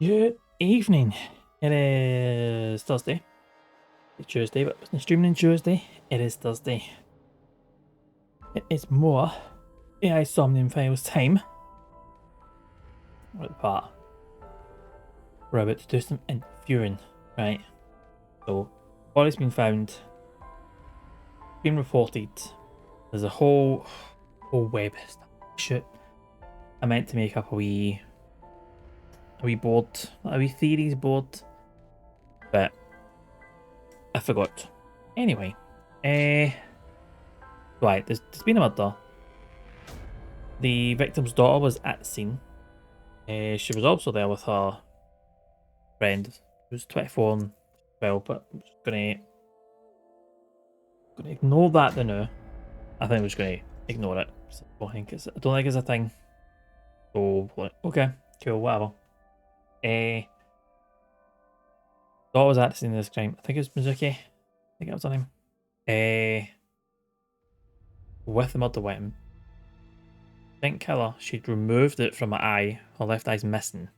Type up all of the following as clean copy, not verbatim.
Good evening. It is Thursday. It's Tuesday, but it's streaming on Tuesday. It is Thursday. It is more AI Somnium Files time. We're at the part. We're about to do some interviewing, right? So, body's been found, been reported. There's a whole web stuff. Shit. I meant to make up a wee board, a wee theories board, but I forgot. Anyway, right, there's been a murder. The victim's daughter was at the scene. She was also there with her friend, who was 24 and 12, but I'm just gonna ignore that for now. I think I'm just gonna ignore it. So I don't think it's a thing. So okay, cool, whatever. Daughter was at the scene of this crime. I think it was Mizuki. I think that was her name. With the murder weapon. Think killer. She'd removed it from her eye. Her left eye's missing.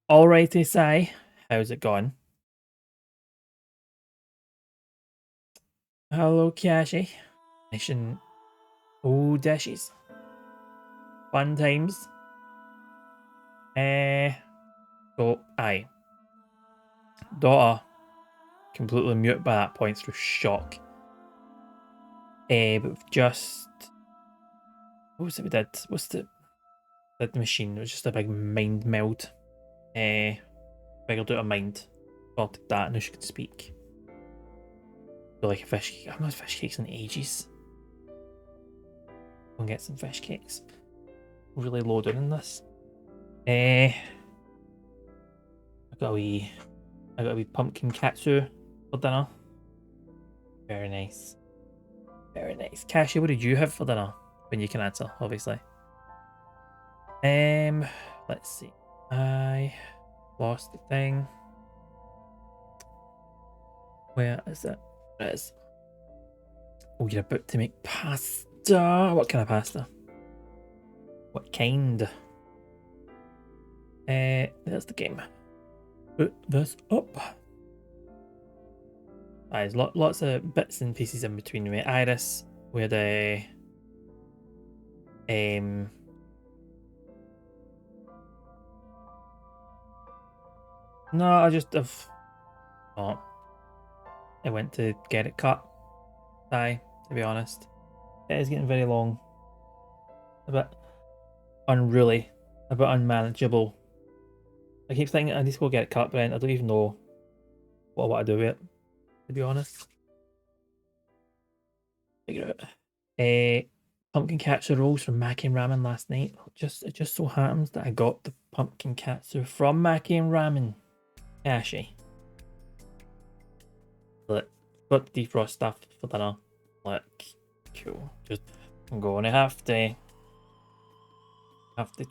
Alrighty, Sai. How's it going? Hello, Kiashi. Mission. Oh, dishes. Fun times. So, aye. Daughter. Completely mute by that point through shock. But we've just. What was it we did? What's the machine? It was just a big mind meld. Figured out a mind. Sorted that, and now she could speak. So like a fish cake. I've not had fish cakes in ages. Go and get some fish cakes. Really loaded in this. I got a wee pumpkin katsu for dinner. Very nice. Very nice. Cassie, what did you have for dinner? When you can answer, obviously. Let's see. I lost the thing. Where is it? There it is. Oh, you're about to make pasta. What kind of pasta? What kind? There's the game. Put this up. There's lots of bits and pieces in between. We had Iris. We had a No, I just have. Oh, I went to get it cut. To be honest, it is getting very long. A bit unruly, a bit unmanageable. I keep thinking I need to go get it cut, but I don't even know what I want to do with it. To be honest, figure it. Pumpkin katsu rolls from Maki and Ramen last night. It just so happens that I got the pumpkin katsu from Maki and Ramen. Ashy. Look, got the defrost stuff for dinner. Like, cool. Just I'm gonna have to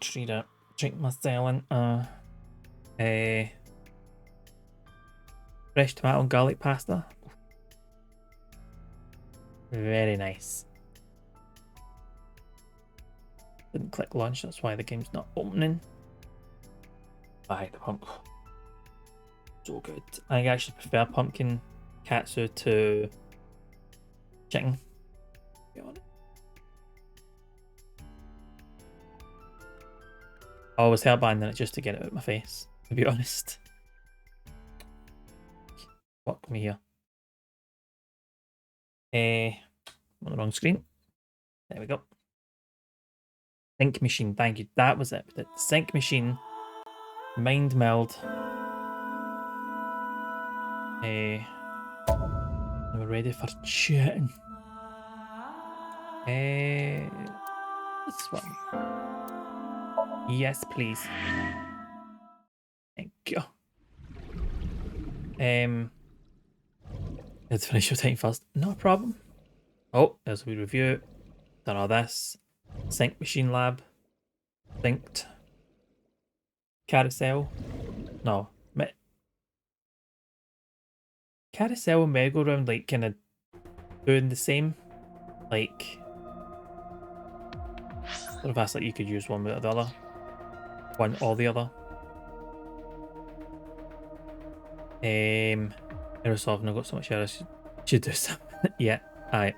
treat myself and fresh tomato and garlic pasta. Very nice. Didn't click launch, that's why the game's not opening. Buy the pump. So good. I actually prefer pumpkin katsu to chicken. Be honest. I was hairbanding it just to get it out of my face, to be honest. Fuck me here. I'm on the wrong screen. There we go. Sync machine, thank you. That was it. The sync machine, mind meld. We're ready for chatting. This one. Yes, please. Thank you. Let's finish your time first. No problem. Oh, there's a wee review. Done all this. Sync machine lab. Synced. Carousel. No. Carousel and merry-go-round like kind of doing the same. Like, I don't know if that's like you could use one without the other. one or the other. Aerosoft, I've got so much errors. Should do something. Yeah, I.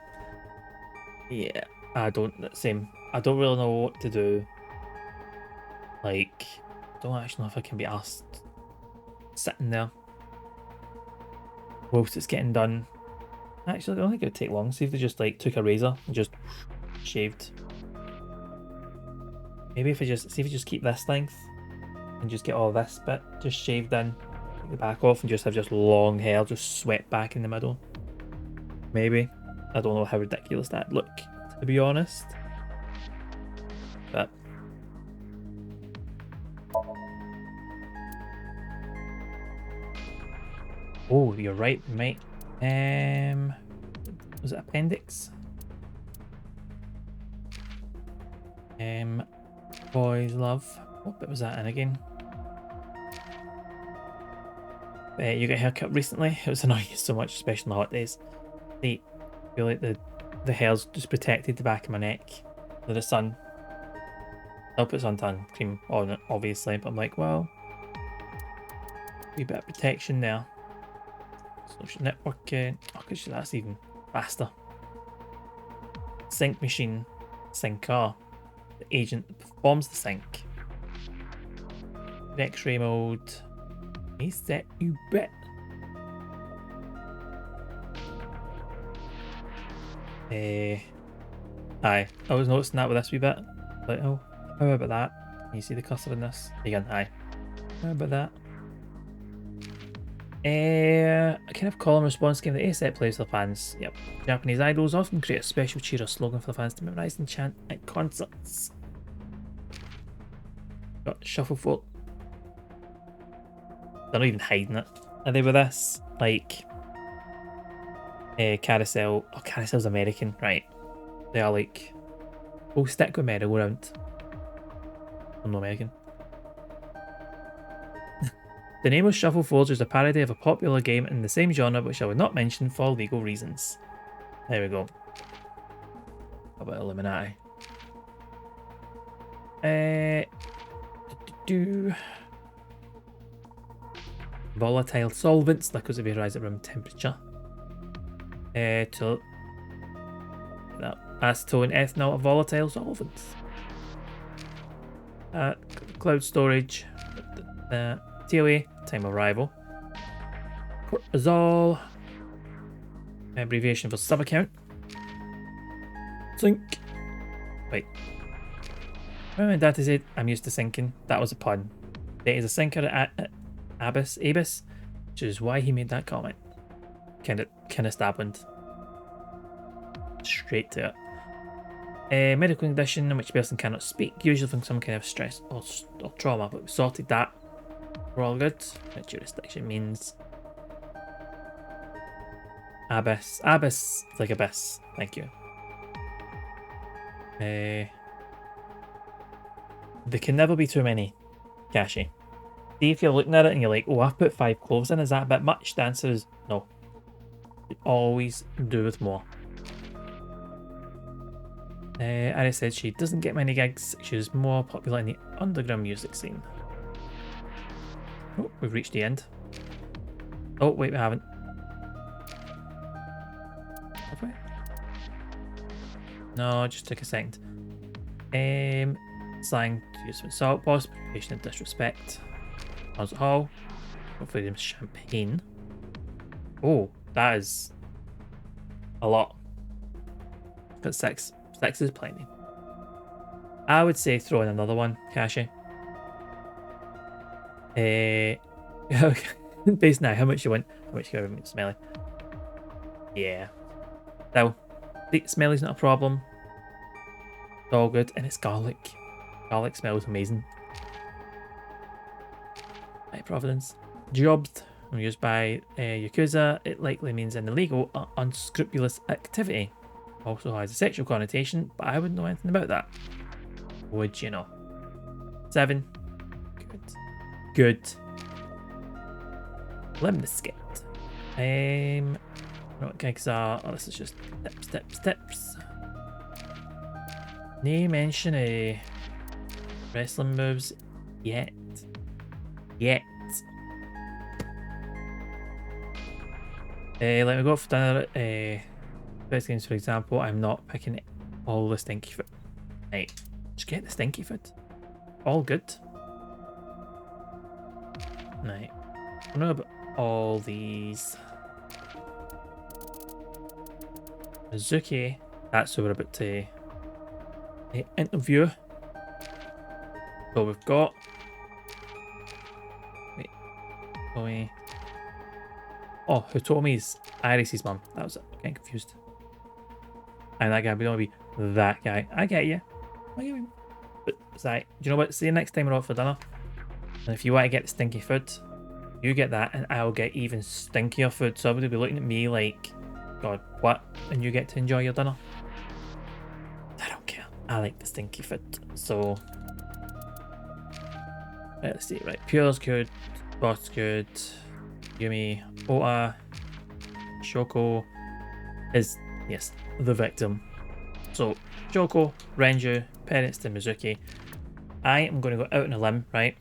Yeah, I don't. Same. I don't really know what to do. Like, I don't actually know if I can be asked sitting there whilst it's getting done. Actually, I don't think it would take long. See if they just like took a razor and just shaved. Maybe if I just see if you just keep this length and just get all this bit just shaved in, take the back off, and just have just long hair just swept back in the middle. Maybe. I don't know how ridiculous that'd look, to be honest. But oh, you're right, mate. Was it appendix? Boys love. What bit was that in again? You got a haircut recently? It was annoying you so much, especially on the hot days. I feel like the hair's just protected the back of my neck with the sun. I'll put suntan cream on it, obviously, but I'm like, well, a bit of protection there. Social networking. Oh, gosh, that's even faster. Sync machine. Syncer. The agent that performs the sync. X-ray mode. Is that you bet? Aye. I was noticing that with this wee bit. Like, oh, how about that? Can you see the cursor in this? Again, aye. How about that? A kind of call and response game that ASEP plays for fans. Yep. Japanese idols often create a special cheer or slogan for the fans to memorize and chant at concerts. Got Shufflefoot. They're not even hiding it. Are they with this? Like, Carousel. Oh, Carousel's American, right? They are like, we'll stick with merry-go-round. I'm not American. The name of Shuffle Forge is a parody of a popular game in the same genre, which I would not mention for legal reasons. There we go. How about Illuminati? Volatile solvents, liquids that rise at room temperature. Acetone, ethanol, volatile solvents. Cloud storage. TOA, time of arrival. Cortisol, abbreviation for sub account. Sync. Wait. When my dad said I'm used to syncing, that was a pun. There is a syncer at Abus, which is why he made that comment. Kind of stabbed. Straight to it. A medical condition in which a person cannot speak, usually from some kind of stress or trauma, but we sorted that. We're all good. What jurisdiction means Abyss. Abyss is like abyss. Thank you. There can never be too many, Kashi. See if you're looking at it and you're like, oh, I've put 5 cloves in, is that a bit much? The answer is no. You always do with more. Ari said she doesn't get many gigs. She's more popular in the underground music scene. Oh, we've reached the end. Oh, wait, we haven't. Have we? No, it just took a second. Slang to use with salt, boss, patient and disrespect. How's it all? Hopefully there's champagne. Oh, that is a lot. But 6. 6 is plenty. I would say throw in another one, Kashi. Base now, how much you want? How much you give me, Smelly? Yeah. So, the Smelly's not a problem. It's all good, and it's garlic. Garlic smells amazing. Right, Providence. Jobs used by Yakuza. It likely means an illegal or unscrupulous activity. Also has a sexual connotation, but I wouldn't know anything about that. Would you know? 7. Good. Lemnisket. What gigs are? Oh, this is just tips. Name mention wrestling moves Yet. Yet. Let me go for dinner. First games, for example, I'm not picking all the stinky food. Right, just get the stinky food. All good. Right. I don't know about all these. Mizuki. That's who we're about to interview. So we've got. Wait. Chloe. Oh, Hiromi's Iris's mum. That was it. Getting confused. And that guy, we don't want to be that guy. I get you. I get you. But it's like, do you know what? See you next time we're out for dinner. And if you want to get the stinky food, you get that, and I'll get even stinkier food. So everybody will be looking at me like, God, what? And you get to enjoy your dinner. I don't care. I like the stinky food. So, let's see. Right, Pure's good. Boss good. Yumi. Ota. Shoko is, yes, the victim. So, Shoko, Renju, parents to Mizuki. I am going to go out on a limb, right?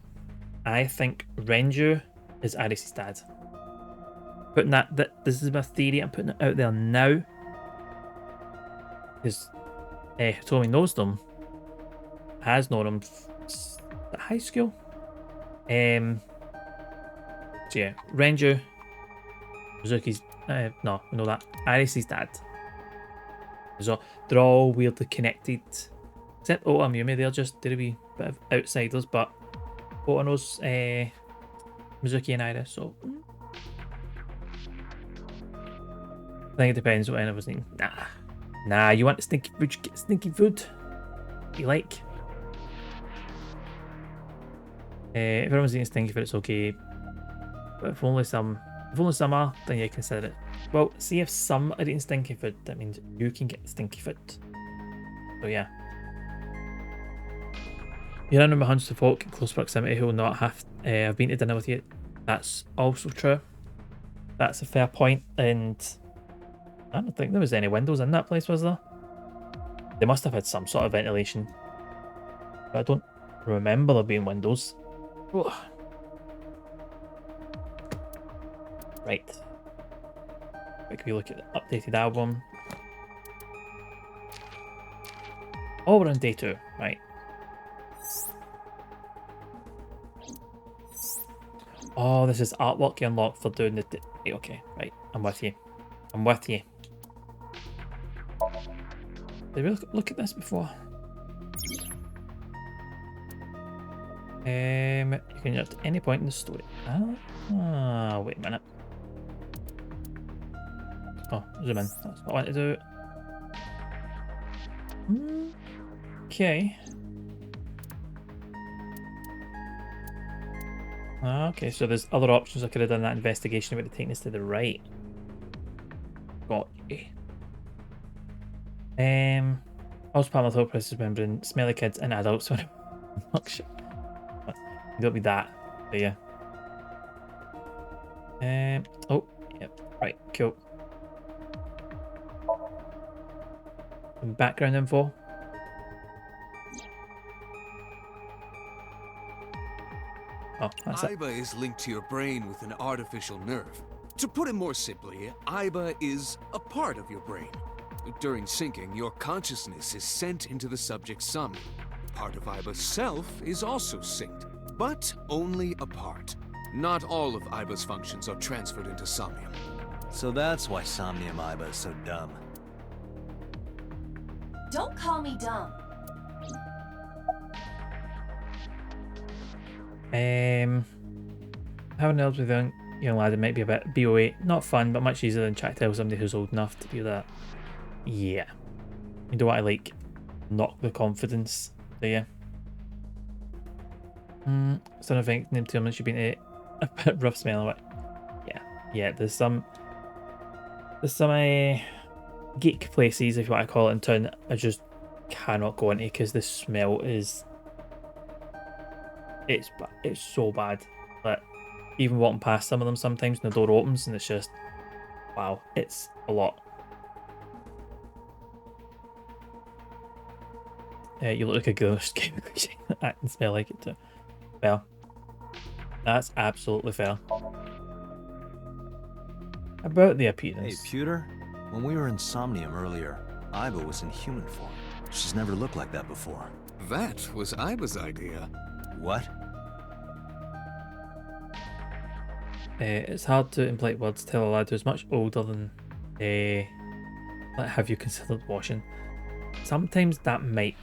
I think Renju is Aris's dad. Putting that this is my theory. I'm putting it out there now because Hitomi knows them, has known them at high school. So yeah, Renju, Mizuki's no, we know that Aris's dad. So they're all weirdly connected, except Ota and Yumi. They're a wee bit of outsiders, but Ota knows Mizuki and Iris, so I think it depends what I was thinking. Nah, you want stinky food, you get stinky food. You like. If everyone's eating stinky food, it's okay. But if only some are, then you consider it. Well, see if some are eating stinky food, that means you can get stinky food. So yeah. You're in my hunch to folk in close proximity who will not have been to dinner with you. That's also true. That's a fair point, and I don't think there was any windows in that place, was there? They must have had some sort of ventilation. But I don't remember there being windows. Ugh. Right. Quick we look at the updated album. Oh, we're on day 2, right. Oh, this is artwork you unlock for doing the... Okay, right. I'm with you. I'm with you. Did we look at this before? You can at any point in the story. Wait a minute. Oh, zoom in. That's what I want to do. Okay. Okay, so there's other options. I could have done that investigation about the taking us to the right. Got you. Also part of my thought process remembering smelly kids and adults when I'm shit. Don't be that, but yeah. Oh, yep, right, cool. Some background info. Oh, that's it. Aiba is linked to your brain with an artificial nerve. To put it more simply, Aiba is a part of your brain. During syncing, your consciousness is sent into the subject's Somnium. Part of Aiba's self is also synced, but only a part. Not all of Aiba's functions are transferred into Somnium. So that's why Somnium Aiba is so dumb. Don't call me dumb. Having helped with a young lad, it might be a bit BOA. Not fun, but much easier than trying to tell somebody who's old enough to do that. Yeah. You don't want to, like, knock the confidence, do you? So I think name 2 months you've been a bit rough smelling, but yeah, there's some geek places, if you want to call it, in town I just cannot go into because the smell is it's so bad. But even walking past some of them sometimes and the door opens and it's just wow, it's a lot. You look like a ghost, I can smell like it too. Fair. That's absolutely fair. About the Hey, appearance. Pewter. When we were in Somnium earlier, Iba was in human form. She's never looked like that before. That was Iba's idea. What? It's hard to, in polite words, tell a lad who's much older than, like, have you considered washing? Sometimes that might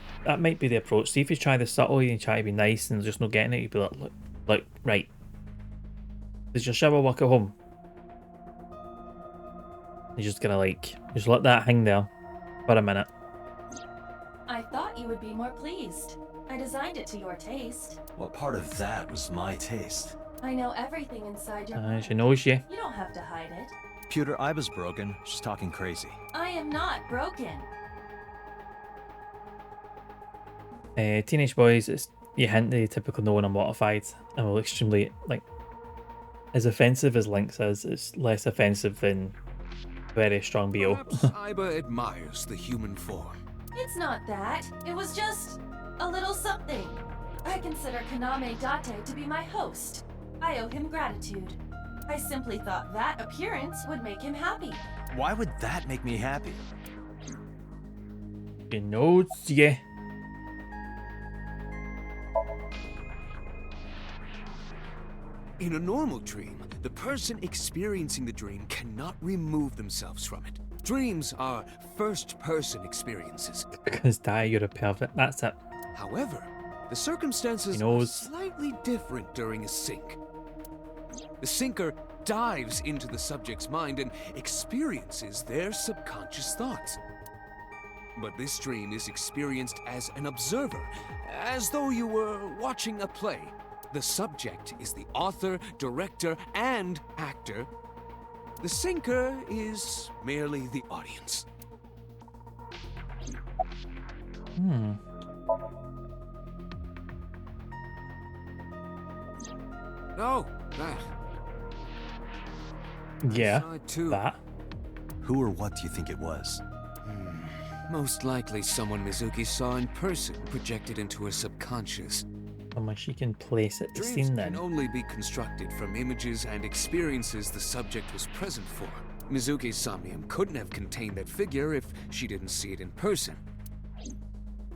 be the approach. See if you try this subtly and you try to be nice and just not getting it, you'd be like, look, right. Does your shower work at home? You're just gonna just let that hang there for a minute. I thought you would be more pleased. I designed it to your taste. What part of that was my taste? I know everything inside your She knows you. You don't have to hide it. Pewter, Iba's broken. She's talking crazy. I am not broken. Teenage boys, you hint they typically know when I'm mortified and will extremely, as offensive as Lynx is, it's less offensive than very strong BO. Perhaps Iba admires the human form. It's not that. It was just a little something. I consider Kaname Date to be my host. I owe him gratitude. I simply thought that appearance would make him happy. Why would that make me happy? You know, yeah. In a normal dream, the person experiencing the dream cannot remove themselves from it. Dreams are first-person experiences. Because Dai, you're a pervert. That's it. However, the circumstances He are knows. slightly different during a sync. The syncer dives into the subject's mind and experiences their subconscious thoughts. But this dream is experienced as an observer, as though you were watching a play. The subject is the author, director, and actor. The syncer is merely the audience. Oh, that. Yeah, I saw it too. that. Who or what do you think it was? Most likely someone Mizuki saw in person projected into her subconscious. Someone she can place it to Dreams scene can then. only be constructed from images and experiences the subject was present for. Mizuki's Somnium couldn't have contained that figure if she didn't see it in person.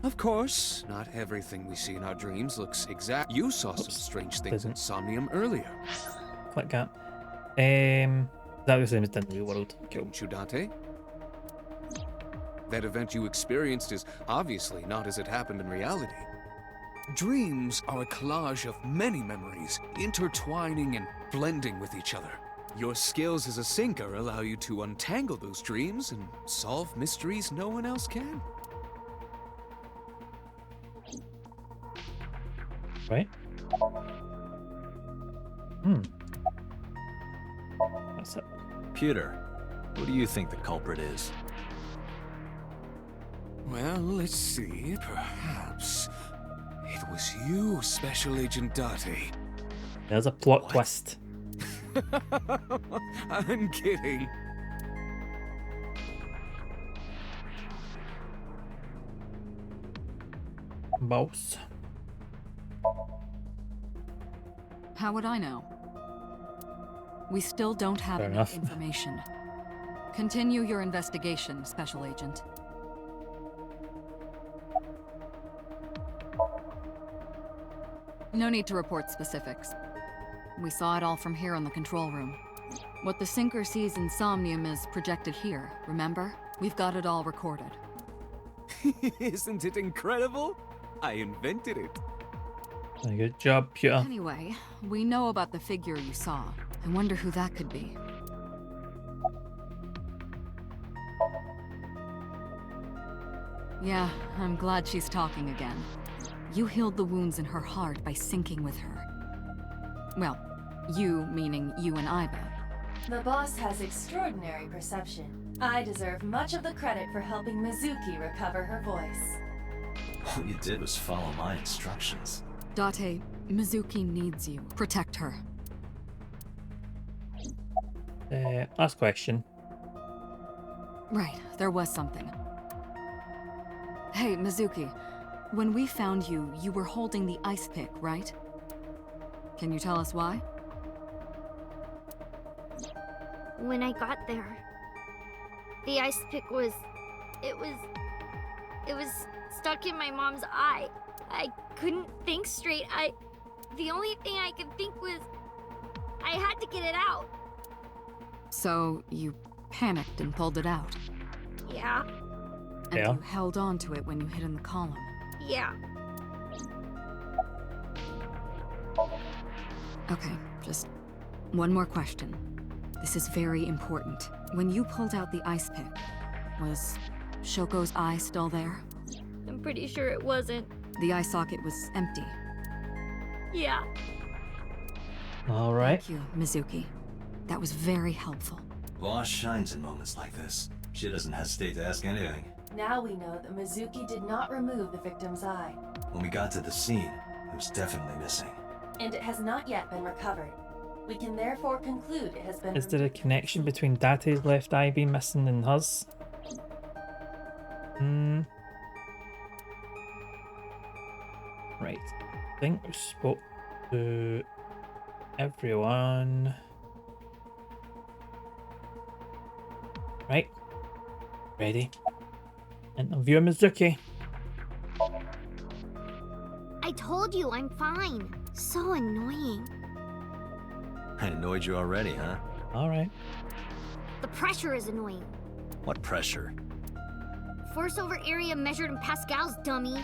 Of course, not everything we see in our dreams looks exact. You saw some strange things in didn't. Somnium earlier, Click that. Is that the same as in the real world? Cool. didn't you, Dante? That event you experienced is obviously not as it happened in reality. Dreams are a collage of many memories, intertwining and blending with each other. Your skills as a syncer allow you to untangle those dreams and solve mysteries no one else can. Right? That's it. Pewter, who do you think the culprit is? Well, let's see. Perhaps it was you, Special Agent Date. There's a plot What? twist. I'm kidding. Boss. How would I know? We still don't have Fair enough enough. information. Continue your investigation, Special Agent. No need to report specifics. We saw it all from here in the control room. What the syncer sees in Somnium is projected here, remember? We've got it all recorded. Isn't it incredible? I invented it. Good job, Peter. Anyway, we know about the figure you saw. I wonder who that could be. Yeah, I'm glad she's talking again. You healed the wounds in her heart by syncing with her. Well, you meaning you and Iba. The boss has extraordinary perception. I deserve much of the credit for helping Mizuki recover her voice. All you did was follow my instructions. Date, Mizuki needs you. Protect her. Last question. Right, there was something. Hey, Mizuki. When we found you, you were holding the ice pick, right? Can you tell us why? When I got there, the ice pick was... It was stuck in my mom's eye. I couldn't think straight. The only thing I could think was... I had to get it out. So, you panicked and pulled it out. Yeah, And Yeah. you held on to it when you hid in the column. yeah. Okay, just one more question. This is very important. When you pulled out the ice pick, was Shoko's eye still there? I'm pretty sure it wasn't. The eye socket was empty. Yeah. All right. Thank you, Mizuki. That was very helpful. Boss shines in moments like this. She doesn't hesitate to ask anything. Now we know that Mizuki did not remove the victim's eye, When we got to the scene, it was definitely missing. and it has not yet been recovered. We can therefore conclude it has been... Is there a connection between Date's left eye being missing and hers? Right. I think we spoke to everyone. Right. Ready. Interview Mizuki. I told you I'm fine. So annoying. I annoyed you already, huh? Alright. The pressure is annoying. What pressure? Force over area measured in pascals, dummy.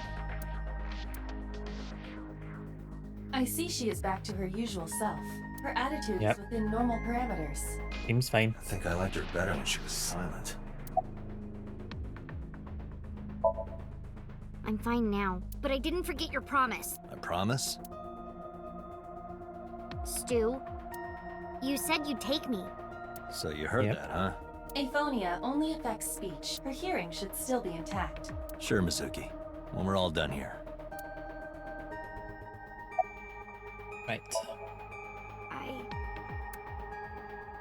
I see she is back to her usual self. Her attitude Yep. is within normal parameters. Seems fine. I think I liked her better when she was silent. I'm fine now, but I didn't forget your promise. I promise? Stu, you said you'd take me. So you heard Yep. that, huh? Aphonia only affects speech. Her hearing should still be intact. Sure, Mizuki. When we're all done here. Right.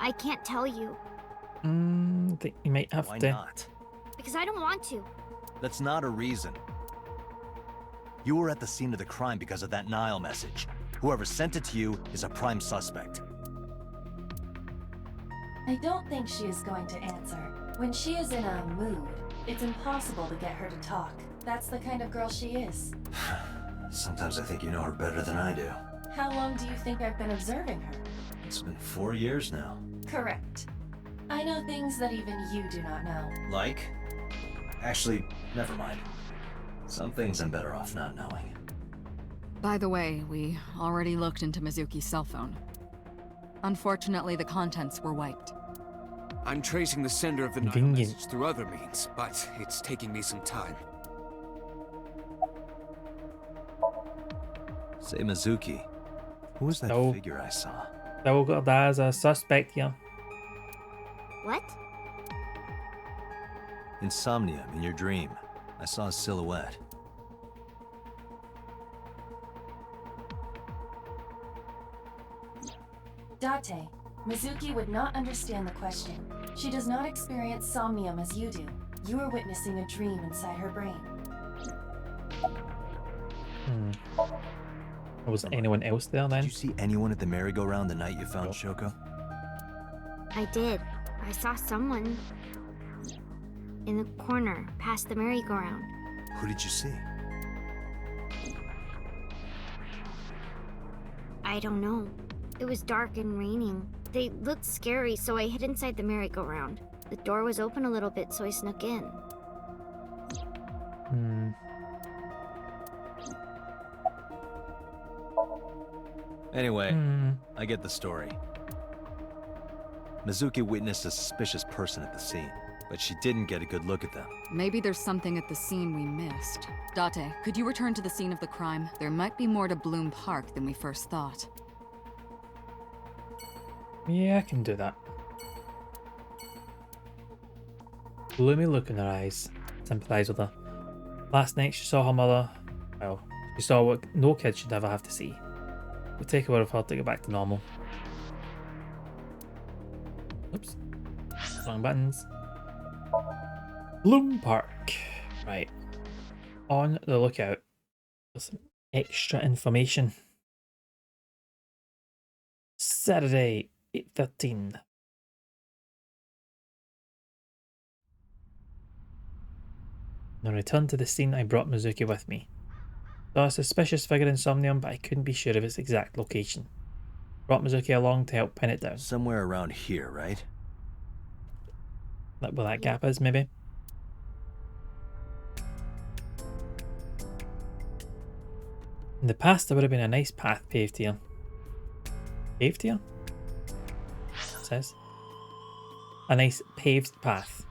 I can't tell you, I think you might have Why to. not? because I don't want to. That's not a reason. You were at the scene of the crime because of that Nile message. Whoever sent it to you is a prime suspect. I don't think she is going to answer. When she is in a mood, it's impossible to get her to talk. That's the kind of girl she is. Sometimes I think you know her better than I do. How long do you think I've been observing her? It's been 4 years now. Correct. I know things that even you do not know. Like? Actually, never mind. Some things I'm better off not knowing. By the way, we already looked into Mizuki's cell phone. Unfortunately, the contents were wiped. I'm tracing the sender of the Nile Convenient. message through other means, but it's taking me some time. Say, Mizuki, who was that No. figure I saw? Still got that as a suspect here. What? In Somnium, in your dream, I saw a silhouette. Date, Mizuki would not understand the question. She does not experience somnium as you do. You are witnessing a dream inside her brain. Was anyone else there Did then? you see anyone at the merry-go-round the night you found Nope. Shoko? I did. I saw someone in the corner past the merry-go-round. Who did you see? I don't know. It was dark and raining. They looked scary, so I hid inside the merry-go-round. The door was open a little bit, so I snuck in. Hmm. Anyway, Hmm. I get the story. Mizuki witnessed a suspicious person at the scene, but she didn't get a good look at them. Maybe there's something at the scene we missed. Date, could you return to the scene of the crime? There might be more to Bloom Park than we first thought. Yeah, I can do that. Gloomy look in her eyes. Sympathise with her. Last night she saw her mother. Well, she saw what no kid should ever have to see. It'll take a while for her to get back to normal. Oops. Wrong buttons. Bloom Park. Right. On the lookout for some extra information. Saturday, 8:13. On return to the scene, I brought Mizuki with me. Saw a suspicious figure in Somnium, but I couldn't be sure of its exact location. Brought Mizuki along to help pin it down. Somewhere around here, right? Where that gap is, maybe. In the past, there would have been a nice path paved here. Paved here? It says. A nice paved path.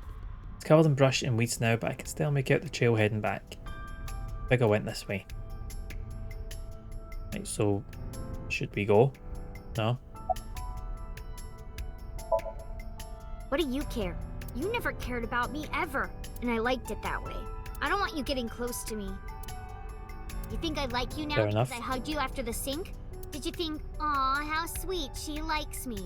It's covered in brush and weeds now, but I can still make out the trail heading back. Figure went this way. Right, so should we go? No? What do you care? You never cared about me ever, and I liked it that way. I don't want you getting close to me. You think I like you now Fair because enough. I hugged you after the sink? Did you think, aw, how sweet, she likes me?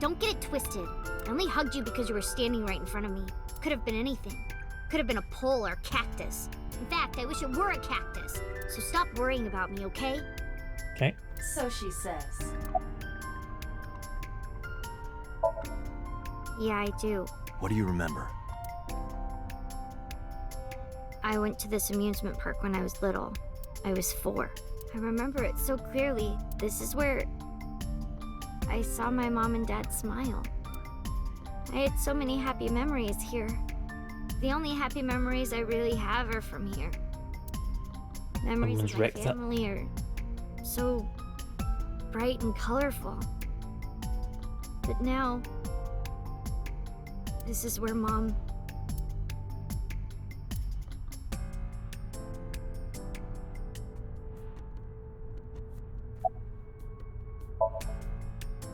Don't get it twisted. I only hugged you because you were standing right in front of me. Could have been anything. Could have been a pole or cactus. In fact, I wish it were a cactus. So stop worrying about me, okay? Okay. So she says. Yeah, I do. What do you remember? I went to this amusement park when I was little. I was 4. I remember it so clearly. This is where I saw my mom and dad smile. I had so many happy memories here. The only happy memories I really have are from here. Memories Someone's of my wrecked it. family are so bright and colorful. But now, this is where Mom...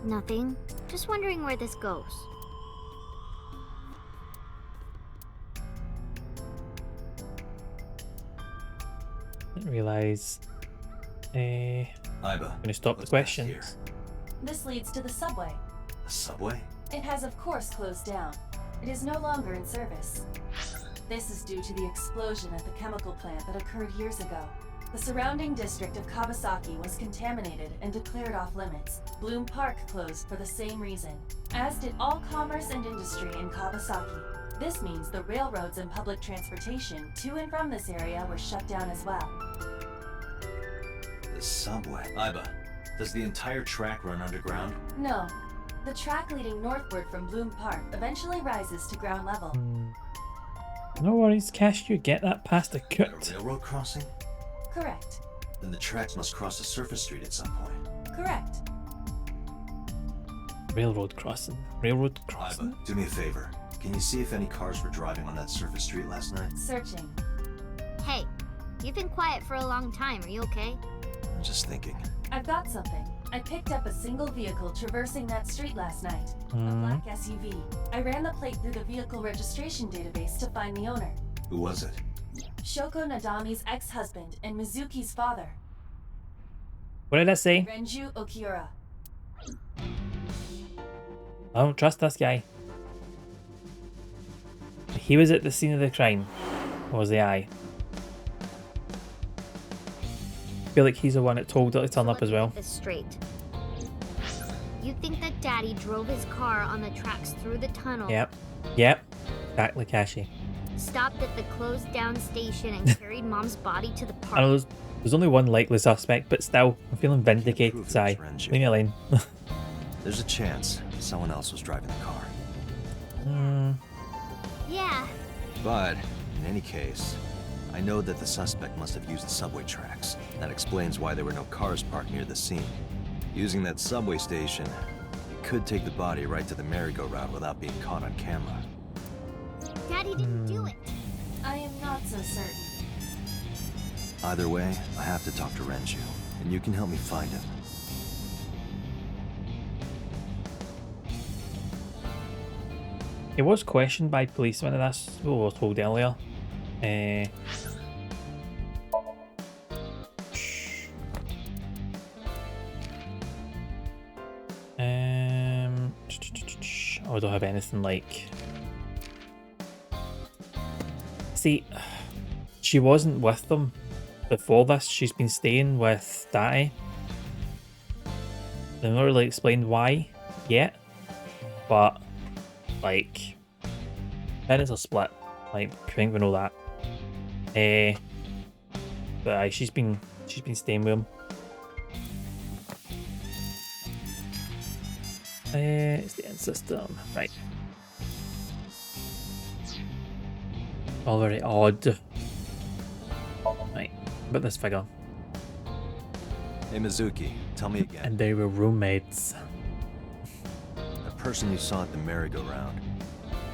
Nothing. Just wondering where this goes. Didn't realise. Iba. Gonna stop the what's past questions. here? This leads to the subway. A subway? It has of course closed down. It is no longer in service. This is due to the explosion at the chemical plant that occurred years ago. The surrounding district of Kawasaki was contaminated and declared off limits. Bloom Park closed for the same reason, as did all commerce and industry in Kawasaki. This means the railroads and public transportation to and from this area were shut down as well. The subway. Iba, does the entire track run underground? No. The track leading northward from Bloom Park eventually rises to ground level. No worries, Cashew. Get that past the Like cut. a railroad crossing? Correct. Then the tracks must cross a surface street at some point. Correct. Railroad crossing. Railroad crossing. Iba, do me a favor. Can you see if any cars were driving on that surface street last night? Searching. Hey, you've been quiet for a long time. Are you okay? I'm just thinking. I've got something. I picked up a single vehicle traversing that street last night. A black SUV. I ran the plate through the vehicle registration database to find the owner. Who was it? Shoko Nadami's ex-husband and Mizuki's father, What did I say? Renju Okiura. I don't trust this guy. He was at the scene of the crime. Or was the I? I feel like he's the one that told her to turn up as well. This straight. You think that Daddy drove his car on the tracks through the tunnel, Yep. Yep. Exactly, Cashy. stopped at the closed down station and carried Mom's body to the I know park? there's only one likely suspect, but still, I'm feeling vindicated, prove it Si. was Renju. Leave me alone. There's a chance someone else was driving the car. Yeah, But, in any case, I know that the suspect must have used the subway tracks. That explains why there were no cars parked near the scene. Using that subway station could take the body right to the merry-go-round without being caught on camera. Daddy didn't do it. I am not so certain. Either way, I have to talk to Renju, and you can help me find him. He was questioned by policemen, and that's what we were told earlier. Oh, I don't have anything like. See, she wasn't with them before this. She's been staying with Daddy. They've not really explained why yet, but like parents are split. Like I think we know that. But she's been staying with him. It's the end system, right? All very odd. Right, but this figure. Hey Mizuki, tell me again. And they were roommates. The person you saw at the merry-go-round.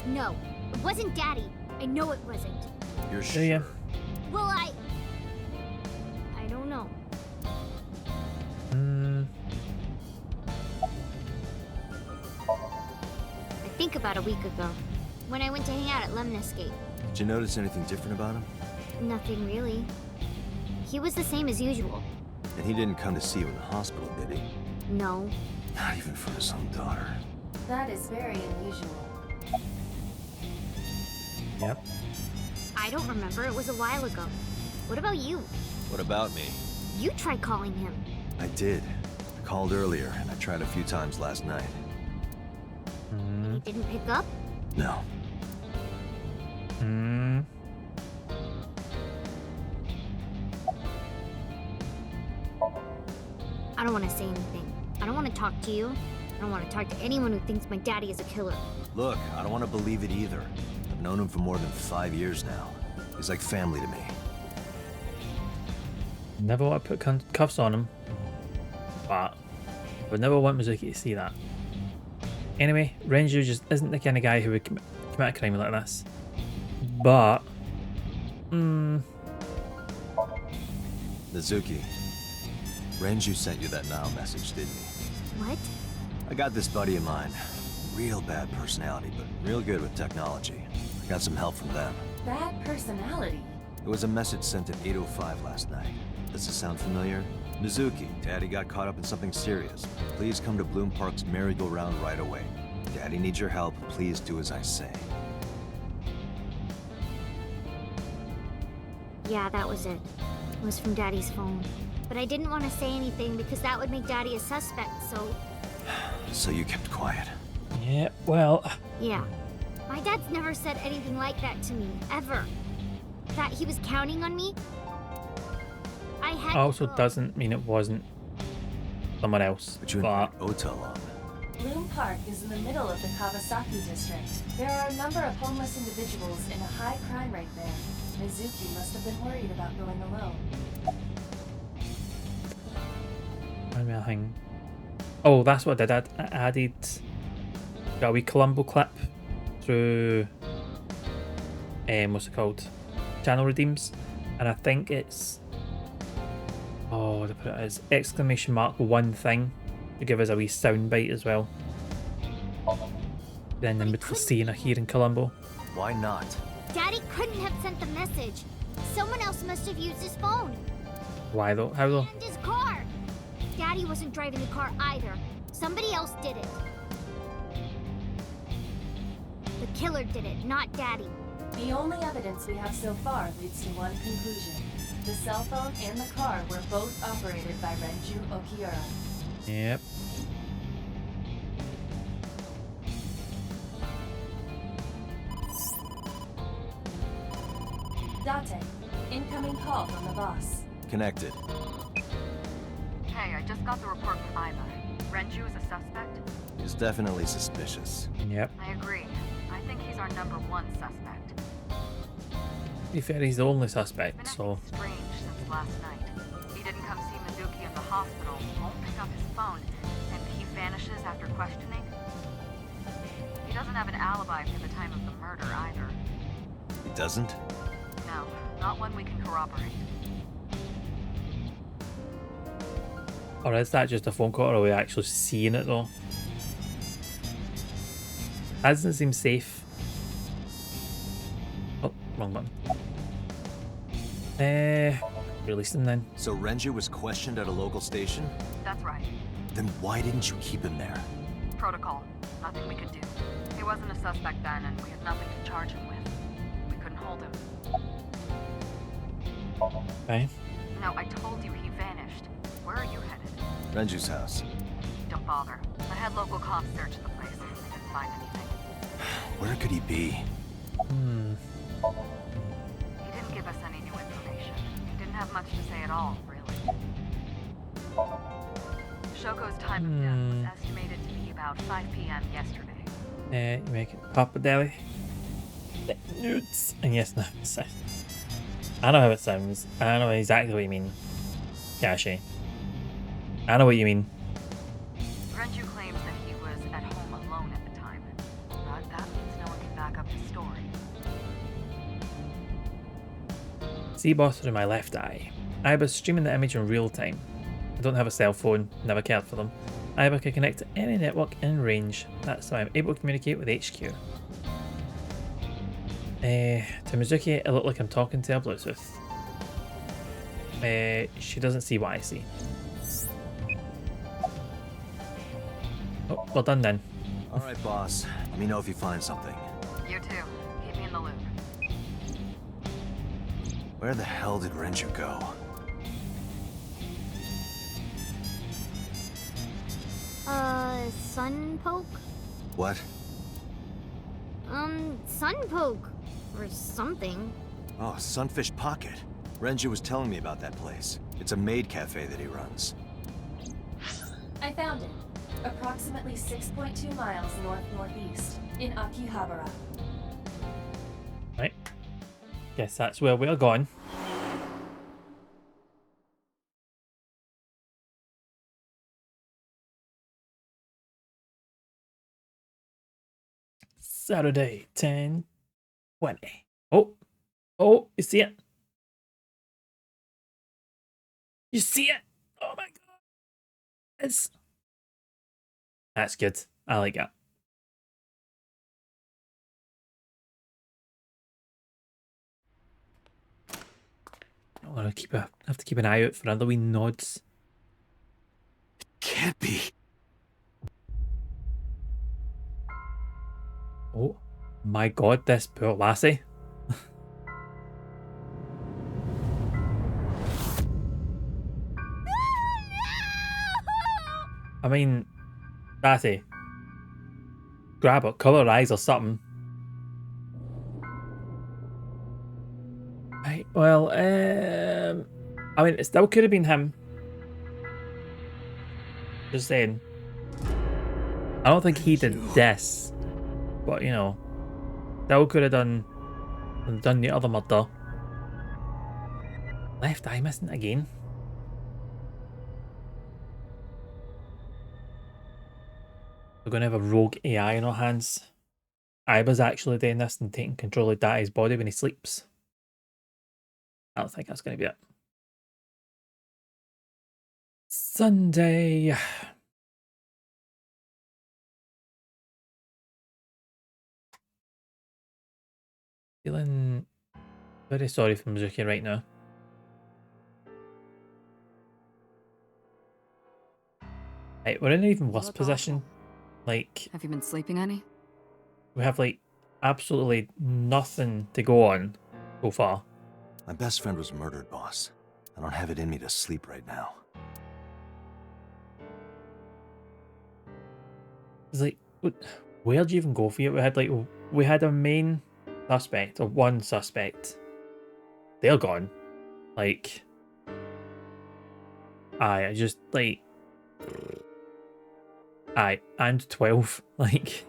No, it wasn't Daddy. I know it wasn't. You're sure? Yeah. Well, I don't know. I think about a week ago, when I went to hang out at Lemniscape. Did you notice anything different about him? Nothing really. He was the same as usual. And he didn't come to see you in the hospital, did he? No. Not even for his own daughter. That is very unusual. Yep. I don't remember. It was a while ago. What about you? What about me? You tried calling him. I did. I called earlier, and I tried a few times last night. He didn't pick up? No. I don't want to say anything. I don't want to talk to you. I don't want to talk to anyone who thinks my daddy is a killer. Look, I don't want to believe it either. I've known him for more than 5 years now. He's like family to me. Never want to put cuffs on him, but I would never want Mizuki to see that. Anyway, Renju just isn't the kind of guy who would commit a crime like this. But, Mizuki, Renju sent you that now message, didn't he? What? I got this buddy of mine. Real bad personality, but real good with technology. I got some help from them. Bad personality? There was a message sent at 8:05 last night. Does this sound familiar? Mizuki, Daddy got caught up in something serious. Please come to Bloom Park's merry-go-round right away. Daddy needs your help. Please do as I say. Yeah, that was it. It was from Daddy's phone. But I didn't want to say anything because that would make Daddy a suspect, so... So you kept quiet. yeah, well, Yeah. My dad's never said anything like that to me, ever. That he was counting on me. I had also to go. doesn't mean it wasn't someone else. But you But invite Ota along. Bloom Park is in the middle of the Kawasaki district. There are a number of homeless individuals in a high crime rate there. Mizuki must have been worried about going alone. I think. Oh, that's what I did. I added a wee Columbo clip through what's it called? Channel redeems, and I think it's what to put it as exclamation mark one thing to give us a wee sound bite as well. Then in between seeing or hearing Columbo. Why not? Daddy couldn't have sent the message. Someone else must have used his phone. Why though? How though? And his car. Daddy wasn't driving the car either. Somebody else did it. The killer did it, not Daddy. The only evidence we have so far leads to one conclusion. The cell phone and the car were both operated by Renju Okiura. Yep. Date, incoming call from the boss. Connected. Hey, I just got the report from Iva. Renju is a suspect? He's definitely suspicious. Yep. I agree. I think he's our number one suspect. To be fair, he's the only suspect, Been so acting strange since last night. He didn't come see Mizuki in the hospital, won't pick up his phone, and he vanishes after questioning. He doesn't have an alibi for the time of the murder either. He doesn't? No, not one we can corroborate. or is that just a phone call, or are we actually seeing it though? That doesn't seem safe. Oh, wrong button. Release him then. So Renju was questioned at a local station? That's right. Then why didn't you keep him there? Protocol. Nothing we could do. He wasn't a suspect then, and we had nothing to charge him with. We couldn't hold him. Okay. No, I told you he vanished. Where are you headed? Renju's house. don't bother. I had local cops search the place. They didn't find anything. Where could he be? He didn't give us any new information. He didn't have much to say at all, really. Shoko's time of death was estimated to be about 5 p.m. yesterday. You make it Papa Deli. Nudes. And yes, no. I know how it sounds. I know exactly what you mean. Kashi. I know what you mean. Renju claims that he was at home alone at the time, but that means no one can back up his story. See boss through my left eye. I was streaming the image in real time. I don't have a cell phone, never cared for them. I can connect to any network in range. That's why I'm able to communicate with HQ. To Mizuki, it looked like I'm talking to a Bluetooth. She doesn't see what I see. Oh, well done then. Alright, boss. Let me know if you find something. You too. Keep me in the loop. Where the hell did Renju go? Sun poke? What? Sun poke. Or something. Oh, Sunfish Pocket. Renju was telling me about that place. It's a maid cafe that he runs. I found it. Approximately 6.2 miles north-northeast in Akihabara. Right. Guess that's where we're going. Saturday, 10:20. Oh, you see it? You see it? Oh my god. That's good. I like that. I want to have to keep an eye out for other wee nods. Can't be. Oh my god, this poor lassie. I mean, lassie, grab her, colour her eyes or something. Right, well, I mean, it still could have been him. Just saying. I don't think he did this, but you know, still could have done the other murder. Left eye missing again. We're gonna have a rogue AI in our hands. Iba's actually doing this and taking control of Daddy's body when he sleeps. I don't think that's gonna be it. Sunday. Feeling very sorry for Mizuki right now. Right, we're in an even worse position. Like, Have you been sleeping any? we have like absolutely nothing to go on so far. My best friend was murdered, boss. I don't have it in me to sleep right now. It's like, where'd you even go for it? We had a main suspect, or one suspect. They're gone. Like, I just like, and 12. Like,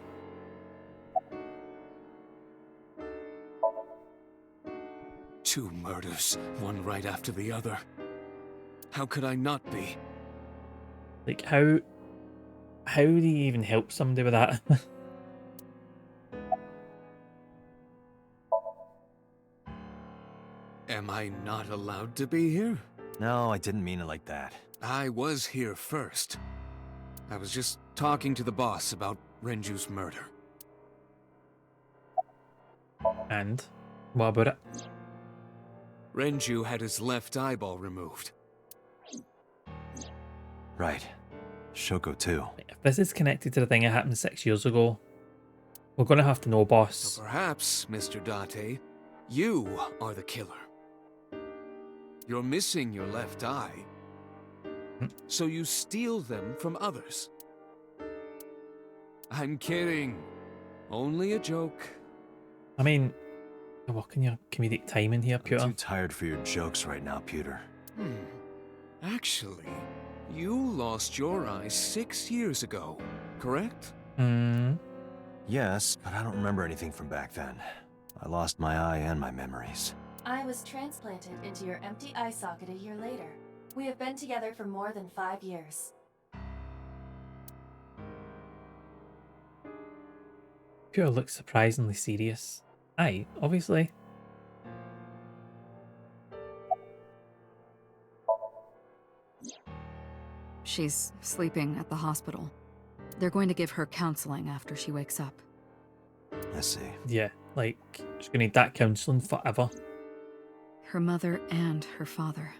Two murders, one right after the other. How could I not be? like how do you even help somebody with that? Am I not allowed to be here? No, I didn't mean it like that. I was here first. I was just talking to the boss about Renju's murder. And what about it? Renju had his left eyeball removed. Right. Shoko too. If this is connected to the thing that happened 6 years ago, we're gonna have to know, boss. So perhaps, Mr. Date, you are the killer. You're missing your left eye. So you steal them from others. I'm kidding. Only a joke. I mean, you're working your comedic timing here, I'm Pewter. too tired for your jokes right now, Pewter. Actually, you lost your eye 6 years ago, correct? Hmm. Yes, but I don't remember anything from back then. I lost my eye and my memories. I was transplanted into your empty eye socket a year later. We have been together for more than 5 years. Pewter looks surprisingly serious. Aye, obviously. She's sleeping at the hospital. They're going to give her counseling after she wakes up. I see. Yeah, like, she's gonna need that counselling forever. Her mother and her father.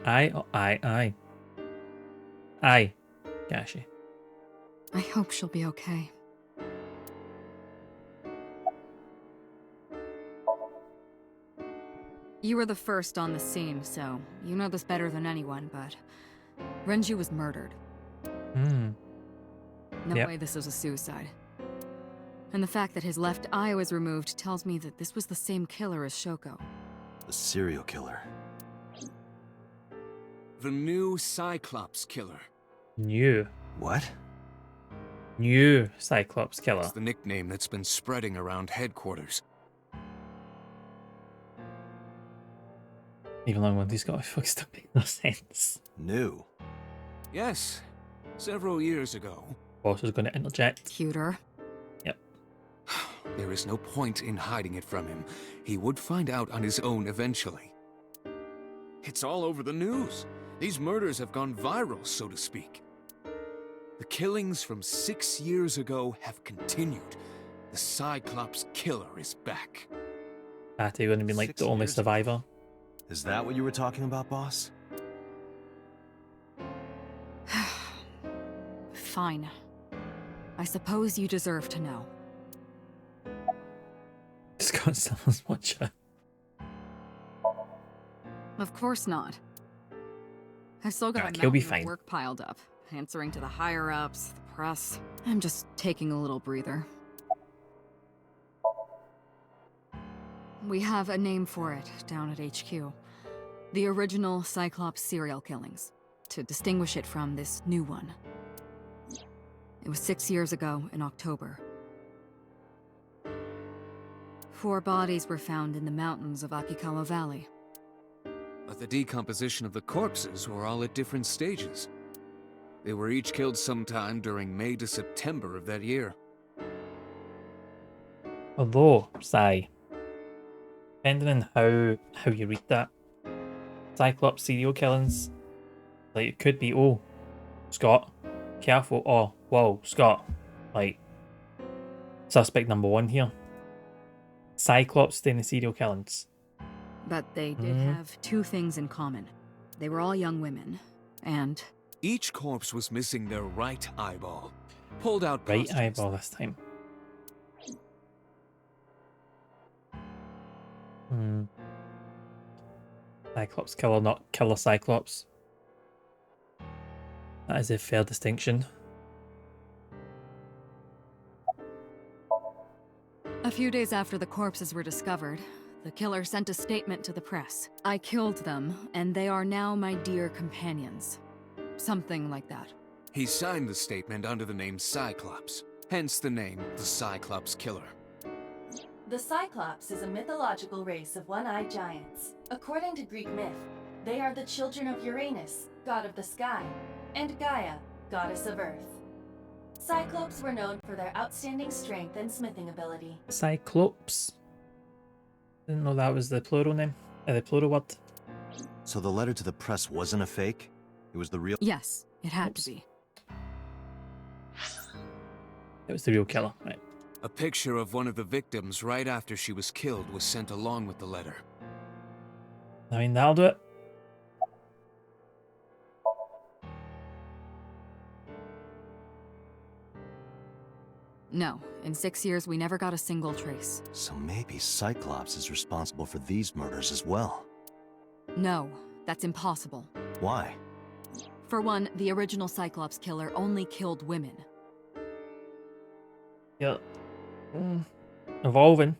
Aye, oh, aye, aye. Aye, Gashi. I hope she'll be okay. You were the first on the scene, so you know this better than anyone, but Renju was murdered. Hmm. No Yep. way this was a suicide. And the fact that his left eye was removed tells me that this was the same killer as Shoko. The serial killer. The new Cyclops killer. New What? Cyclops killer. It's the nickname that's been spreading around headquarters. Even though one he's got a fuck still make no sense. New. Yes, several years ago. Boss is gonna interject. Cuter. There is no point in hiding it from him. He would find out on his own eventually. It's all over the news. These murders have gone viral, so to speak. The killings from 6 years ago have continued. The Cyclops killer is back. Patty gonna be like 6 the only years ago. survivor. Is that what you were talking about, boss? Fine. I suppose you deserve to know. Scott Summers watcher. Of course not. I've still got Jack, a he'll be mountain fine. of work piled up, answering to the higher-ups, the press. I'm just taking a little breather. We have a name for it down at HQ. The original Cyclops serial killings, to distinguish it from this new one. It was 6 years ago in October. 4 bodies were found in the mountains of Akikawa Valley. But the decomposition of the corpses were all at different stages. They were each killed sometime during May to September of that year. Although, Sai, depending on how you read that, Cyclops serial killings, like it could be, oh, Scott, careful, oh, whoa, Scott, like, suspect number 1 here. Cyclops doing the serial killings. But they did have 2 things in common. They were all young women, and Each corpse was missing their right eyeball. Pulled out Right posthumously. eyeball this time. Cyclops killer, not killer Cyclops. That is a fair distinction. a few days after the corpses were discovered, the killer sent a statement to the press. I killed them, and they are now my dear companions. Something like that. He signed the statement under the name Cyclops, hence the name the Cyclops Killer. The Cyclops is a mythological race of one-eyed giants. According to Greek myth, they are the children of Uranus, god of the sky, and Gaia, goddess of earth. Cyclopes were known for their outstanding strength and smithing ability. Cyclops. Didn't know that was the plural name. The plural word. So the letter to the press wasn't a fake? It was the real... Yes, it had Oops. to be. It was the real killer, right? A picture of one of the victims right after she was killed was sent along with the letter. I mean, that'll do it. No, in 6 years we never got a single trace. So maybe Cyclops is responsible for these murders as well. No, that's impossible. Why? For one, the original Cyclops killer only killed women. Yeah. Evolving.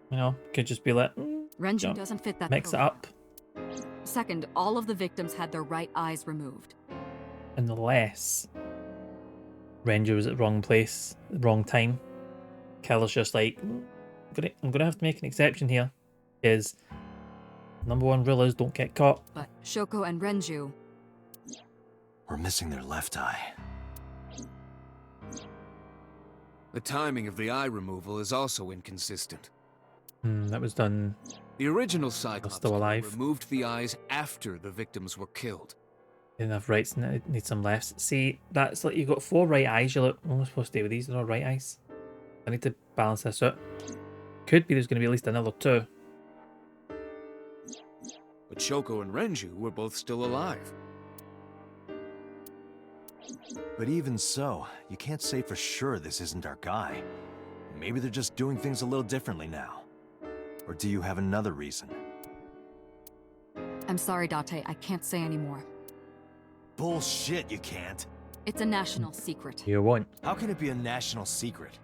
You know, could just be like, Renju yeah, doesn't fit that mix it profile. up. Second, all of the victims had their right eyes removed. Unless Renju was at the wrong place, at the wrong time. Killer's just like, I'm gonna have to make an exception here. Because number one rule is don't get caught. But Shoko and Renju, We're missing their left eye. The timing of the eye removal is also inconsistent. That was done. The original Cyclops still alive. removed the eyes after the victims were killed. Enough rights, need some lefts. See, that's like you've got 4 right eyes. You're like, I'm supposed to stay with these. They're all right eyes. I need to balance this out. Could be there's going to be at least another 2. But Shoko and Renju were both still alive. But even so, you can't say for sure this isn't our guy. Maybe they're just doing things a little differently now. Or do you have another reason? I'm sorry, Date, I can't say anymore. Bullshit, you can't. It's a national secret. You won't. How can it be a national secret?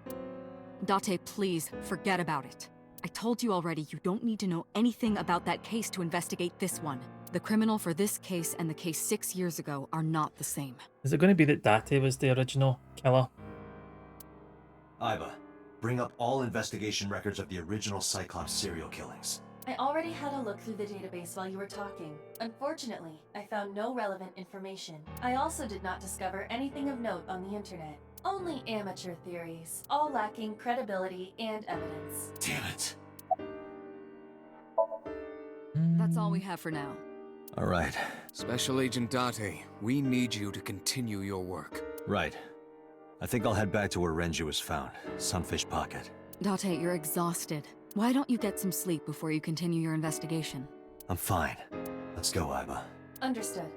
Date, please, forget about it. I told you already, you don't need to know anything about that case to investigate this one. The criminal for this case and the case 6 years ago are not the same. Is it going to be that Date was the original killer? Iva, bring up all investigation records of the original Cyclops serial killings. I already had a look through the database while you were talking. Unfortunately, I found no relevant information. I also did not discover anything of note on the internet. Only amateur theories, all lacking credibility and evidence. Damn it. That's all we have for now. All right. Special Agent Date, we need you to continue your work. Right. I think I'll head back to where Renju was found. Sunfish Pocket. Date, you're exhausted. Why don't you get some sleep before you continue your investigation? I'm fine. Let's go, Iva. Understood.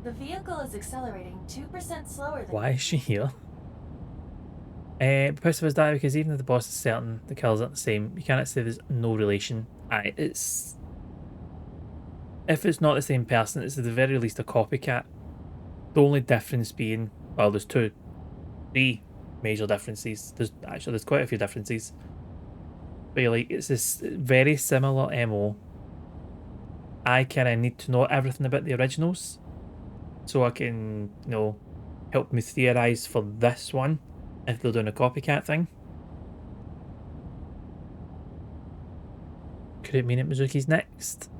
The vehicle is accelerating 2% slower than... Why is she here? Percival's died because even if the boss is certain the kills aren't the same, you cannot say there's no relation. It's... If it's not the same person, it's at the very least a copycat. The only difference being, well, there's 3 major differences. There's quite a few differences. But you're like, it's this very similar MO. I kind of need to know everything about the originals, so I can, you know, help me theorize for this one if they're doing a copycat thing. Could it mean that Mizuki's next?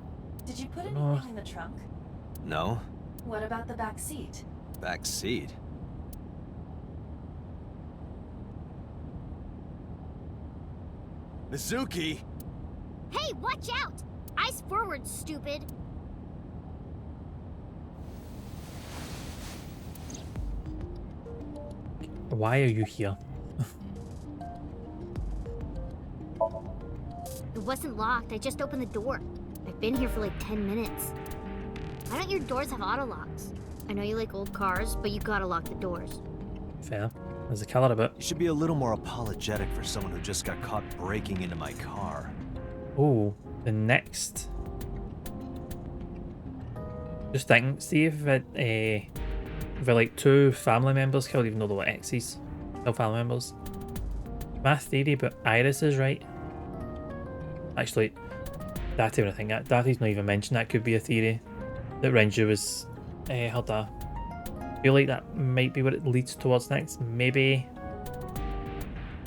Did you put anything in the trunk? No? What about the back seat? Back seat? Mizuki! Hey, watch out! Eyes forward, stupid! Why are you here? It wasn't locked, I just opened the door. I've been here for like 10 minutes. Why don't your doors have auto locks? I know you like old cars, but you gotta lock the doors. Fair. There's a killer a bit. You should be a little more apologetic for someone who just got caught breaking into my car. Oh, the next. Just think, see if it, like 2 family members killed, even though they were exes, still family members. My theory about Iris is right. Actually, Dati, when I think that Dati's not even mentioned that could be a theory that Renju was held a. I feel like that might be what it leads towards next. Maybe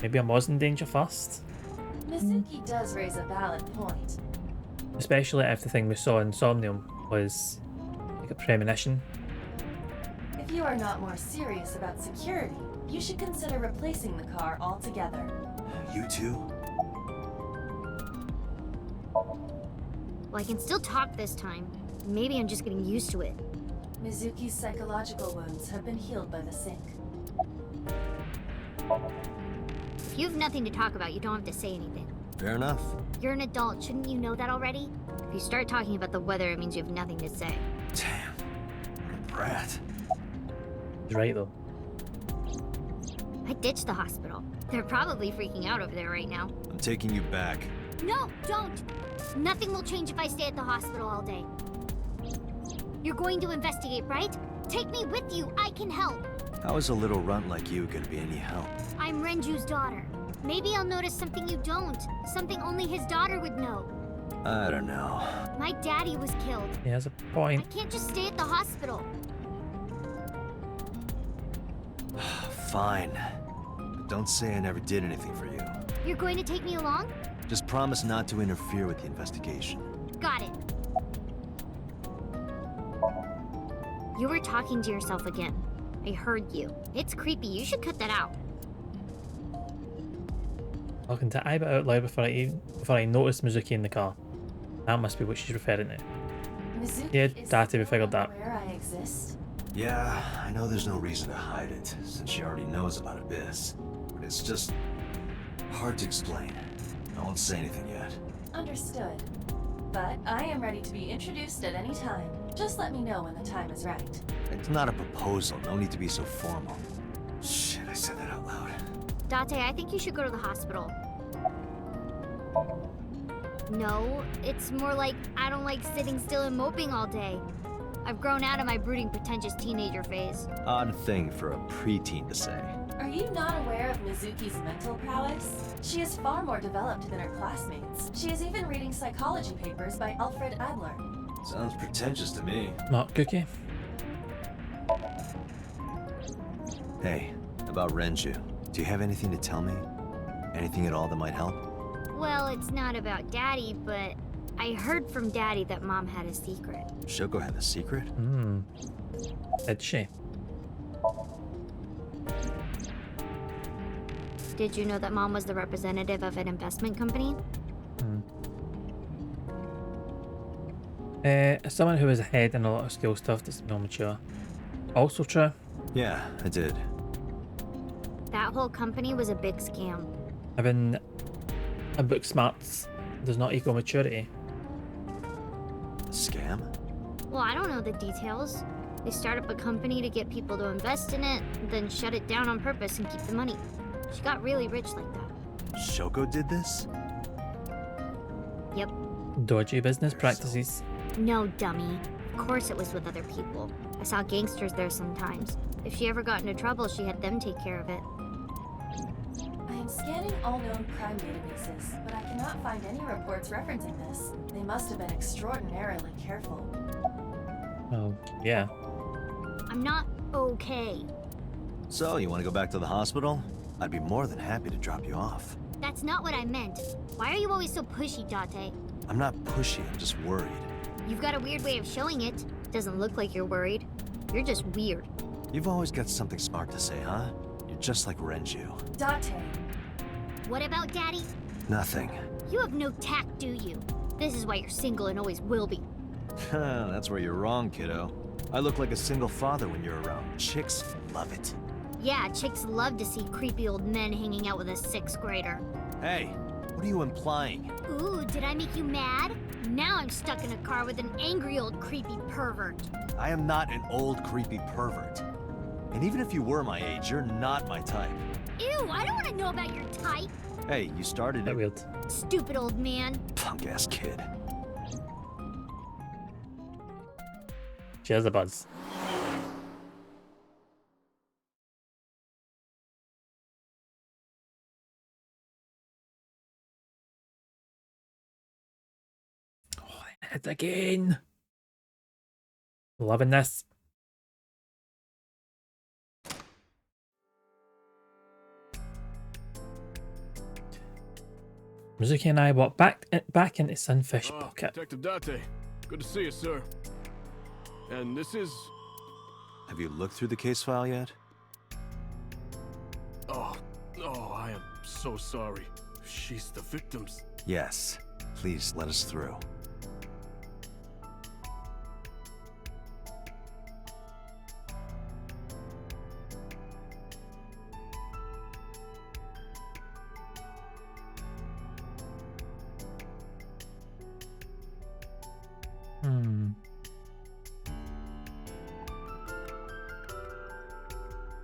I was in danger first. Mizuki does raise a valid point. Especially if the thing we saw in Somnium was like a premonition. If you are not more serious about security, you should consider replacing the car altogether. You too? Well, I can still talk this time. Maybe I'm just getting used to it. Mizuki's psychological wounds have been healed by the sink. If you have nothing to talk about, you don't have to say anything. Fair enough. You're an adult, shouldn't you know that already? If you start talking about the weather, it means you have nothing to say. Damn. What a brat. He's right though. I ditched the hospital. They're probably freaking out over there right now. I'm taking you back. No, don't! Nothing will change if I stay at the hospital all day. You're going to investigate, right? Take me with you. I can help. How is a little runt like you gonna be any help? I'm Renju's daughter. Maybe I'll notice something you don't. Something only his daughter would know. I don't know. My daddy was killed. He has a I point. can't just stay at the hospital. Fine. But don't say I never did anything for you. You're going to take me along? Just promise not to interfere with the investigation. Got it. You were talking to yourself again. I heard you. It's creepy. You should cut that out. Talking to Aiba out loud before I noticed Mizuki in the car. That must be what she's referring to. Mizuki Yeah, is Date, we figured that. Where I exist. Yeah, I know there's no reason to hide it, since she already knows about Abyss. But it's just hard to explain. I won't say anything yet. Understood. But I am ready to be introduced at any time. Just let me know when the time is right. It's not a proposal, no need to be so formal. Shit, I said that out loud. Date, I think you should go to the hospital. No, it's more like I don't like sitting still and moping all day. I've grown out of my brooding, pretentious teenager phase. Odd thing for a preteen to say. Are you not aware of Mizuki's mental prowess? She is far more developed than her classmates. She is even reading psychology papers by Alfred Adler. Sounds pretentious to me. Not Cookie. Hey, about Renju. Do you have anything to tell me? Anything at all that might help? Well, it's not about Daddy, but I heard from Daddy that Mom had a secret. Shoko had a secret? Hmm. Did she? Did you know that Mom was the representative of an investment company? As someone who is ahead in a lot of skill stuff that's more mature. Also true. Yeah, I did. That whole company was a big scam. Having a book smarts does not equal maturity. A scam? Well, I don't know the details. They start up a company to get people to invest in it, then shut it down on purpose and keep the money. She got really rich like that. Shoko did this? Yep. Dodgy business practices. No, dummy. Of course it was with other people. I saw gangsters there sometimes. If she ever got into trouble, she had them take care of it. I am scanning all known crime databases, but I cannot find any reports referencing this. They must have been extraordinarily careful. Oh, yeah. I'm not okay. So, you want to go back to the hospital? I'd be more than happy to drop you off. That's not what I meant. Why are you always so pushy, Date? I'm not pushy, I'm just worried. You've got a weird way of showing it. Doesn't look like you're worried. You're just weird. You've always got something smart to say, huh? You're just like Renju. Date. What about Daddy? Nothing. You have no tact, do you? This is why you're single and always will be. That's where you're wrong, kiddo. I look like a single father when you're around. Chicks love it. Yeah, chicks love to see creepy old men hanging out with a 6th grader. Hey, what are you implying? Ooh, did I make you mad? Now I'm stuck in a car with an angry old creepy pervert. I am not an old, creepy pervert. And even if you were my age, you're not my type. Ew, I don't want to know about your type. Hey, you started Bit it. weird. Stupid old man. Punk-ass kid. She has a buzz. Oh, it's again. Loving this. Mizuki and I walked back into Sunfish Pocket. Detective Date. Good to see you, sir. And this is... Have you looked through the case file yet? Oh, I am so sorry. She's the victim's... Yes. Please let us through.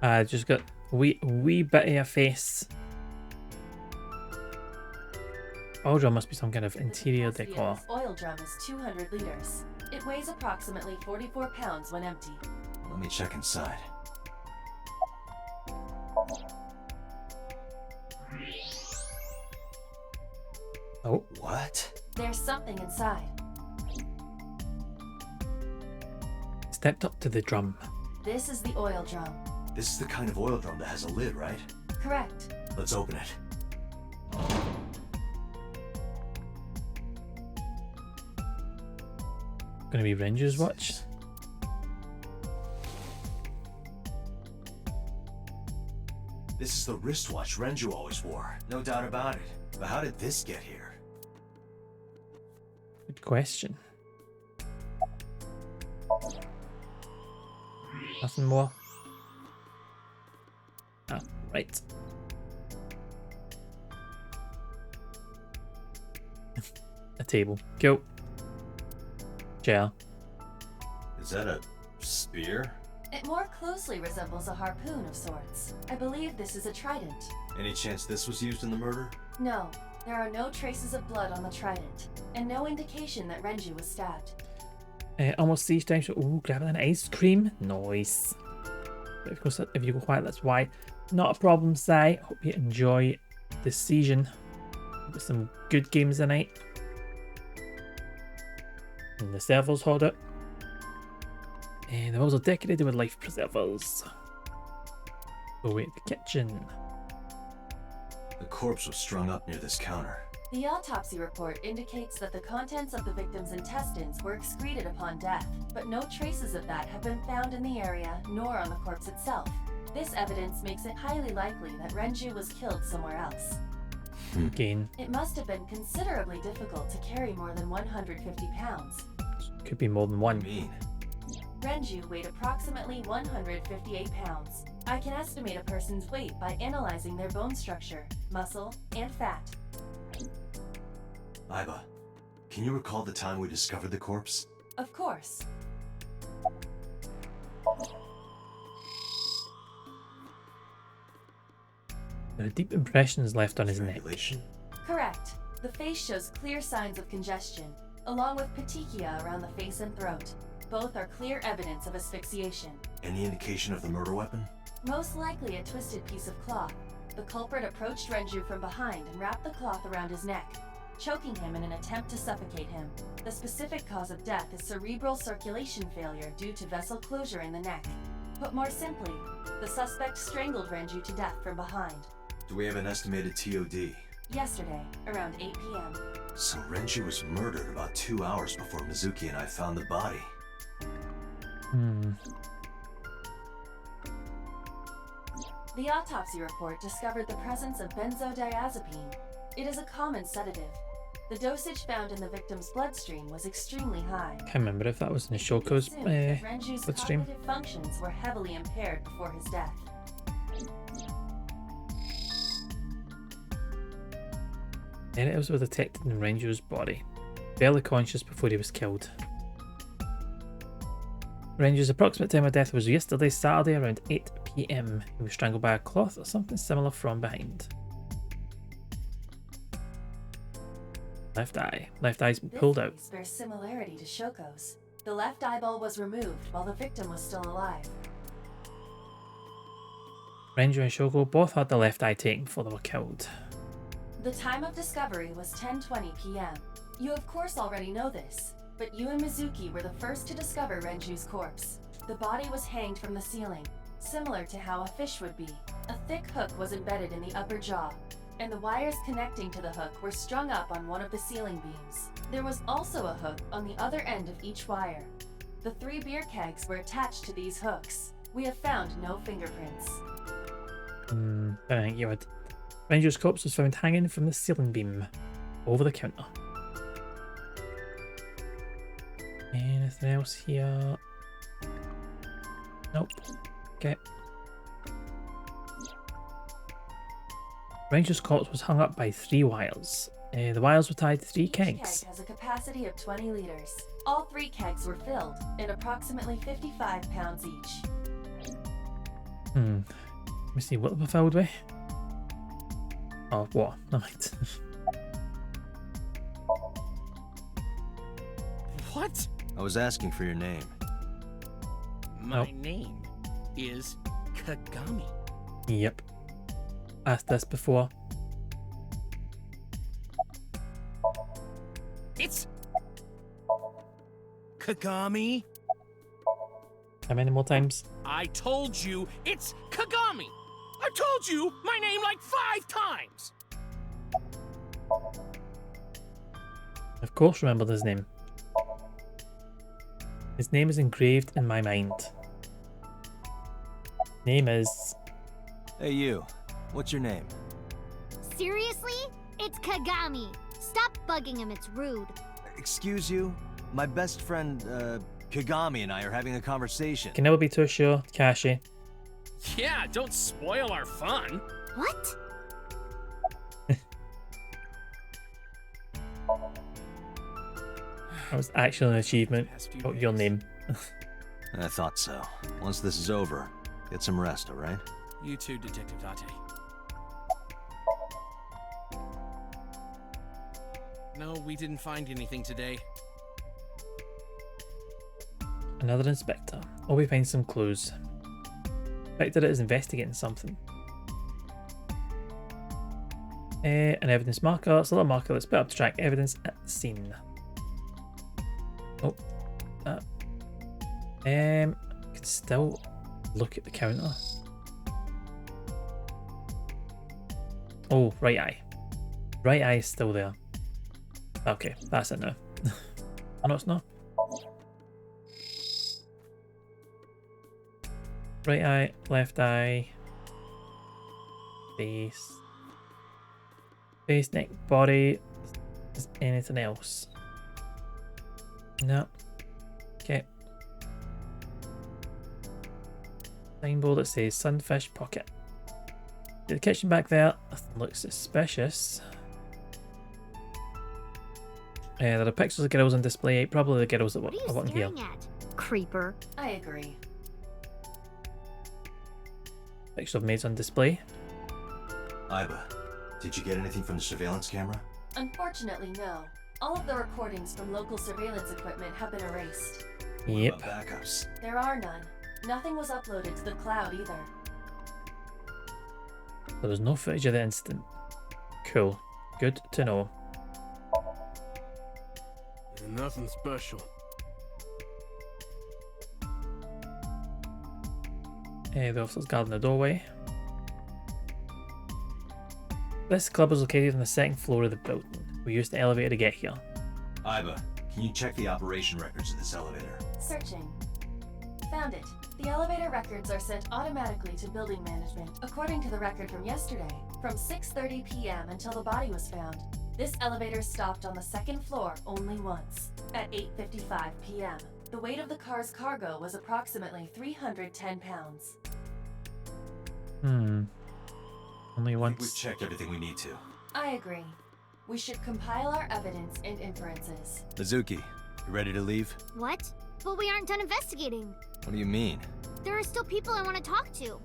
Just got a wee bit of a face. Oil drum must be some kind of interior The capacity decor. of this oil drum is 200 liters. It weighs approximately 44 pounds when empty. Let me check inside. Oh, What? There's something inside. stepped up to the drum. This is the oil drum. This is the kind of oil drum that has a lid, right? Correct. Let's open it. Gonna be Ranger's watch. This is the wristwatch Renju always wore. No doubt about it. But how did this get here? Good question. Nothing more. Ah, right. A table. Go. Chair. Is that a spear? It more closely resembles a harpoon of sorts. I believe this is a trident. Any chance this was used in the murder? No, there are no traces of blood on the trident, and no indication that Renju was stabbed. Almost siege time. Ooh, grabbing an ice cream. Nice. But of course, if you go quiet, that's why. Not a problem, Sai. Hope you enjoy this season. Got some good games tonight. And the servers hold it. And the walls are decorated with life preservers. Oh wait, the kitchen. The corpse was strung up near this counter. The autopsy report indicates that the contents of the victim's intestines were excreted upon death, but no traces of that have been found in the area nor on the corpse itself. This evidence makes it highly likely that Renju was killed somewhere else. Again, It must have been considerably difficult to carry more than 150 pounds. could be more than one. Mean. Renju weighed approximately 158 pounds. I can estimate a person's weight by analyzing their bone structure, muscle, and fat. Aiba, can you recall the time we discovered the corpse? Of course. There are deep impressions left on his neck. Strangulation? Correct. The face shows clear signs of congestion, along with petechia around the face and throat. Both are clear evidence of asphyxiation. Any indication of the murder weapon? Most likely a twisted piece of cloth. The culprit approached Renju from behind and wrapped the cloth around his neck, choking him in an attempt to suffocate him. The specific cause of death is cerebral circulation failure due to vessel closure in the neck. Put more simply, the suspect strangled Renju to death from behind. Do we have an estimated TOD? Yesterday, around 8 p.m. So Renju was murdered about 2 hours before Mizuki and I found the body. The autopsy report discovered the presence of benzodiazepine. It is a common sedative. The dosage found in the victim's bloodstream was extremely high. Can't remember if that was in Shoko's Assumed that Renju's bloodstream. cognitive functions were heavily impaired before his death. Negatives were detected in Renju's body, barely conscious before he was killed. Renju's approximate time of death was yesterday, Saturday, around 8 p.m. He was strangled by a cloth or something similar from behind. Left eye. Left eye's been pulled out. This bears similarity to Shoko's. The left eyeball was removed while the victim was still alive. Renju and Shoko both had the left eye taken before they were killed. The time of discovery was 10:20 p.m. You of course already know this, but you and Mizuki were the first to discover Renju's corpse. The body was hanged from the ceiling, similar to how a fish would be. A thick hook was embedded in the upper jaw, and the wires connecting to the hook were strung up on one of the ceiling beams. There was also a hook on the other end of each wire. The 3 beer kegs were attached to these hooks. We have found no fingerprints. I think you would. Renju's corpse was found hanging from the ceiling beam over the counter. Anything else here? Nope. Okay. Renju's corpse was hung up by 3 wires. The wires were tied to 3 Each kegs. keg has a capacity of 20 liters. All 3 kegs were filled, and approximately 55 pounds each. Let me see what we're filled with. Oh, what? Never mind. What? I was asking for your name. My name is Kagami. Yep. Asked this before. It's Kagami. How many more times? I told you it's Kagami. I told you my name like 5 times. Of course, remembered his name. His name is engraved in my mind. Name is. Hey, you. What's your name? Seriously? It's Kagami. Stop bugging him, it's rude. Excuse you? My best friend, Kagami and I are having a conversation. Can never be too sure, Kashi. Yeah, don't spoil our fun. What? That was actually an achievement. Past few Got your days. name. I thought so. Once this is over, get some rest, alright? You too, Detective Date. No, we didn't find anything today. Another inspector. Or we find some clues. Inspector is investigating something. An evidence marker. It's a little marker that's put up to track evidence at the scene. Oh. Could still look at the counter. Oh, right eye. Right eye is still there. Okay, that's it now. Oh, no, it's not. Right eye, left eye, face, neck, body. Is anything else? No. Okay. Signboard that says Sunfish Pocket. The kitchen back there looks suspicious. There are pictures of girls on display. Probably the girls that What are are you working here. staring at? Creeper. I agree. Pictures of maids on display. Iba, did you get anything from the surveillance camera? Unfortunately, no. All of the recordings from local surveillance equipment have been erased. Yep. What about backups? There are none. Nothing was uploaded to the cloud either. There was no footage of the incident. Cool. Good to know. Nothing special. The officer's guarding the doorway. This club is located on the second floor of the building. We used the elevator to get here. Iba, can you check the operation records of this elevator? Searching. Found it. The elevator records are sent automatically to building management. According to the record from yesterday, from 6:30 p.m. until the body was found, this elevator stopped on the second floor only once, at 8:55 p.m. The weight of the car's cargo was approximately 310 pounds. Only I think we've once. checked everything we need to. I agree. We should compile our evidence and inferences. Mizuki, you ready to leave? What? But we aren't done investigating. What do you mean? There are still people I want to talk to.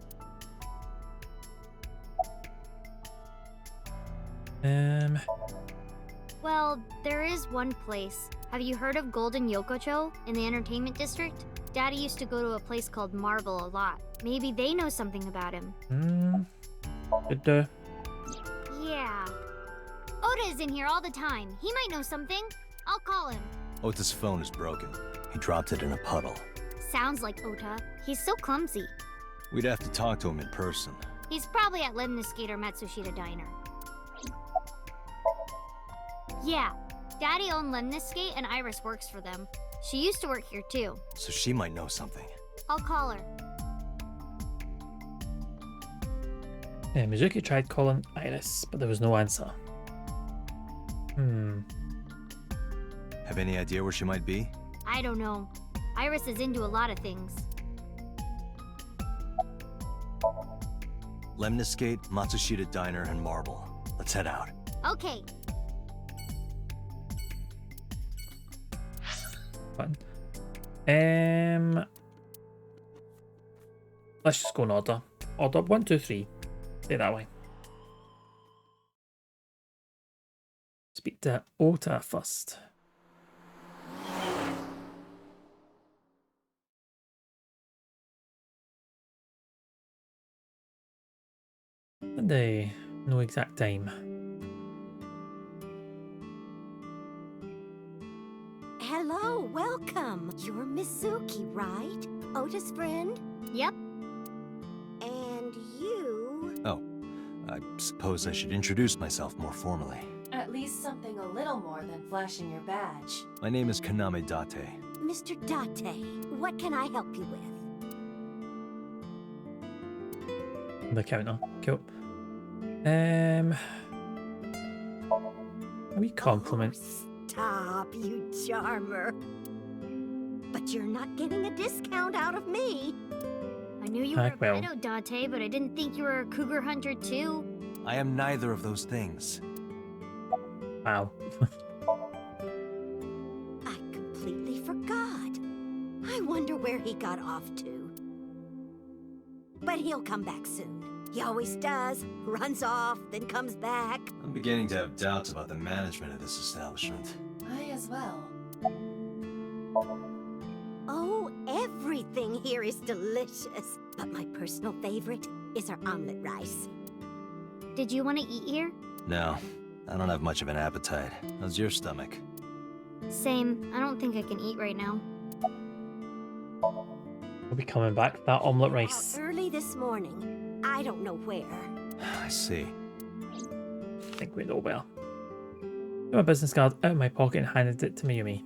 Well, there is one place. Have you heard of Golden Yokocho in the entertainment district? Daddy used to go to a place called Marble a lot. Maybe they know something about him. Good. Yeah. Oda is in here all the time. He might know something. I'll call him. Ota's phone is broken. He dropped it in a puddle. Sounds like Ota. He's so clumsy. We'd have to talk to him in person. He's probably at Lemniscate or Matsushita Diner. Yeah. Daddy owned Lemniscate and Iris works for them. She used to work here too. So she might know something. I'll call her. Mizuki tried calling Iris, but there was no answer. Have any idea where she might be? I don't know. Iris is into a lot of things. Lemniscate, Matsushita Diner, and Marble. Let's head out. Okay. Fun. Let's just go in order. Order 1, 2, 3. Say it that way. Speak to Ota first. Monday, no exact time. Hello, welcome. You're Mizuki, right? Ota's friend? Yep. And you... Oh, I suppose I should introduce myself more formally. At least something a little more than flashing your badge. My name is Kaname Date. Mr. Date, what can I help you with? The counter. Cool. A wee compliment. Oh, stop, you charmer. But you're not getting a discount out of me. I knew you were a well. pedo, Date, but I didn't think you were a cougar hunter too. I am neither of those things. Wow. I completely forgot. I wonder where he got off to. But he'll come back soon. He always does. Runs off, then comes back. I'm beginning to have doubts about the management of this establishment. I as well. Oh, everything here is delicious. But my personal favorite is our omelet rice. Did you want to eat here? No, I don't have much of an appetite. How's your stomach? Same. I don't think I can eat right now. We'll be coming back for that omelette rice. Early this morning. I don't know where. I see. I think we know where. Got my business card out of my pocket and handed it to Mayumi.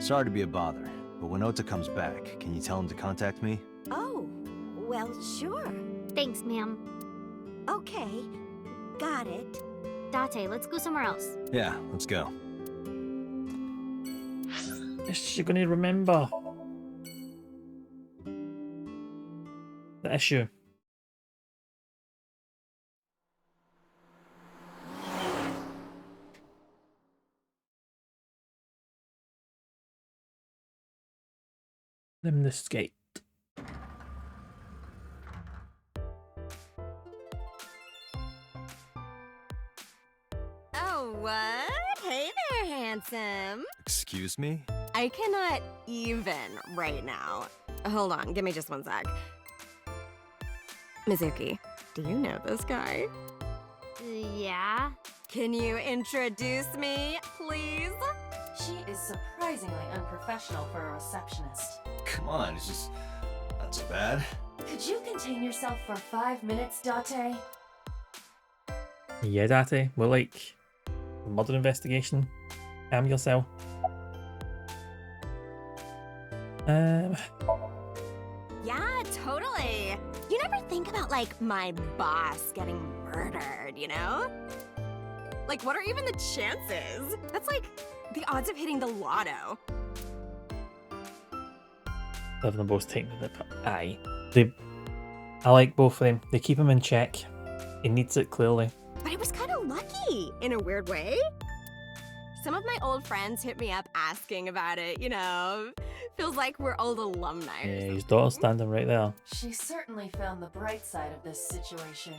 Sorry to be a bother, but when Ota comes back, can you tell him to contact me? Oh, well, sure. Thanks, ma'am. Okay, got it. Date, let's go somewhere else. Yeah, let's go. Yes, you're gonna remember the issue. Lemniscate. Oh, what? Hey there, handsome. Excuse me? I cannot even right now. Hold on, give me just one sec. Mizuki, do you know this guy? Yeah? Can you introduce me, please? She is surprisingly unprofessional for a receptionist. Come on, it's just not so bad. Could you contain yourself for 5 minutes, Date? Yeah, Date, we're like a murder investigation. Calm yourself. Yeah, totally. You never think about, like, my boss getting murdered, you know? Like, what are even the chances? That's like the odds of hitting the lotto. Both of them both taking the aye. I like both of them. They keep him in check. He needs it clearly. But I was kind of lucky, in a weird way. Some of my old friends hit me up asking about it, you know? Feels like we're old alumni or Yeah, his something. daughter's standing right there. She certainly found the bright side of this situation.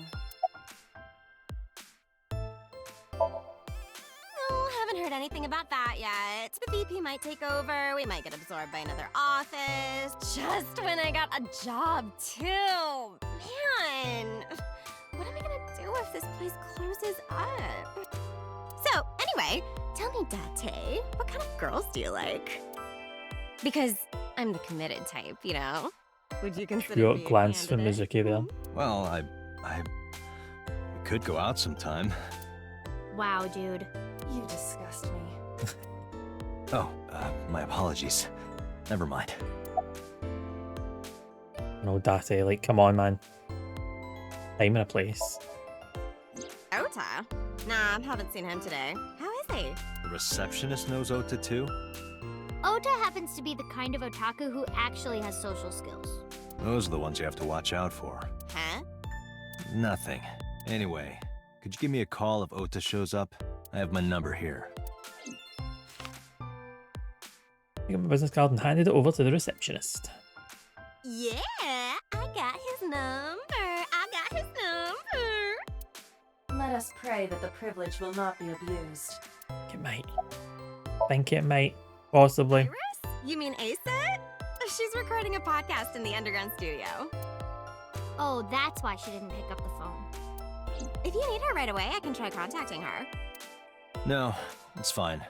No, haven't heard anything about that yet. The VP might take over, we might get absorbed by another office. Just when I got a job, too. Man, what am I gonna do if this place closes up? So, anyway, tell me, Date, what kind of girls do you like? Because I'm the committed type, you know? Would you consider You me got a glance from candidate? Mizuki there. Well, we could go out sometime. Wow, dude. You disgust me. Oh, my apologies. Never mind. No, Date, like, come on, man. Time and a place. Ota? Nah, haven't seen him today. How is he? The receptionist knows Ota too? Ota happens to be the kind of otaku who actually has social skills. Those are the ones you have to watch out for. Huh? Nothing. Anyway, could you give me a call if Ota shows up? I have my number here. I got my business card and handed it over to the receptionist. Yeah, I got his number. I got us pray that the privilege will not be abused. It might. Think it might. Possibly. Iris? You mean Asit? She's recording a podcast in the underground studio. Oh, that's why she didn't pick up the phone. If you need her right away, I can try contacting her. No, it's fine.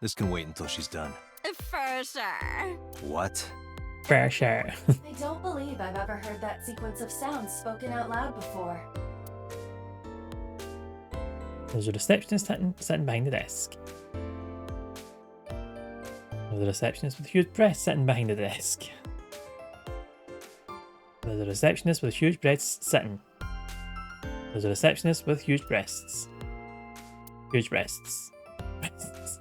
This can wait until she's done. For sure. What? For sure. I don't believe I've ever heard that sequence of sounds spoken out loud before. There's a receptionist sitting behind the desk. There's a receptionist with huge breasts sitting behind the desk. There's a receptionist with huge breasts sitting. There's a receptionist with huge breasts. Huge breasts. Breasts.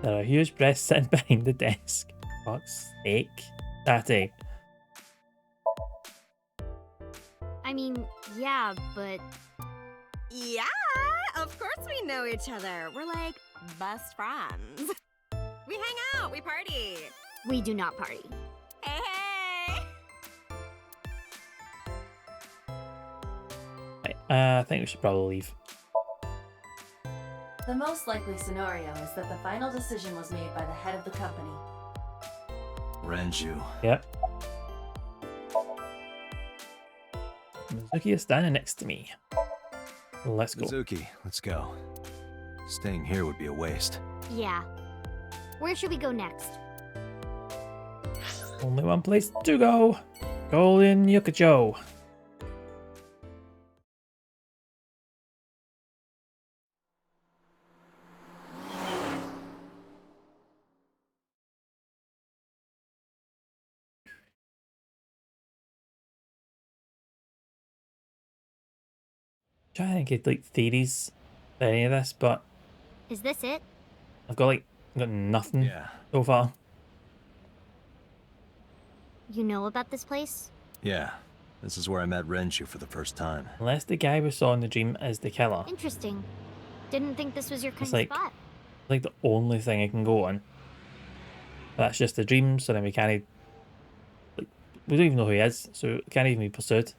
There are huge breasts sitting behind the desk. Fuck's sake. Daddy. I mean, yeah, but Yeah, of course we know each other. We're like best friends. We hang out, we party. we do not party. Hey, hey. Right, I think we should probably leave. The most likely scenario is that the final decision was made by the head of the company. Renju. Yep. Mizuki is standing next to me. Let's go. Mizuki, let's go. Staying here would be a waste. Yeah. Where should we go next? Only one place to go. Golden Yokocho. Trying to get like theories for any of this, but Is this it? I've got nothing Yeah. so far. You know about this place? Yeah. This is where I met Renju for the first time. Unless the guy we saw in the dream is the killer. Interesting. Didn't think this was your kind It's of like- spot. It's like the only thing I can go on. But that's just a dream, so then we can't. Like, we don't even know who he is, so it can't even be pursued.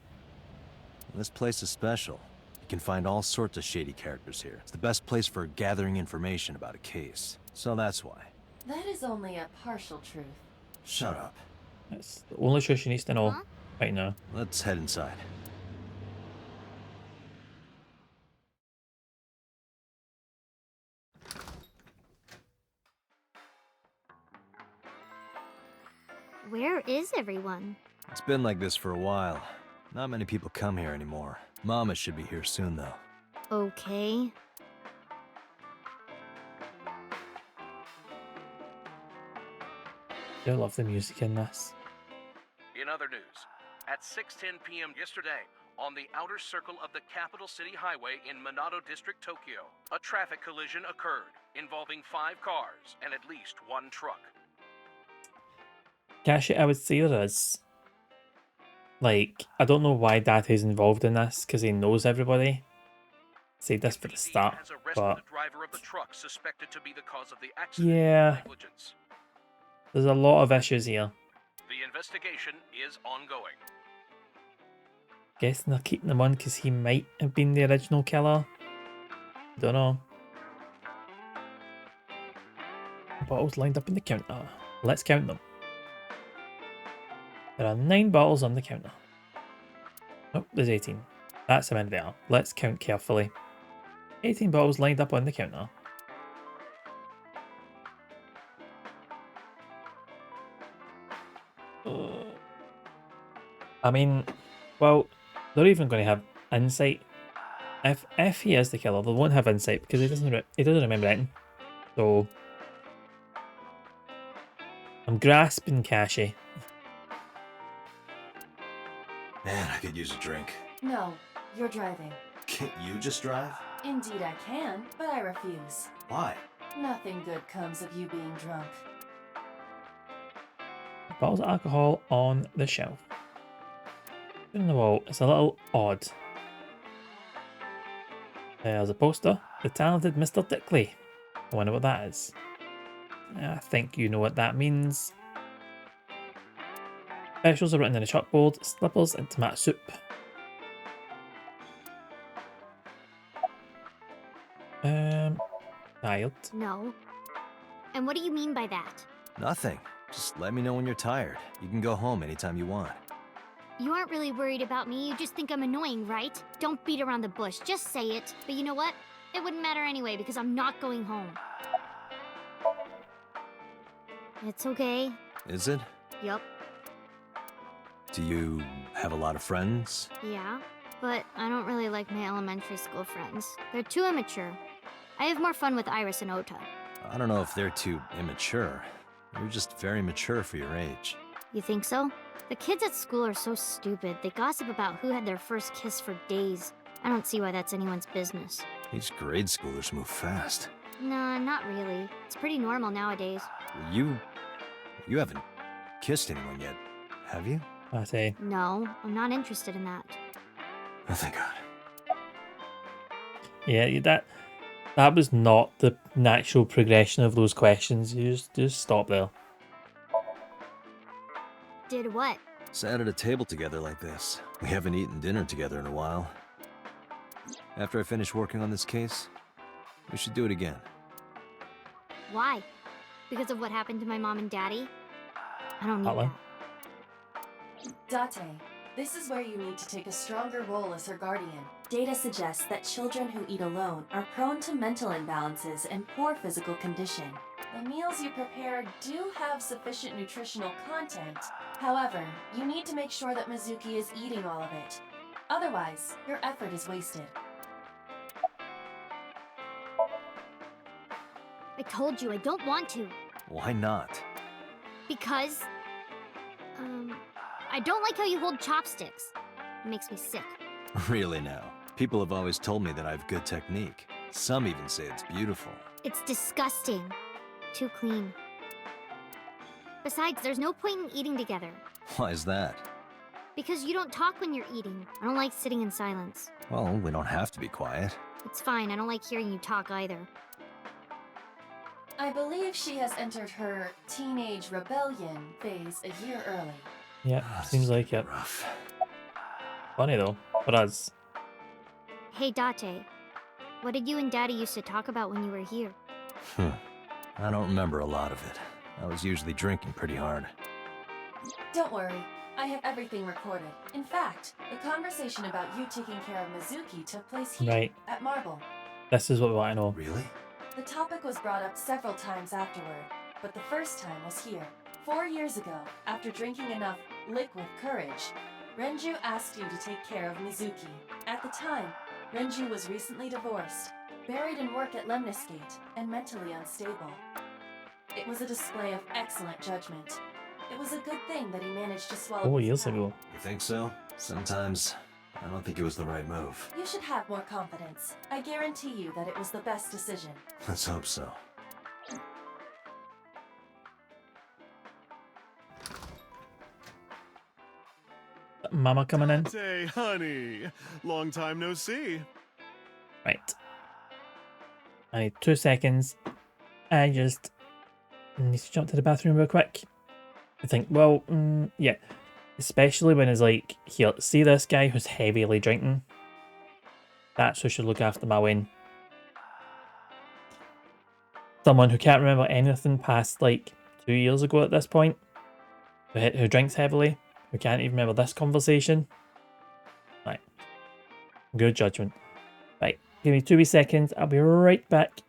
This place is special. You can find all sorts of shady characters here. It's the best place for gathering information about a case. So that's why. That is only a partial truth. Shut up. That's the only truth she needs to know Huh? right now. Let's head inside. Where is everyone? It's been like this for a while. Not many people come here anymore. Mama should be here soon, though. Okay. I love the music in this. In other news, at 6:10 p.m. yesterday, on the outer circle of the capital city highway in Minato District, Tokyo, a traffic collision occurred involving 5 cars and at least 1 truck. Actually, I would say there is. Like, I don't know why Dad is involved in this, because he knows everybody. Say this for the MPD start, has arrested but the driver of the truck suspected to be the cause of the accident. yeah, Negligence. there's a lot of issues here. The investigation is ongoing. Guessing they're keeping him on because he might have been the original killer. Don't know. Bottles lined up on the counter. Let's count them. There are 9 bottles on the counter. Oh, there's 18. That's how many there are. Let's count carefully. 18 bottles lined up on the counter. I mean, well, they're even going to have insight. If he is the killer, they won't have insight because he doesn't remember anything. So I'm grasping Kashi. Man, I could use a drink. No, you're driving. Can't you just drive? Indeed I can, but I refuse. Why? Nothing good comes of you being drunk. Bottles of alcohol on the shelf. In the wall, it's a little odd. There's a poster. The talented Mr. Dickley. I wonder what that is. I think you know what that means. Specials are written in a chalkboard. Slippers and tomato soup. Tired. No. And what do you mean by that? Nothing. Just let me know when you're tired. You can go home anytime you want. You aren't really worried about me, you just think I'm annoying, right? Don't beat around the bush, just say it. But you know what? It wouldn't matter anyway because I'm not going home. It's okay. Is it? Yup. Do you have a lot of friends? Yeah. But I don't really like my elementary school friends. They're too immature. I have more fun with Iris and Ota. I don't know if they're too immature. You're just very mature for your age. You think so? The kids at school are so stupid. They gossip about who had their first kiss for days. I don't see why that's anyone's business. These grade schoolers move fast. Nah, not really. It's pretty normal nowadays. You haven't kissed anyone yet, have you? I say. No, I'm not interested in that. Oh, thank God. Yeah, that was not the natural progression of those questions. You just stop there. Did what? Sat at a table together like this. We haven't eaten dinner together in a while. After I finish working on this case, we should do it again. Why? Because of what happened to my mom and daddy? I don't need That one. that. Date, this is where you need to take a stronger role as her guardian. Data suggests that children who eat alone are prone to mental imbalances and poor physical condition. The meals you prepare do have sufficient nutritional content. However, you need to make sure that Mizuki is eating all of it. Otherwise, your effort is wasted. I told you I don't want to. Why not? Because... I don't like how you hold chopsticks. It makes me sick. Really now. People have always told me that I have good technique. Some even say it's beautiful. It's disgusting. Too clean. Besides, there's no point in eating together. Why is that? Because you don't talk when you're eating. I don't like sitting in silence. Well, we don't have to be quiet. It's fine, I don't like hearing you talk either. I believe she has entered her teenage rebellion phase a year early. Yeah, seems like it. Rough. Funny though, for us. Hey, Date. What did you and Daddy used to talk about when you were here? I don't remember a lot of it. I was usually drinking pretty hard. Don't worry, I have everything recorded. In fact, the conversation about you taking care of Mizuki took place here Right. at Marble. This is what we want to know. Really? The topic was brought up several times afterward, but the first time was here. 4 years ago, after drinking enough liquid courage, Renju asked you to take care of Mizuki. At the time, Renju was recently divorced, buried in work at Lemniscate, and mentally unstable. It was a display of excellent judgment. It was a good thing that he managed to swallow 4 his years pride. ago. You think so? Sometimes, I don't think it was the right move. You should have more confidence. I guarantee you that it was the best decision. Let's hope so. Mama coming in. Hey, honey. Long time no see. Right. I need 2 seconds. I just need to jump to the bathroom real quick. I think, well, yeah. Especially when it's like, here, see this guy who's heavily drinking? That's who should look after my win. Someone who can't remember anything past like 2 years ago at this point. Who drinks heavily. Who can't even remember this conversation. Right. Good judgment. Right. Give me 2 wee seconds. I'll be right back.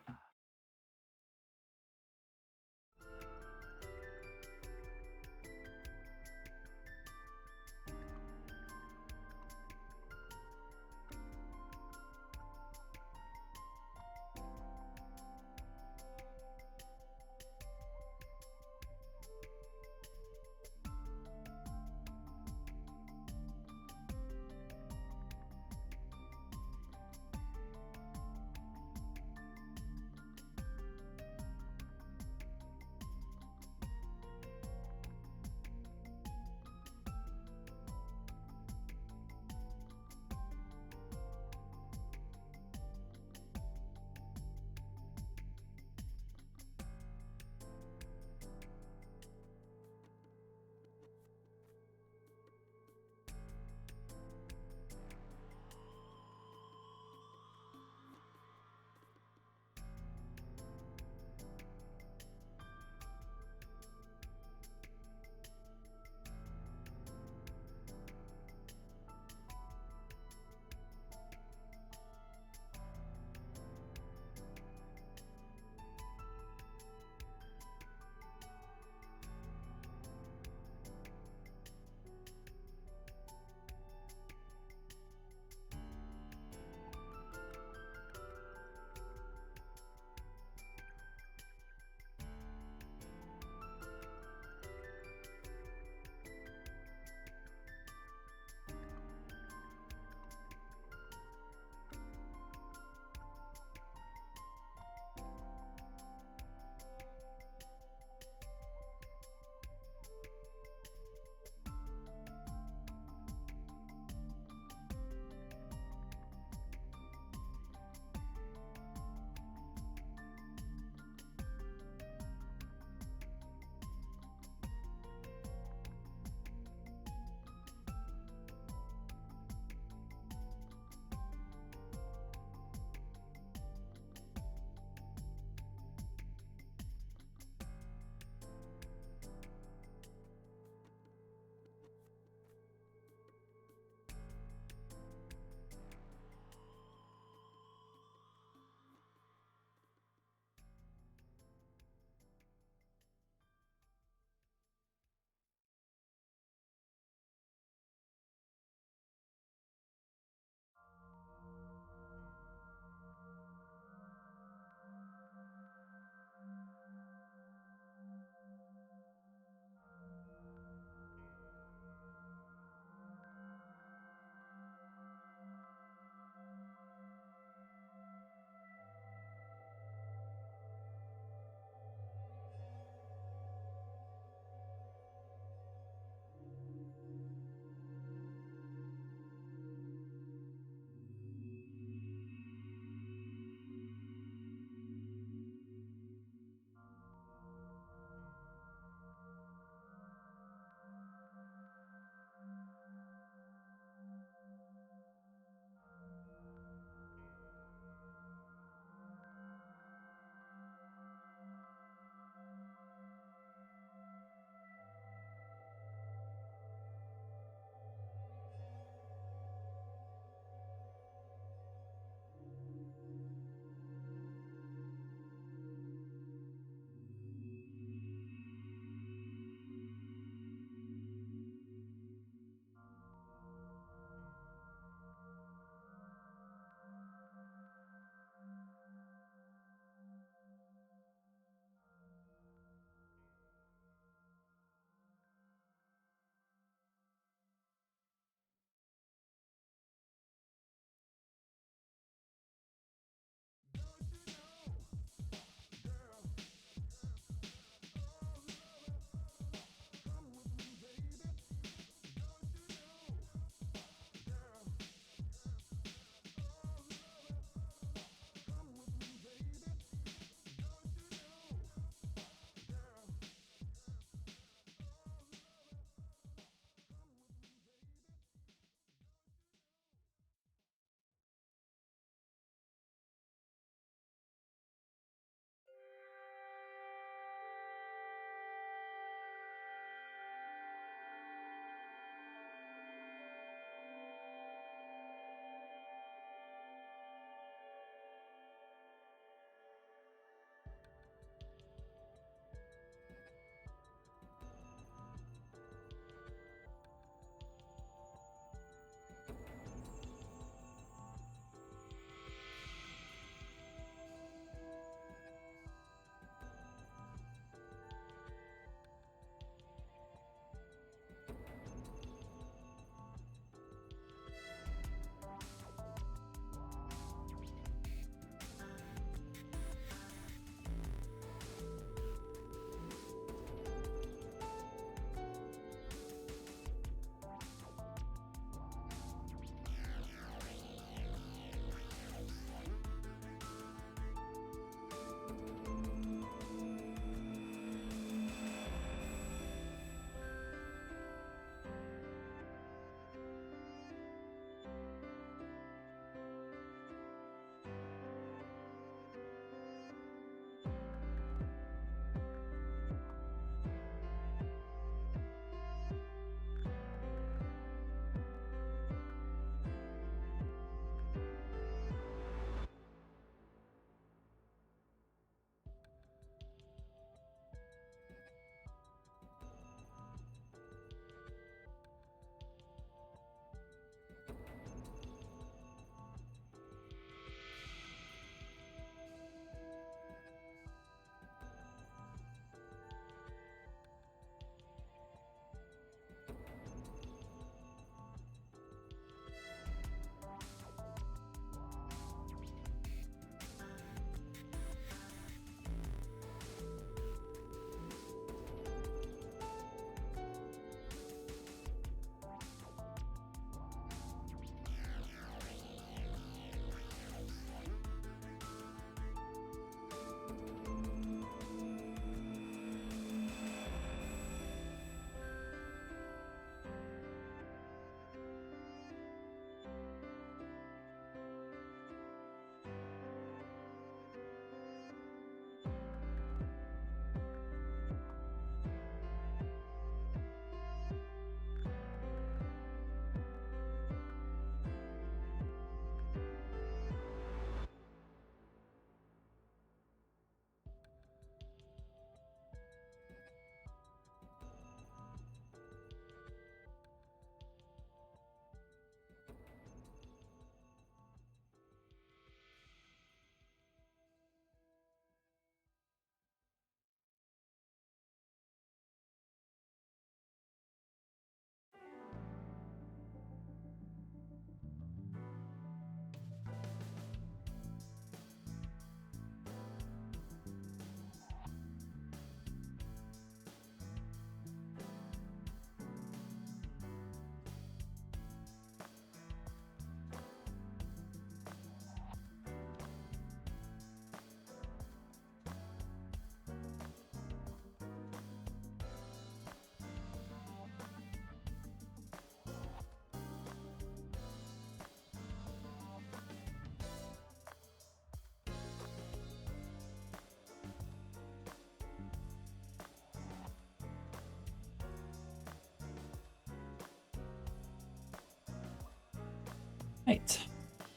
Right.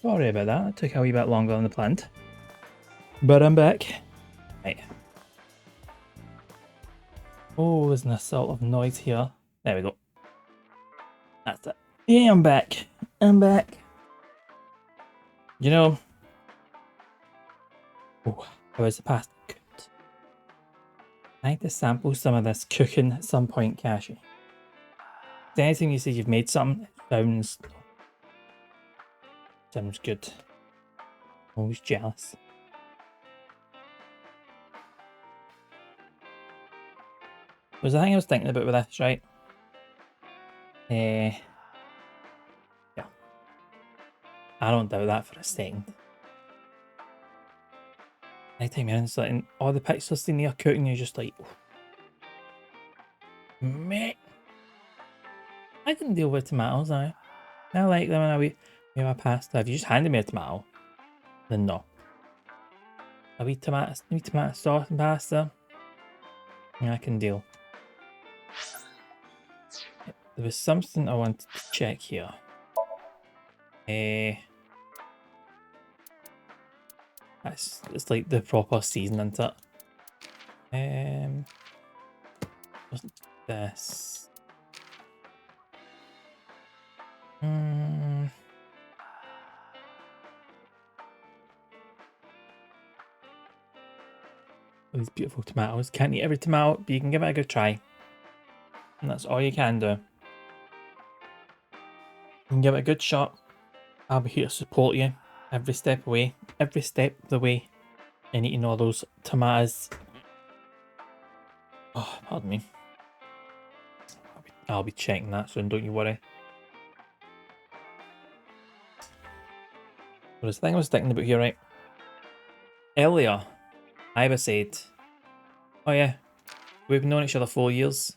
Sorry about that. It took a wee bit longer than planned. But I'm back. Right. Oh, there's an assault of noise here. There we go. That's it. Yeah, I'm back. I'm back. You know. Oh, how is the pasta cooked? I need to sample some of this cooking at some point, Cashy. Anything you say you've made something, it sounds good. Always jealous. Was the thing I was thinking about with this, right? Yeah. I don't doubt that for a second. Anytime you're in something, all the pictures seen there cooking, you're just like, mate. I can deal with tomatoes, I like them when we have a pasta. If you just handed me a tomato, then no. A wee tomato sauce and pasta, yeah, I can deal. There was something I wanted to check here. It's like the proper seasoning to it. Wasn't this? These beautiful tomatoes. Can't eat every tomato, but you can give it a good try. And that's all you can do. You can give it a good shot. I'll be here to support you every step of the way in eating all those tomatoes. Oh, pardon me. I'll be checking that soon, don't you worry. But there's the thing I was thinking about here, right? Earlier, Iva said, oh yeah, we've known each other 4 years.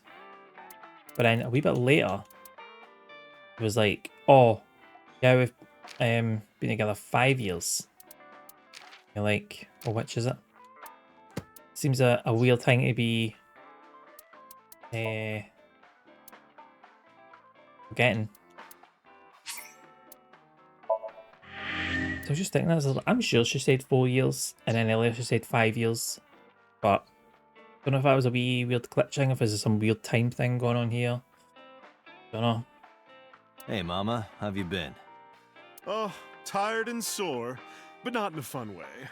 But then a wee bit later, it was like, oh, yeah, we've been together 5 years. You're like, well, which is it? Seems a weird thing to be forgetting. So I was just thinking, I'm sure she said 4 years, and then earlier she said 5 years. But I don't know if that was a wee weird glitching, if there's some weird time thing going on here. Don't know. Hey, Mama, how have you been? Oh, tired and sore, but not in a fun way.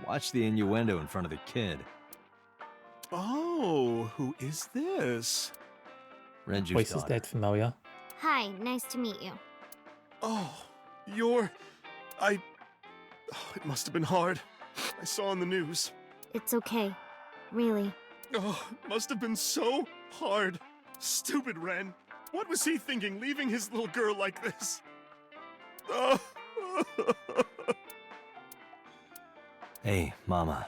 Watch the innuendo in front of the kid. Oh, who is this? Renju's Voice is daughter. dead familiar. Hi, nice to meet you. Oh, it must have been hard. I saw on the news. It's okay. Really. Oh, it must have been so hard. Stupid Ren. What was he thinking, leaving his little girl like this? Oh. Hey, Mama.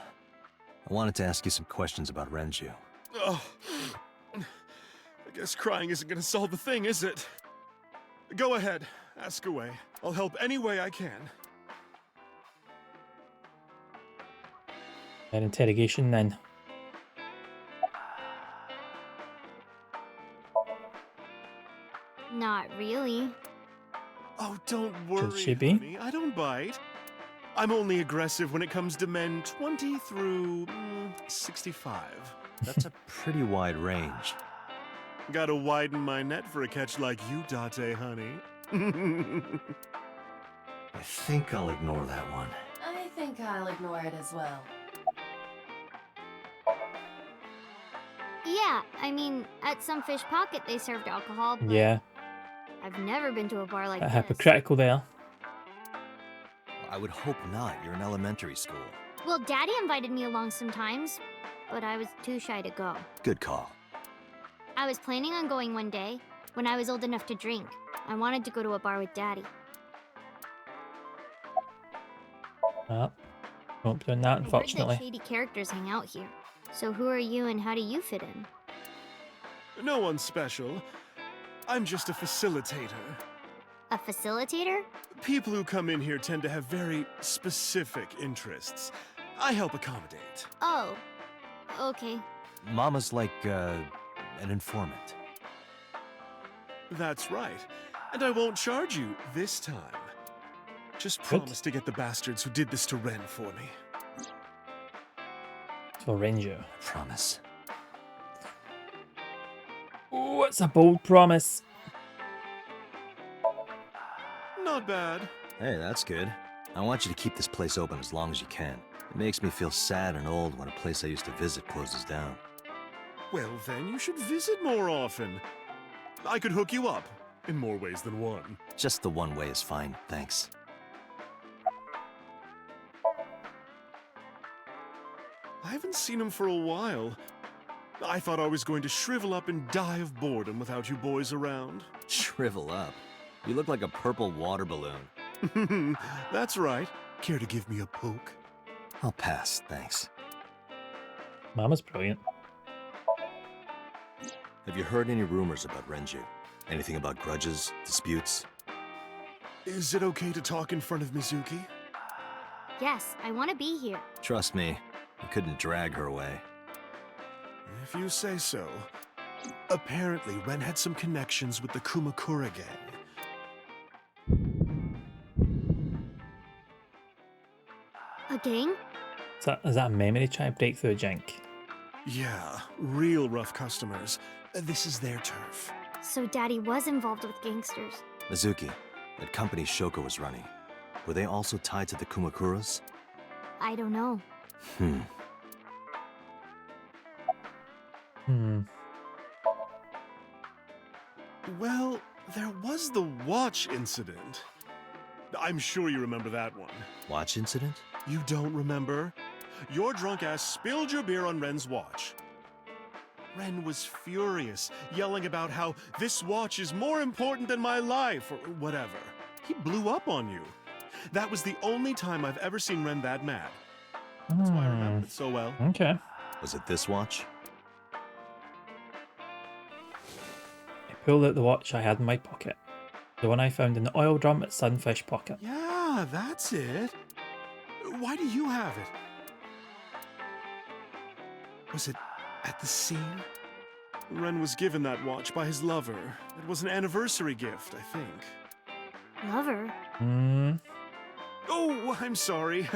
I wanted to ask you some questions about Renju. Oh. I guess crying isn't gonna solve the thing, is it? Go ahead. Ask away. I'll help any way I can. An interrogation then. Not really. Oh, don't worry, Should she be? honey. I don't bite. I'm only aggressive when it comes to men 20 through 65. That's a pretty wide range. Gotta widen my net for a catch like you, Date, honey. I think I'll ignore that one. I think I'll ignore it as well. Yeah, I mean, at some fish pocket they served alcohol, but Yeah, I've never been to a bar like a this. hypocritical there. I would hope not. You're in elementary school. Well, Daddy invited me along sometimes, but I was too shy to go. Good call. I was planning on going one day, when I was old enough to drink. I wanted to go to a bar with Daddy. Won't be doing that, I heard unfortunately. that shady characters hang out here. So who are you and how do you fit in? No one special. I'm just a facilitator. A facilitator? People who come in here tend to have very specific interests. I help accommodate. Oh, okay. Mama's like, an informant. That's right. And I won't charge you this time. Just Good. promise to get the bastards who did this to Ren for me. For Ranger. Promise. Oh, it's a bold promise. Not bad. Hey, that's good. I want you to keep this place open as long as you can. It makes me feel sad and old when a place I used to visit closes down. Well, then you should visit more often. I could hook you up, in more ways than one. Just the one way is fine, thanks. I haven't seen him for a while. I thought I was going to shrivel up and die of boredom without you boys around. Shrivel up. You look like a purple water balloon. That's right. Care to give me a poke? I'll pass, thanks. Mama's brilliant. Have you heard any rumors about Renju? Anything about grudges, disputes? Is it okay to talk in front of Mizuki? Yes, I want to be here. Trust me, you couldn't drag her away. If you say so. Apparently, Ren had some connections with the Kumakura gang. A gang? Is that a memory trying to break through a jank? Yeah, real rough customers. This is their turf. So Daddy was involved with gangsters. Mizuki, that company Shoko was running, were they also tied to the Kumakuras? I don't know. Well, there was the watch incident. I'm sure you remember that one. Watch incident? You don't remember? Your drunk ass spilled your beer on Ren's watch. Ren was furious, yelling about how this watch is more important than my life, or whatever. He blew up on you. That was the only time I've ever seen Ren that mad. That's why I remember it so well. Okay. Was it this watch? I pulled out the watch I had in my pocket. The one I found in the oil drum at Sunfish Pocket. Yeah, that's it. Why do you have it? Was it at the scene? Ren was given that watch by his lover. It was an anniversary gift, I think. Lover? Oh, I'm sorry.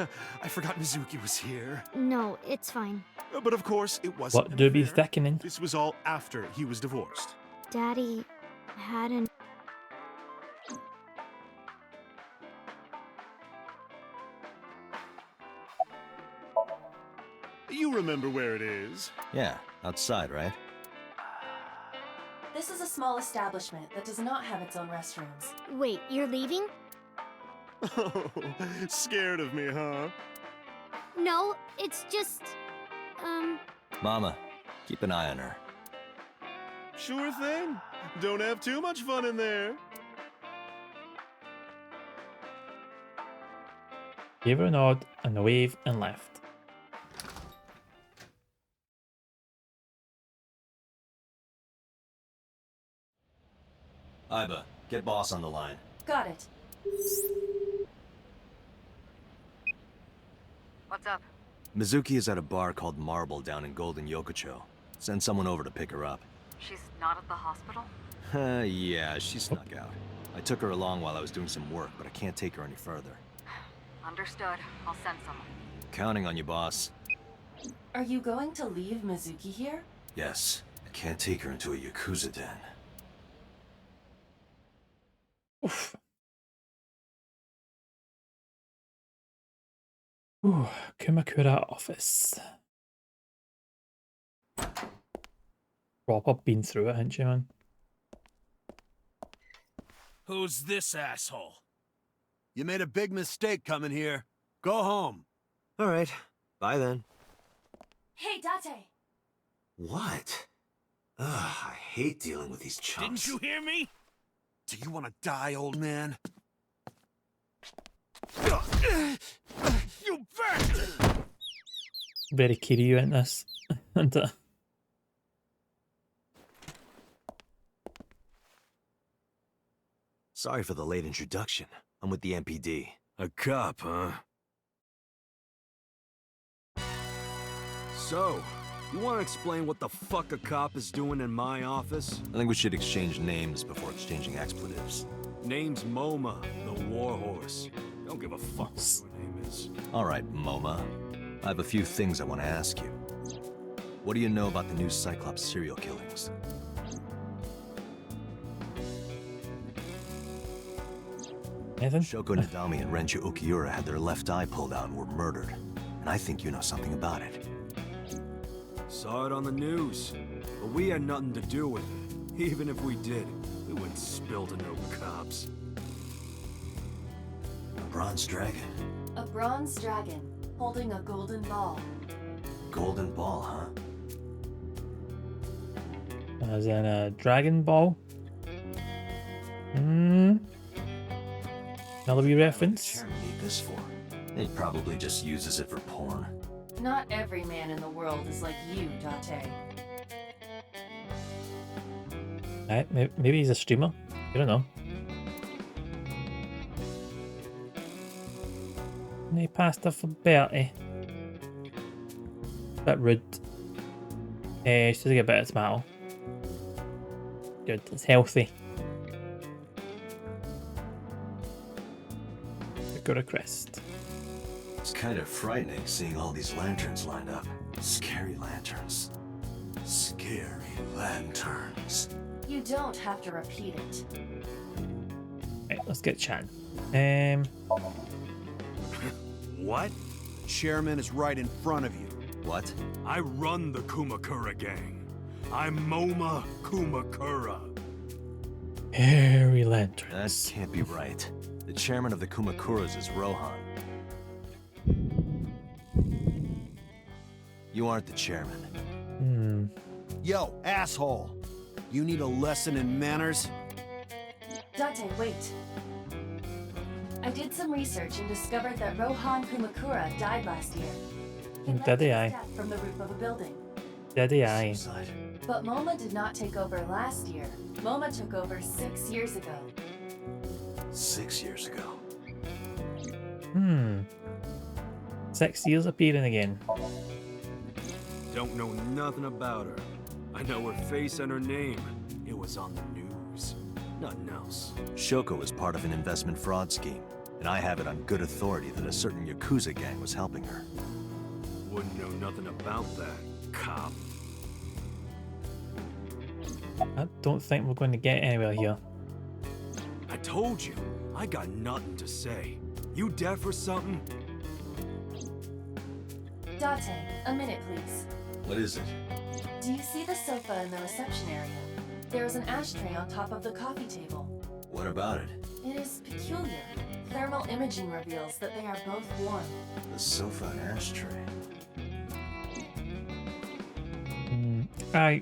I forgot Mizuki was here. No, it's fine. But of course, it wasn't. What do be an affair. thickening? This was all after he was divorced. Daddy had an... You remember where it is? Yeah, outside, right? This is a small establishment that does not have its own restrooms. Wait, you're leaving? Oh, scared of me, huh? No, it's just... Mama, keep an eye on her. Sure thing. Don't have too much fun in there. Gave her a nod and a wave and left. Iba, get boss on the line. Got it. What's up? Mizuki is at a bar called Marble down in Golden Yokocho. Send someone over to pick her up. She's not at the hospital? Yeah, she snuck out. I took her along while I was doing some work, but I can't take her any further. Understood. I'll send someone. Counting on you, boss. Are you going to leave Mizuki here? Yes, I can't take her into a Yakuza den. Oof. Ooh, Kumakura office. Proper been through it, haven't you, man? Who's this asshole? You made a big mistake coming here. Go home. All right, bye then. Hey, Date! What? Ugh, I hate dealing with these chumps. Didn't you hear me? Do you want to die, old man? You bet! Very Kiryu in this. And Sorry for the late introduction. I'm with the MPD. A cop, huh? So, you want to explain what the fuck a cop is doing in my office? I think we should exchange names before exchanging expletives. Name's Moma, the warhorse. Don't give a fuck what your name is. All right, Moma. I have a few things I want to ask you. What do you know about the new Cyclops serial killings? Anything? Shoko Nadami and Renju Ukiura had their left eye pulled out and were murdered. And I think you know something about it. Saw it on the news, but we had nothing to do with it. Even if we did, we wouldn't spill to no cops. A bronze dragon? A bronze dragon holding a golden ball. Golden ball, huh? As in a Dragon Ball. Another wee reference. Chairman need this for? He probably just uses it for porn. Not every man in the world is like you, Date. Maybe he's a streamer. I don't know. Any pasta for Bertie? Bit rude. Just to get a bit of tomato. Good, it's healthy. Got a crest. It's kind of frightening seeing all these lanterns lined up. Scary lanterns. Scary lanterns. You don't have to repeat it. Right, let's get chatting. What? The chairman is right in front of you. What? I run the Kumakura gang. I'm Moma Kumakura. Hairy That lanterns. can't be right. The chairman of the Kumakuras is Rohan. You aren't the chairman. Yo, asshole! You need a lesson in manners? Date, wait. I did some research and discovered that Rohan Kumakura died last year. He left Did he? his death from the roof of a building. Daddy eye. Suicide. But Moma did not take over last year. Moma took over 6 years ago. 6 years ago. 6 years appearing again. Don't know nothing about her. I know her face and her name. It was on the news. Nothing else. Shoko was part of an investment fraud scheme, and I have it on good authority that a certain Yakuza gang was helping her. Wouldn't know nothing about that, cop. I don't think we're going to get anywhere here. I told you, I got nothing to say. You deaf or something? Date, a minute please. What is it? Do you see the sofa in the reception area? There is an ashtray on top of the coffee table. What about it? It is peculiar. Thermal imaging reveals that they are both warm. The sofa and ashtray.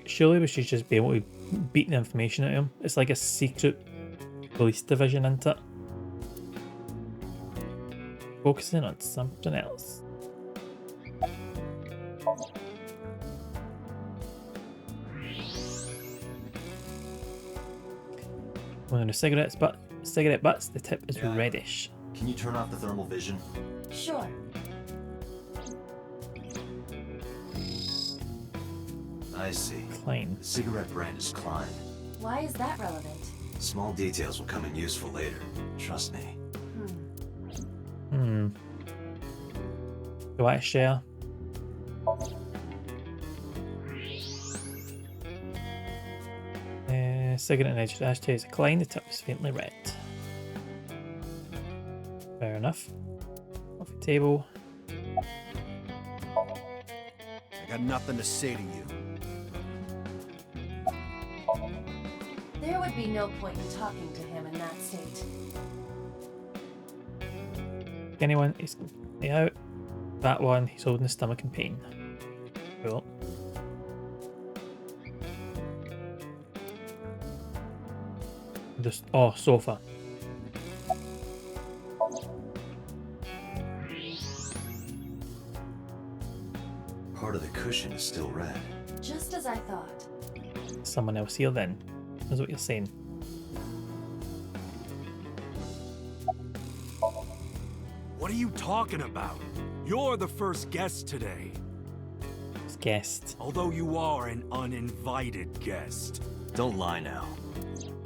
Surely we should just be able to beat the information out of him. It's like a secret police division, isn't it? Focusing on something else. One of the cigarette butts, the tip is Yeah. reddish. Can you turn off the thermal vision? Sure. I see. Klein. The cigarette brand is Klein. Why is that relevant? Small details will come in useful later. Trust me. Do I share? Cigarette and edge ashtray is a Klein, the tip is faintly red. Fair enough. Off the table. I got nothing to say to you. There would be no point in talking to him in that state. Anyone? He's out. That one, he's holding his stomach in pain. Cool. Just sofa. Part of the cushion is still red. Just as I thought. Someone else here then, is what you're saying. What are you talking about? You're the first guest today. It's guest. Although you are an uninvited guest. Don't lie now.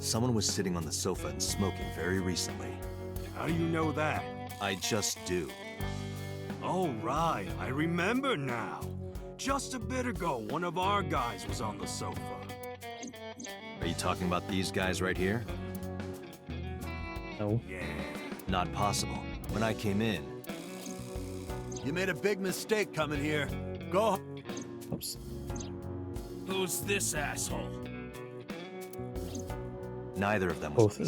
Someone was sitting on the sofa and smoking very recently. How do you know that? I just do. Oh, right. I remember now. Just a bit ago, one of our guys was on the sofa. Are you talking about these guys right here? No. Yeah. Not possible. When I came in, You made a big mistake coming here. Go. Oops. Who's this asshole? neither of them was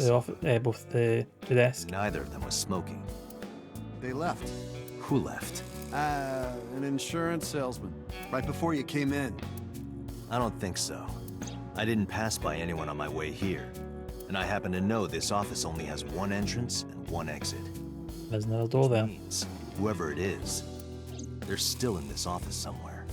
Both the desk. Neither of them was smoking. They left. Who left? An insurance salesman. Right before you came in. I don't think so. I didn't pass by anyone on my way here. And I happen to know this office only has one entrance and one exit. There's another door there. Means whoever it is, they're still in this office somewhere.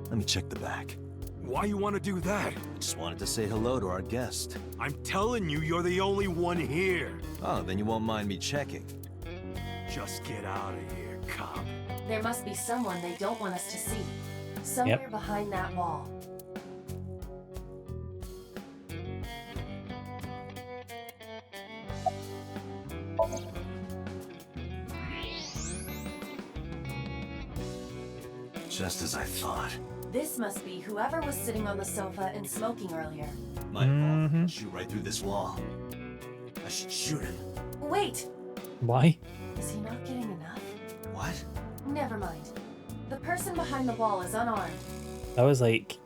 Let me check the back. Why you want to do that? I just wanted to say hello to our guest. I'm telling you, you're the only one here. Oh, then you won't mind me checking. Just get out of here, cop. There must be someone they don't want us to see. Somewhere behind that wall. Just as I thought. This must be whoever was sitting on the sofa and smoking earlier. My fault. Shoot right through this wall. I should shoot him. Wait! Why? Is he not getting enough? What? Never mind. The person behind the wall is unarmed. That was like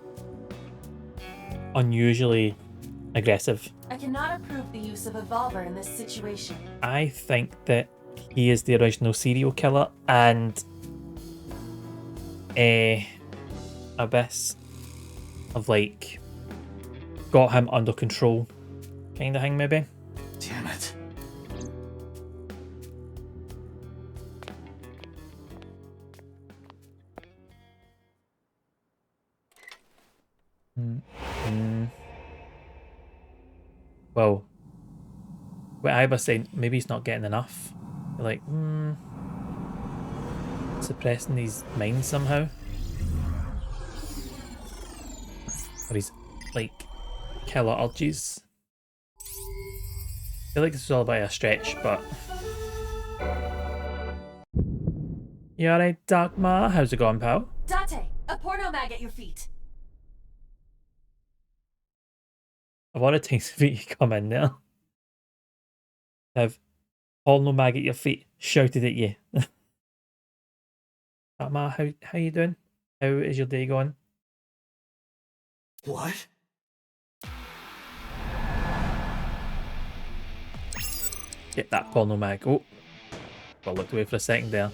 unusually aggressive. I cannot approve the use of a revolver in this situation. I think that he is the original serial killer and Abyss have like got him under control kind of thing maybe. Damn it. Well, what I was saying, maybe he's not getting enough. You're like, suppressing his mind somehow. Or his, like, killer urges. I feel like this is all about a stretch, but... You alright, Dagmar? How's it going, pal? Date, a porno mag at your feet. Of all the times for you to come in there, have porno mag at your feet shouted at you. Dagmar, how you doing? How is your day going? What? Get that porno mag. Oh, I looked away for a second there.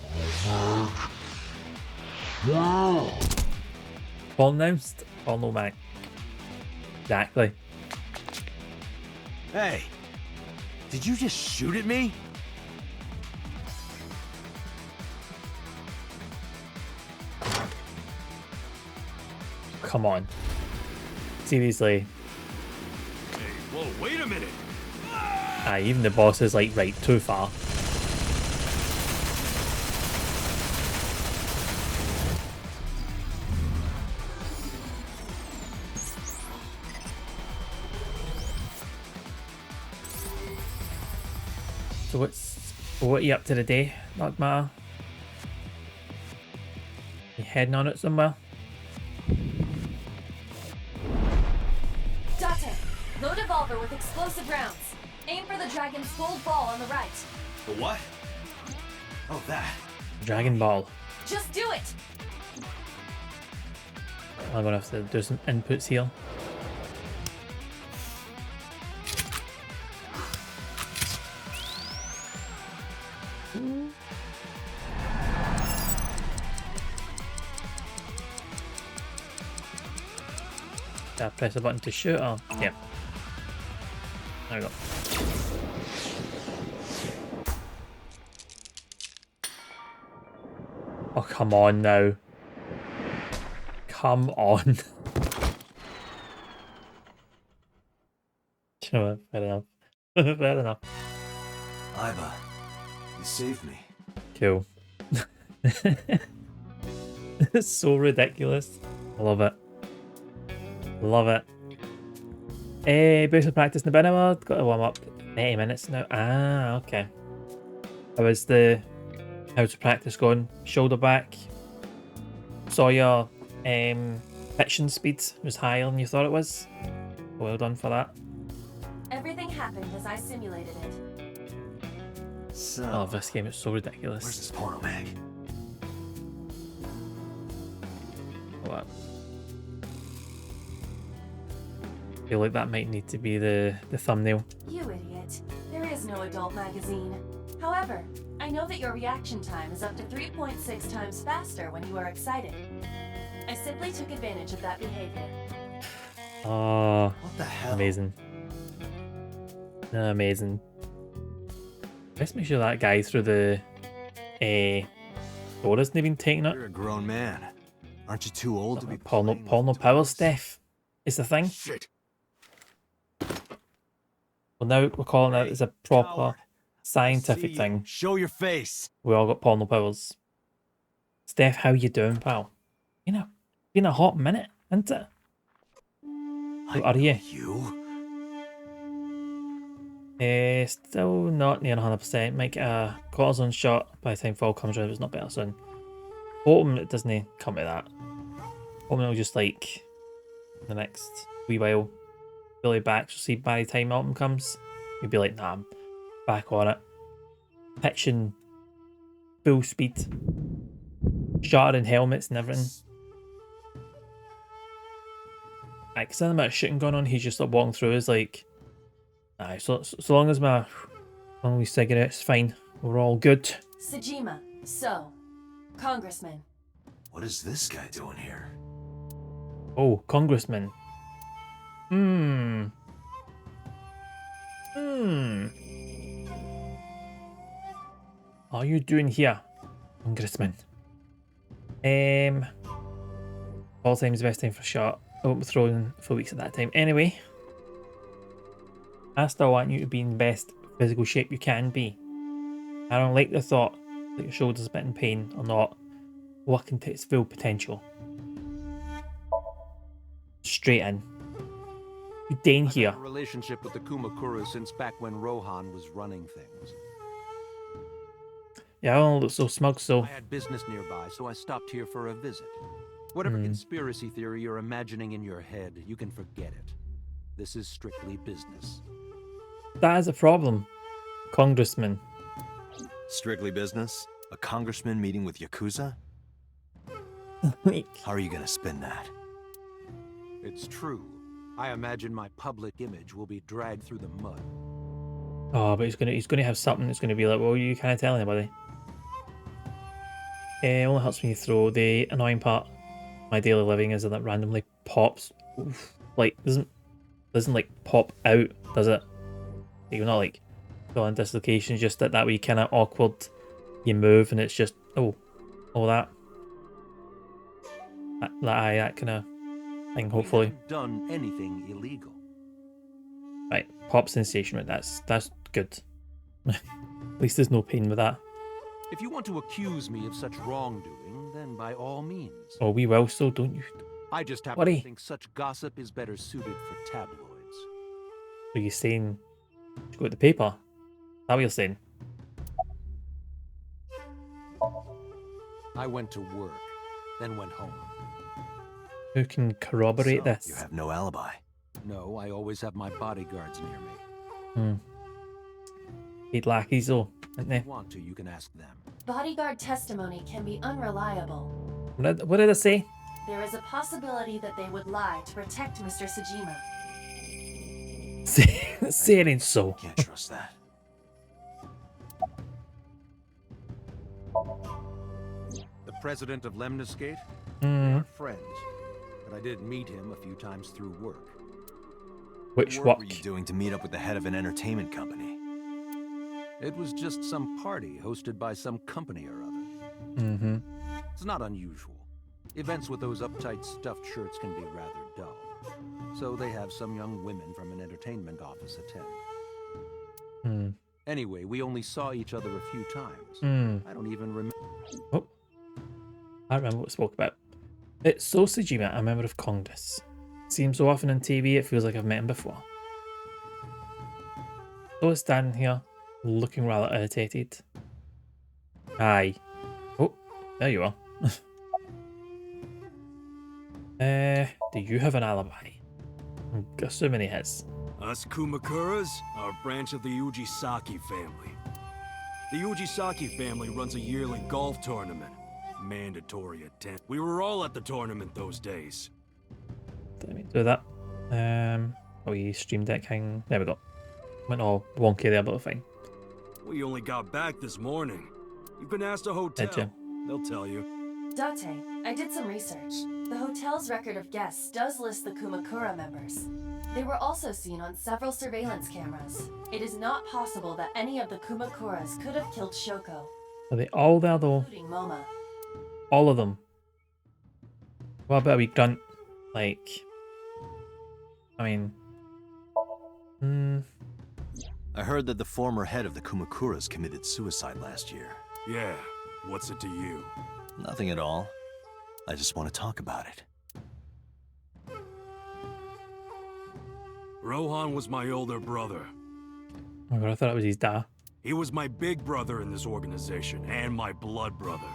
Pronounced porno mag. Exactly. Hey! Did you just shoot at me? Come on. Seriously. Hey, whoa, wait a minute! Even the boss is like, right, too far. So what are you up to today, Dagmar? You heading on it somewhere? Date, load revolver with explosive rounds. Aim for the dragon's gold ball on the right. The what? Oh, that. Dragon Ball. Just do it! I'm gonna have to do some inputs here. Did I press a button to shoot? Oh, yeah. There we go. Oh, come on now. Come on. Sure, fair enough. Fair enough. Iba, you saved me. Cool. It's so ridiculous. I love it. Love it. Boost of practice in the bin award. Got to warm up 30 minutes now. Ah, okay. How's the practice going? Shoulder back. Saw your pitching speed was higher than you thought it was. Well done for that. Everything happened as I simulated it. So, Oh, this game is so ridiculous. where's this porno mag? What? I feel like that might need to be the thumbnail. You idiot. There is no adult magazine. However, I know that your reaction time is up to 3.6 times faster when you are excited. I simply took advantage of that behavior. Oh, What the hell? amazing. Amazing. Let's make sure that guy through the door isn't even taken up. You're a grown man. Aren't you too old to be Porno playing with power toys? stuff is the thing. Shit. Well, now we're calling it as a proper Coward. scientific See thing. you. Show your face. We all got porno powers. Steph, how you doing, pal? Been a hot minute, isn't it? How are you? You? Still not near 100%. Might get a cortisone shot by the time fall comes around if it's not better soon. Hoping it doesn't come to that. Hoping it'll just like the next wee while fully back. So see by the time autumn comes, you'll be like, nah, I'm back on it. Pitching full speed. Shattering helmets and everything. Like, there's nothing about shooting going on, he's just like walking through is like, aye, so long as my long wee cigarette's fine, we're all good. Sejima, so, Congressman. What is this guy doing here? Oh, Congressman. What are you doing here, Congressman? All time's the best time for a shot. I won't be throwing for weeks at that time. Anyway, I still want you to be in the best physical shape you can be. I don't like the thought that your shoulder's a bit in pain or not working to its full potential. Straight in. You Dane here. I've had a relationship with the Kumakura since back when Rohan was running things. Yeah, I don't look so smug, so. I had business nearby, so I stopped here for a visit. Whatever conspiracy theory you're imagining in your head, you can forget it. This is strictly business. That is a problem, Congressman. Strictly business? A congressman meeting with Yakuza? How are you gonna spin that? It's true. I imagine my public image will be dragged through the mud. Oh, but he's gonna have something that's gonna be like, well, you can't tell anybody. It only helps when you throw. The annoying part of my daily living is that it randomly pops. Oof, like doesn't like pop out, does it? You're not like feeling dislocation, just that way kind of awkward. You move and it's just all that kind of thing. Hopefully, We haven't done anything illegal. right. Pop sensation, right? That's good. At least there's no pain with that. If you want to accuse me of such wrongdoing, then by all means. Oh, we will. So don't you? I just happen Worry. to think such gossip is better suited for tabloids. Are you saying to go to the paper? Is that what you're saying? I went to work, then went home. Who can corroborate So, this? you have no alibi. No, I always have my bodyguards near me. Paid lackeys though, aren't they? If you want to, you can ask them. Bodyguard testimony can be unreliable. What did I say? There is a possibility that they would lie to protect Mr. Sejima. Say it ain't so. Can't trust that. The president of Lemniscate? Hmm. We're friends, but I did meet him a few times through work. Which What work? were you doing to meet up with the head of an entertainment company? It was just some party hosted by some company or other. Mm-hmm. It's not unusual. Events with those uptight stuffed shirts can be rather dull. So they have some young women from an entertainment office attend. Hmm. Anyway, we only saw each other a few times. Hmm. I don't even remember. Oh, I remember what we spoke about. It's so Sejima, a member of Congress. Seems so often on TV, it feels like I've met him before. So it's standing here, looking rather irritated. Hi. Oh, there you are. Do you have an alibi? I'm assuming he has. Us Kumakuras are a branch of the Ujisaki family. The Ujisaki family runs a yearly golf tournament. Mandatory attendance. We were all at the tournament those days. Let me do that. Oh, you stream decking. There we go. Went all wonky there, but fine. We only got back this morning. You can ask the hotel. Did you? They'll tell you. Date, I did some research. The hotel's record of guests does list the Kumakura members. They were also seen on several surveillance cameras. It is not possible that any of the Kumakuras could have killed Shoko, Are they all there though? including Moma. All of them. What about a wee grunt? Like, I mean, I heard that the former head of the Kumakuras committed suicide last year. Yeah, what's it to you? Nothing at all. I just want to talk about it. Rohan was my older brother. oh my god, I thought it was his dad. He was my big brother in this organization, and my blood brother.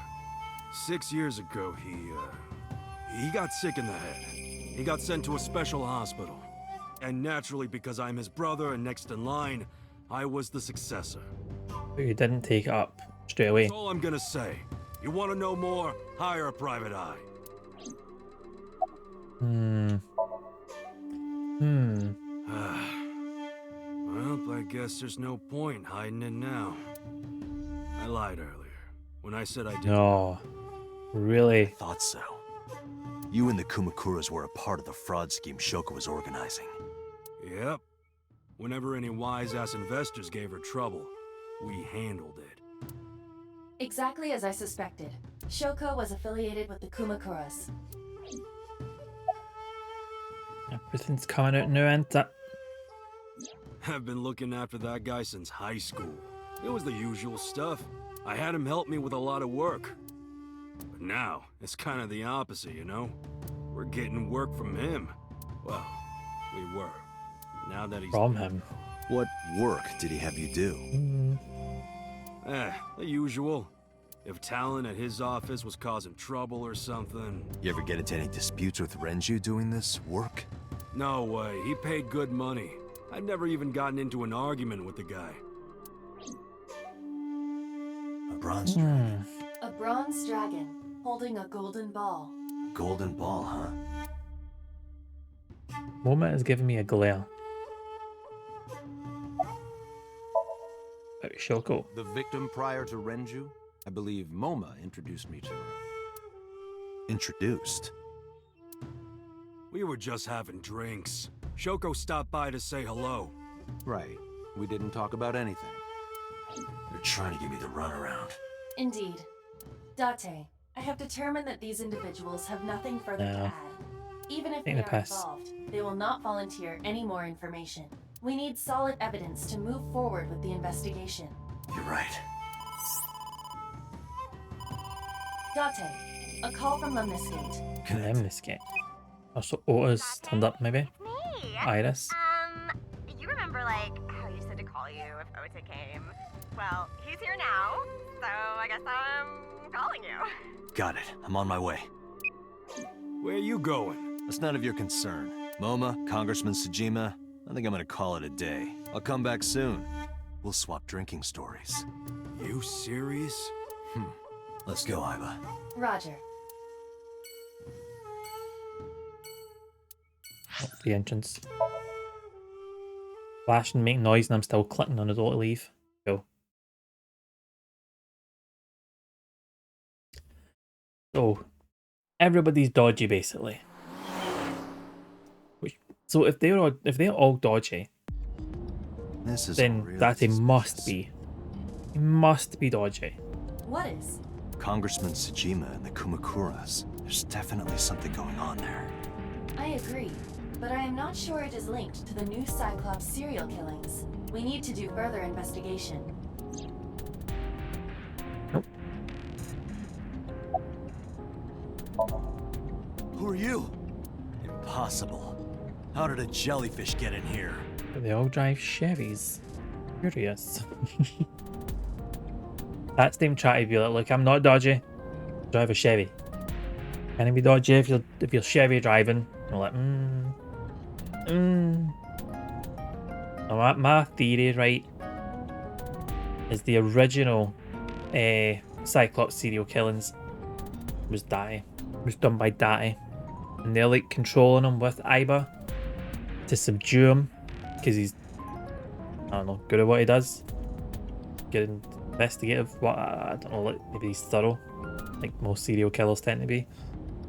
6 years ago, he got sick in the head. He got sent to a special hospital. And naturally, because I'm his brother and next in line, I was the successor. But you didn't take it up straight away. That's all I'm gonna say. You want to know more? Hire a private eye. Well, I guess there's no point hiding it now. I lied earlier when I said I didn't. No, really? Thought so. You and the Kumakuras were a part of the fraud scheme Shoko was organizing. Yep. Whenever any wise-ass investors gave her trouble, we handled it. Exactly as I suspected. Shoko was affiliated with the Kumakuras. Everything's coming out new, ain't it? I've been looking after that guy since high school. It was the usual stuff. I had him help me with a lot of work. But now, it's kind of the opposite, you know? We're getting work from him. Well, we were. Now that he's... From him? What work did he have you do? The usual. If Talon at his office was causing trouble or something... You ever get into any disputes with Renju doing this work? No way. He paid good money. I've never even gotten into an argument with the guy. A bronze dragon. A bronze dragon holding a golden ball. Golden ball, huh? Moma is giving me a glare. Oh, Shoko. The victim prior to Renju? I believe Moma introduced me to her. Introduced? We were just having drinks. Shoko stopped by to say hello. Right. We didn't talk about anything. You're trying to give me the runaround. Indeed. Date, I have determined that these individuals have nothing further to add. Even if they are involved, they will not volunteer any more information. We need solid evidence to move forward with the investigation. You're right. Date, a call from Lemniscate. Lemniscate. Also, Otis turned up, maybe? Me? Iris? You remember, like, how you said to call you if Ota came? Well, he's here now, so I guess I'm calling you. Got it. I'm on my way. Where are you going? That's none of your concern. Moma, Congressman Tsujima, I think I'm gonna call it a day. I'll come back soon. We'll swap drinking stories. You serious? Let's go, Iba. Roger. The entrance. Flash and make noise, and I'm still clicking on the door to leave. Go. So, everybody's dodgy, basically. So if they're all dodgy, then that must be dodgy. What is? Congressman Tsujima and the Kumakuras. There's definitely something going on there. I agree, but I am not sure it is linked to the new Cyclops serial killings. We need to do further investigation. Nope. Who are you? Impossible. How did a jellyfish get in here? But they all drive Chevys. Curious. That's them trying to be like, look, I'm not dodgy. Drive a Chevy. Can it be dodgy if you're Chevy driving? You're like, Now, my theory, right, is the original Cyclops serial killings was done by Dati, and they're like controlling him with Iba to subdue him because he's, I don't know, good at what he does, good investigative. What I don't know, like maybe he's thorough, like most serial killers tend to be.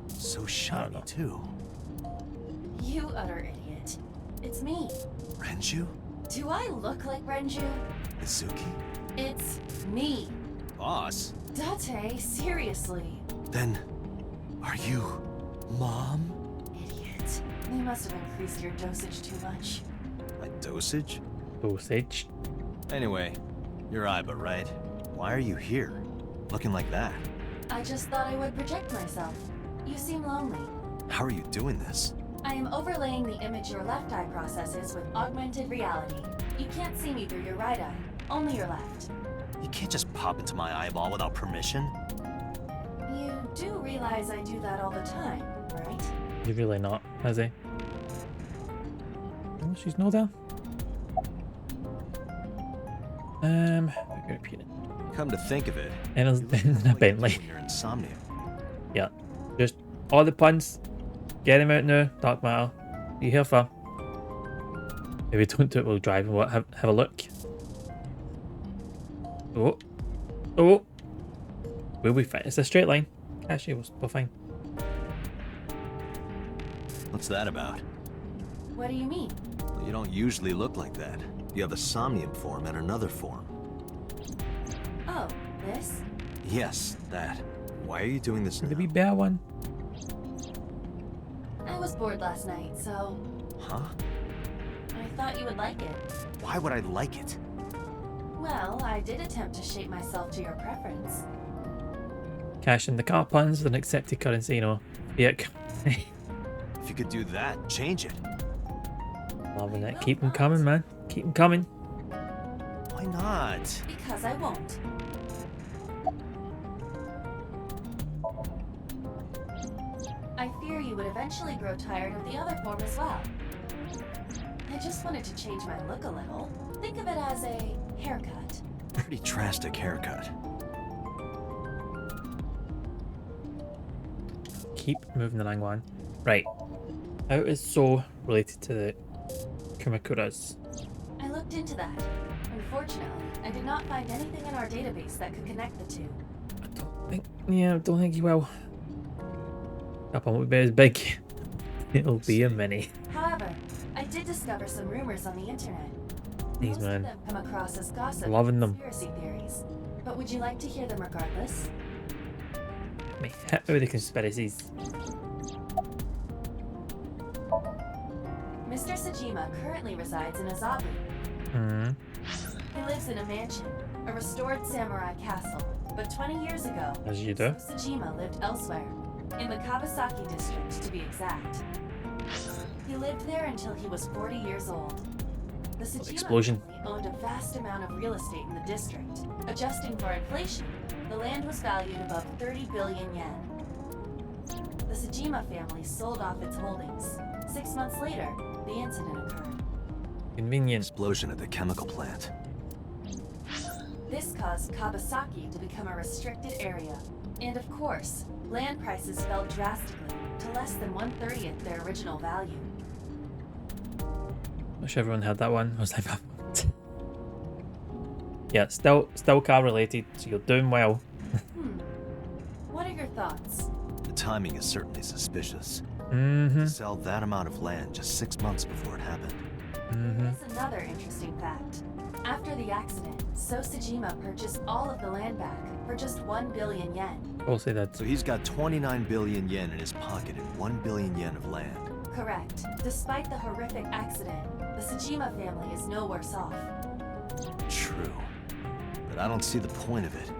So shiny too. You utter idiot. It's me. Renju? Do I look like Renju? Izuki? It's me. Boss? Date, seriously. Then, are you Mom? Idiot. You must have increased your dosage too much. My dosage? Dosage? Anyway, you're Iba, right? Why are you here? Looking like that? I just thought I would project myself. You seem lonely. How are you doing this? I am overlaying the image your left eye processes with augmented reality. You can't see me through your right eye, only your left. You can't just pop into my eyeball without permission. You do realize I do that all the time, right? You're really not, is he? Oh, she's not there. Come to think of it, And it's in a Bentley. you're in Somnium. Yeah, just all the puns. Get him out now, Dark Matter. You here for? If we don't do it while driving, what? Have a look. Oh, oh. We'll be fine. It's a straight line. Actually, we're fine. What's that about? What do you mean? Well, you don't usually look like that. You have a Somnium form and another form. Oh, this? Yes, that. Why are you doing this now? Could it be bear one? I was bored last night, so Huh? I thought you would like it. Why would I like it? Well, I did attempt to shape myself to your preference. Cash in the car puns with an accepted currency, you know. Yuck. If you could do that, change it. Loving it. Keep them coming, man. Keep them coming. Why not? Because I won't. I fear you would eventually grow tired of the other form as well. I just wanted to change my look a little. Think of it as a haircut. Pretty drastic haircut. Keep moving the line one. Right. How is So related to the Kumakuras? I looked into that. Unfortunately, I did not find anything in our database that could connect the two. I don't think he will. That one won't be as big. It'll be a mini. However, I did discover some rumors on the internet. These Most man. of them come across as gossip Loving and them. conspiracy theories. But would you like to hear them regardless? Me hit me with the conspiracies. Mr. Sajima currently resides in Azabu. He lives in a mansion, a restored samurai castle. But 20 years ago, As you do. Sajima lived elsewhere, in the Kawasaki district to be exact. He lived there until he was 40 years old. The Sajima Explosion. family owned a vast amount of real estate in the district. Adjusting for inflation, the land was valued above 30 billion yen. The Sajima family sold off its holdings. 6 months later, the incident occurred. Convenient. Explosion at the chemical plant. This caused Kawasaki to become a restricted area. And of course, land prices fell drastically to less than 1/30th their original value. Wish everyone had that one. I was like, yeah, still car related, so you're doing well. What are your thoughts? The timing is certainly suspicious. Mm-hmm. To sell that amount of land just 6 months before it happened. Here's another interesting fact. After the accident, So Sajima purchased all of the land back for just 1 billion yen. Also that. So he's got 29 billion yen in his pocket and 1 billion yen of land. Correct. Despite the horrific accident, the Sajima family is no worse off. True. But I don't see the point of it.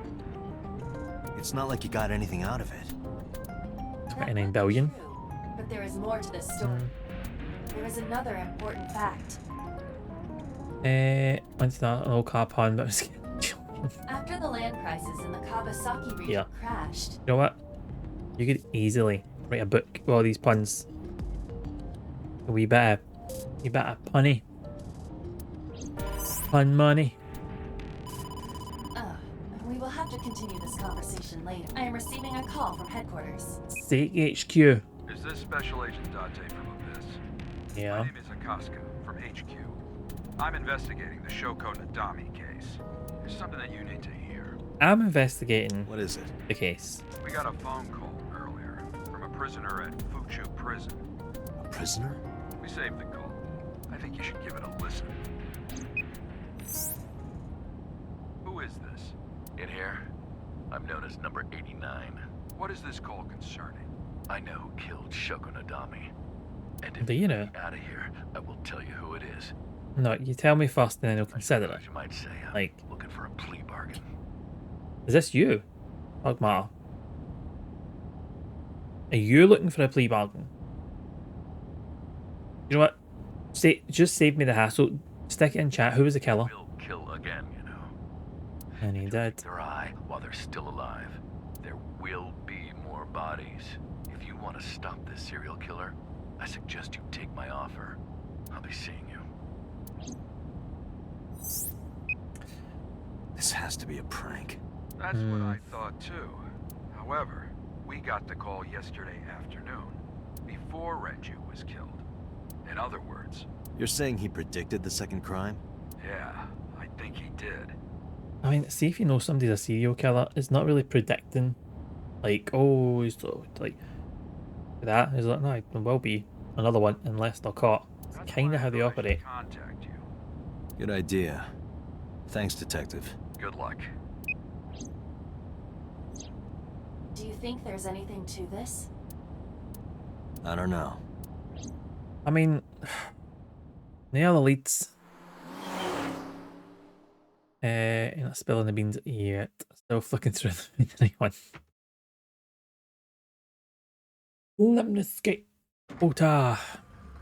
It's not like you got anything out of it. 29 billion. True, but there is more to this story. There is another important fact. Once that an old car pun, but I was After the land prices in the Kawasaki region Yeah. crashed, you know what? You could easily write a book with all these puns. A wee bit of punny. Pun money. we will have to continue this conversation later. I am receiving a call from headquarters. State HQ. Is this Special Agent Date from Abyss? Yeah. My name is Akaska from HQ. I'm investigating the Shoko Nadami case. There's something that you need to hear. I'm investigating. What is it? The case. We got a phone call earlier from a prisoner at Fuchu Prison. A prisoner? We saved the call. I think you should give it a listen. Who is this? In here, I'm known as number 89. What is this call concerning? I know who killed Shoko Nadami. And if Do you know? out of here, I will tell you who it is. No, you tell me first and then I'll consider it. You might say I'm Like, looking for a plea bargain. is this you? Ogmar? Are you looking for a plea bargain? You know what? Just save me the hassle. Stick it in chat. Who was the killer? We'll kill again, you know. And he did. Their eye while they're still alive. There will be more bodies. If you want to stop this serial killer, I suggest you take my offer. I'll be seeing you. This has to be a prank. That's what I thought too. However, we got the call yesterday afternoon, before Renju was killed. In other words... You're saying he predicted the second crime? Yeah, I think he did. I mean, see if you know somebody's a serial killer, it's not really predicting. Like, oh, he's like that. He's like, no, there will be another one unless they're caught. It's kind of how they operate. Contact you. Good idea. Thanks, Detective. Good luck. Do you think there's anything to this? I don't know. I mean, the other leads. You're not spilling the beans yet. Still flicking through the midnight one. Lemniscape. Ota.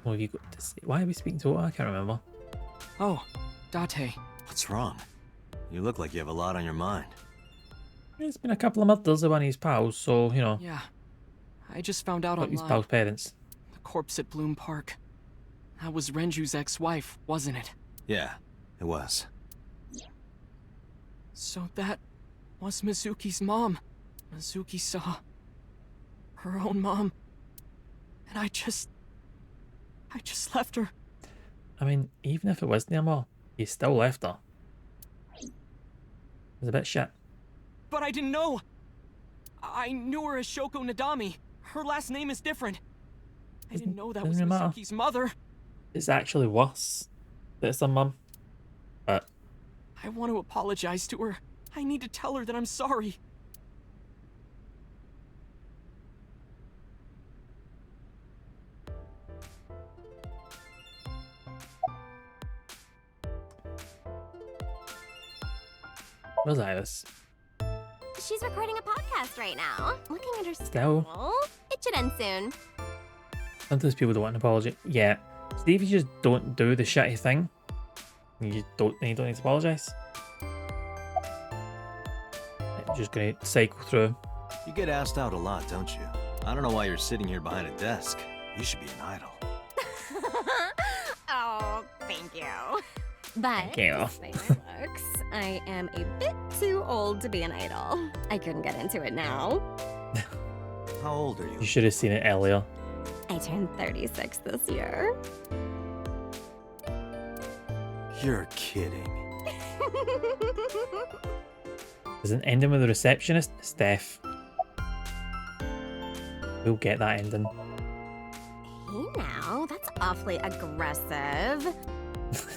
What have you got to say? Why are we speaking to Ota? I can't remember. Oh, Date. What's wrong? You look like you have a lot on your mind. It's been a couple of murders of one of his pals, so, you know. Yeah. I just found out His online. pals' parents. The corpse at Bloom Park. That was Renju's ex-wife, wasn't it? Yeah, it was. So that was Mizuki's mom. Mizuki saw her own mom. And I just left her. I mean, even if it was their mom, he still left her. It's a bit shit. But I didn't know. I knew her as Shoko Nadami. Her last name is different. I didn't know that was Doesn't matter. Mizuki's mother. It's actually worse that it's her mum. But I want to apologize to her. I need to tell her that I'm sorry. where's Iris? She's recording a podcast right now. Looking at her Still. schedule. It should end soon. Sometimes people don't want an apology. Yeah. See if you just don't do the shitty thing. You don't need to apologise. You're just gonna cycle through. You get asked out a lot, don't you? I don't know why you're sitting here behind a desk. You should be an idol. Oh, thank you. But Thank you. despite my looks, I am a bit too old to be an idol. I couldn't get into it now. How old are you? You should have seen it earlier. I turned 36 this year. You're kidding. Isn't ending with the receptionist? Steph. We'll get that ending. Hey now, that's awfully aggressive.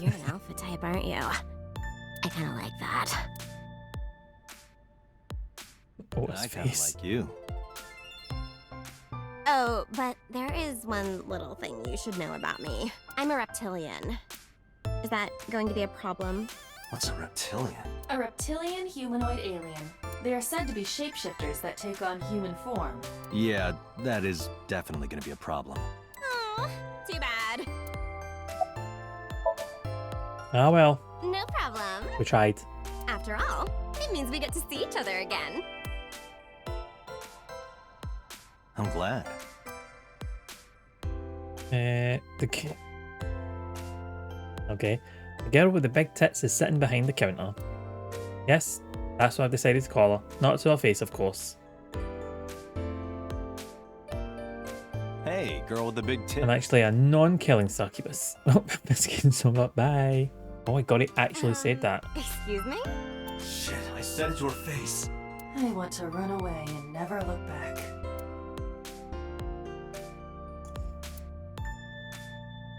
You're an alpha type, aren't you? I kind of like that. Oh, his I kind of face. like you. Oh, but there is one little thing you should know about me. I'm a reptilian. Is that going to be a problem? What's a reptilian? A reptilian humanoid alien. They are said to be shapeshifters that take on human form. Yeah, that is definitely going to be a problem. Oh, too bad. Ah well, No problem. we tried. After all, it means we get to see each other again. I'm glad. Okay. The girl with the big tits is sitting behind the counter. Yes, that's what I've decided to call her. Not to her face, of course. Hey, girl with the big tits. And actually a non-killing succubus. Oh, this game's so up. Bye. Oh my god, he actually said that. Excuse me? Shit, I said it to her face. I want to run away and never look back.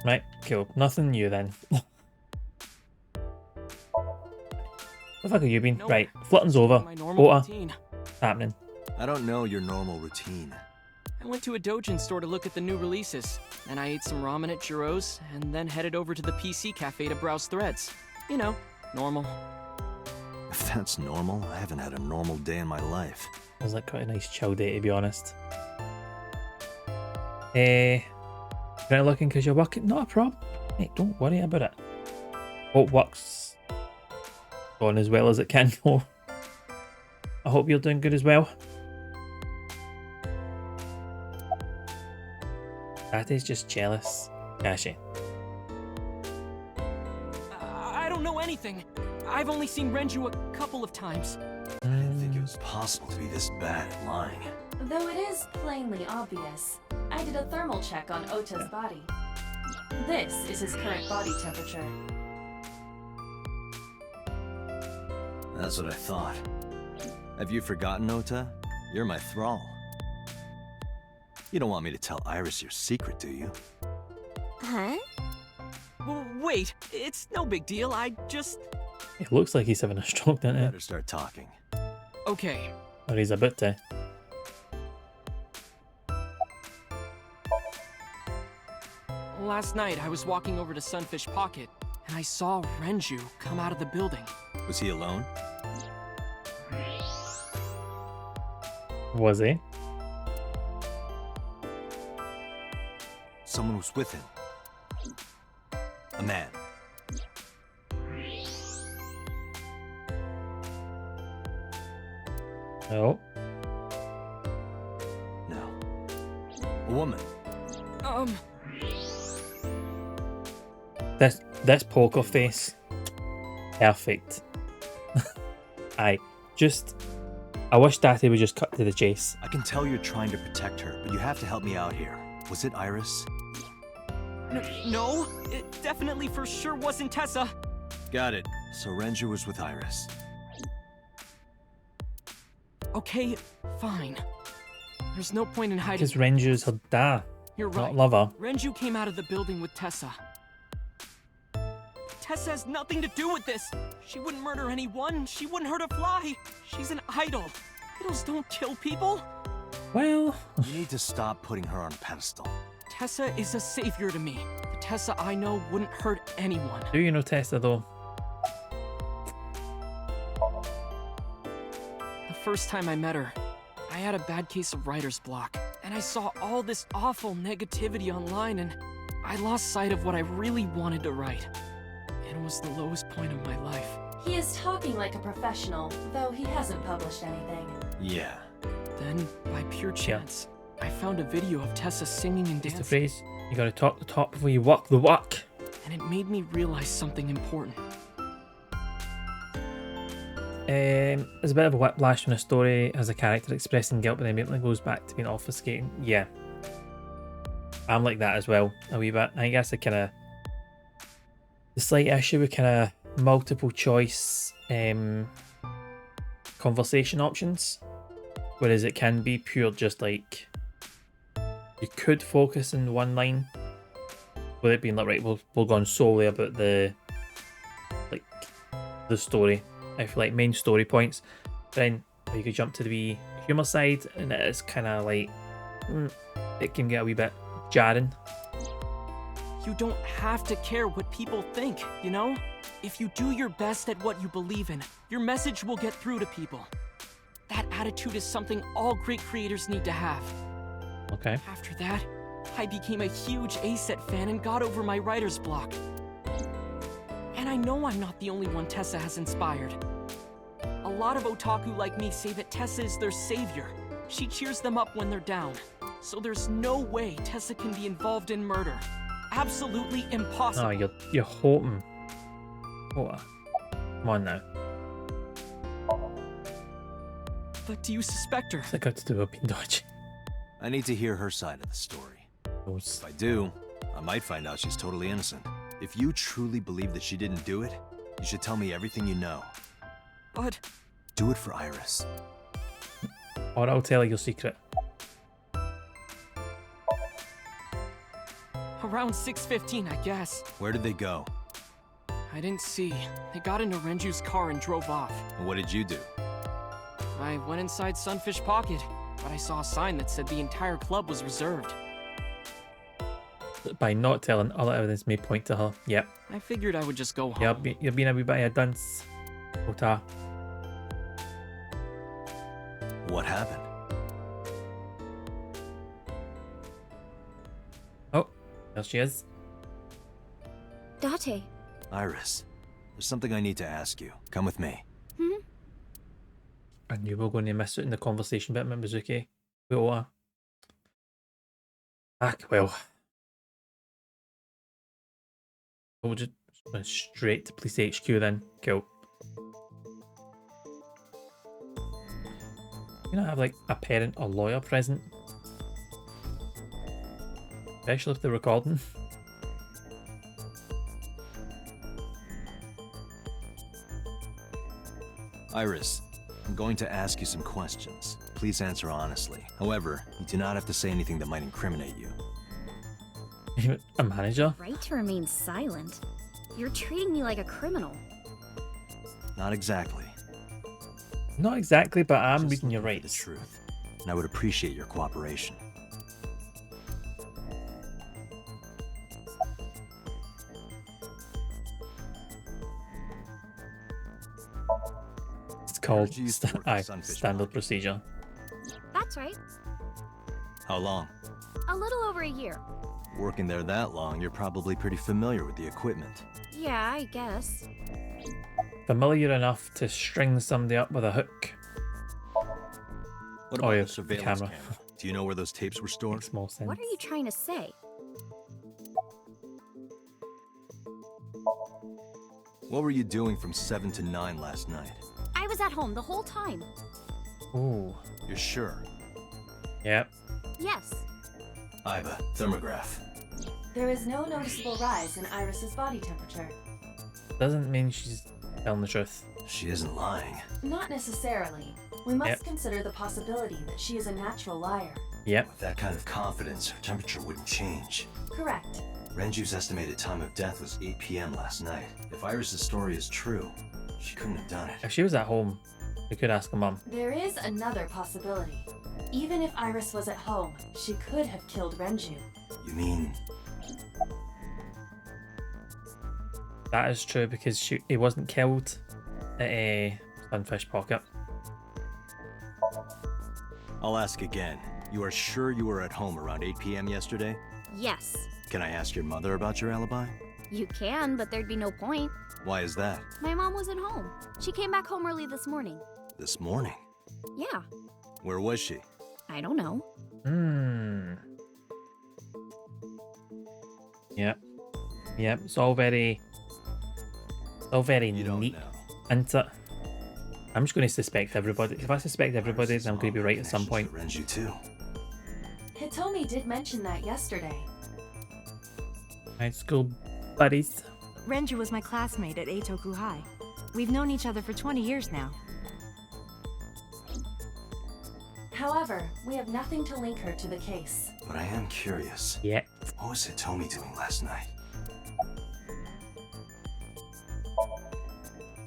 Right, cool. Nothing new then. Where the fuck have you been? Nope. Right, flirting's over. My normal Ota, routine. happening. I don't know your normal routine. I went to a Dojin store to look at the new releases. Then I ate some ramen at Jiro's, and then headed over to the PC cafe to browse threads. You know, normal. If that's normal, I haven't had a normal day in my life. It was like quite a nice chill day, to be honest. You're not looking because you're working? Not a problem. Hey, don't worry about it. Hope work's going as well as it can go. I hope you're doing good as well. Daddy's just jealous. Cashy. I don't know anything. I've only seen Renju a couple of times. I didn't think it was possible to be this bad at lying. Though it is plainly obvious, I did a thermal check on Ota's body. This is his current body temperature. That's what I thought. Have you forgotten, Ota? You're my thrall. You don't want me to tell Iris your secret, do you? Huh? Wait, it's no big deal. I just... It looks like he's having a stroke, doesn't it? Better start talking. Okay. Or he's about to. Last night, I was walking over to Sunfish Pocket, and I saw Renju come out of the building. Was he alone? Was he? Someone was with him. A man. No. No. A woman. This poker face. Perfect. I wish Daddy would just cut to the chase. I can tell you're trying to protect her, but you have to help me out here. Was it Iris? No, it definitely for sure wasn't Tessa. Got it. So Renju was with Iris. Okay, fine. There's no point in hiding. Because Renju's her dad. You're not right. lover. Renju came out of the building with Tessa. Tessa has nothing to do with this. She wouldn't murder anyone. She wouldn't hurt a fly. She's an idol. Idols don't kill people. Well... You need to stop putting her on a pedestal. Tessa is a savior to me. The Tessa I know wouldn't hurt anyone. Do you know Tessa, though? The first time I met her, I had a bad case of writer's block. And I saw all this awful negativity online, and I lost sight of what I really wanted to write. It was the lowest point of my life. He is talking like a professional, though he hasn't published anything. Yeah. Then, by pure chance, I found a video of Tessa singing and Just dancing. the phrase, you gotta talk the talk before you walk the walk. And it made me realize something important. There's a bit of a whiplash when a story has a character expressing guilt but then immediately goes back to being obfuscating. Yeah. I'm like that as well, a wee bit. I think that's the kind of... the slight issue with kind of multiple choice conversation options. Whereas it can be pure just like... you could focus in one line. With it being like, right, we'll go on solely about the... like, the story. If like main story points, then you could jump to the wee humour side, and it is kind of like it can get a wee bit jarring. You don't have to care what people think, you know? If you do your best at what you believe in, your message will get through to people. That attitude is something all great creators need to have. Okay. After that, I became a huge A-Set fan and got over my writer's block. And I know I'm not the only one Tessa has inspired. A lot of otaku like me say that Tessa is their savior. She cheers them up when they're down. So there's no way Tessa can be involved in murder. Absolutely impossible. Oh, you're hoping. What? Come on now. But do you suspect her? It's like out to do a pin dodge. I need to hear her side of the story. If I do, I might find out she's totally innocent. If you truly believe that she didn't do it, you should tell me everything you know. But... Do it for Iris. Or I'll tell you your secret. Around 6:15, I guess. Where did they go? I didn't see. They got into Renju's car and drove off. And what did you do? I went inside Sunfish Pocket, but I saw a sign that said the entire club was reserved. By not telling, other evidence may point to her. Yep. I figured I would just go home. Yep, you're being a wee bit of a dunce. Ota. What happened? Oh, there she is. Date. Iris, there's something I need to ask you. Come with me. I knew we were going to miss it in the conversation bit, Mizuki. With Ota. Well. We'll just went straight to Police HQ then. Cool. You not have like a parent or lawyer present? Especially if they're recording. Iris, I'm going to ask you some questions. Please answer honestly. However, you do not have to say anything that might incriminate you. A manager? Right to remain silent. You're treating me like a criminal. Not exactly. Not exactly, but I'm Just reading your looking for rights. the truth, and I would appreciate your cooperation. It's called Heard you used to work at Sunfish standard Pocket. procedure. That's right. How long? A little over a year. Working there that long, you're probably pretty familiar with the equipment. Yeah, I guess. Familiar enough to string somebody up with a hook. What about yeah, the surveillance camera. camera? Do you know where those tapes were stored? Makes more sense. What are you trying to say? What were you doing from 7 to 9 last night? I was at home the whole time. Ooh. You're sure? Yep. Yes. Iva, thermograph. There is no noticeable rise in Iris's body temperature. Doesn't mean she's telling the truth. She isn't lying. Not necessarily. We must Yep. consider the possibility that she is a natural liar. Yep. With that kind of confidence, her temperature wouldn't change. Correct. Renju's estimated time of death was 8 p.m. last night. If Iris' story is true, she couldn't have done it. If she was at home, we could ask her mum. There is another possibility. Even if Iris was at home, she could have killed Renju. You mean... That is true because he wasn't killed at a Sunfish Pocket. I'll ask again. You are sure you were at home around 8 p.m. yesterday? Yes. Can I ask your mother about your alibi? You can, but there'd be no point. Why is that? My mom wasn't home. She came back home early this morning. This morning? Yeah. Where was she? I don't know. Yep. Yep. It's all very You don't neat. know. Isn't it? I'm just going to suspect everybody. If I suspect everybody, then I'm going to be right at some point. Renju too. Hitomi did mention that yesterday. High school buddies. Renju was my classmate at Eitoku High. We've known each other for 20 years now. However, we have nothing to link her to the case. But I am curious. Yeah. What was Hitomi doing last night?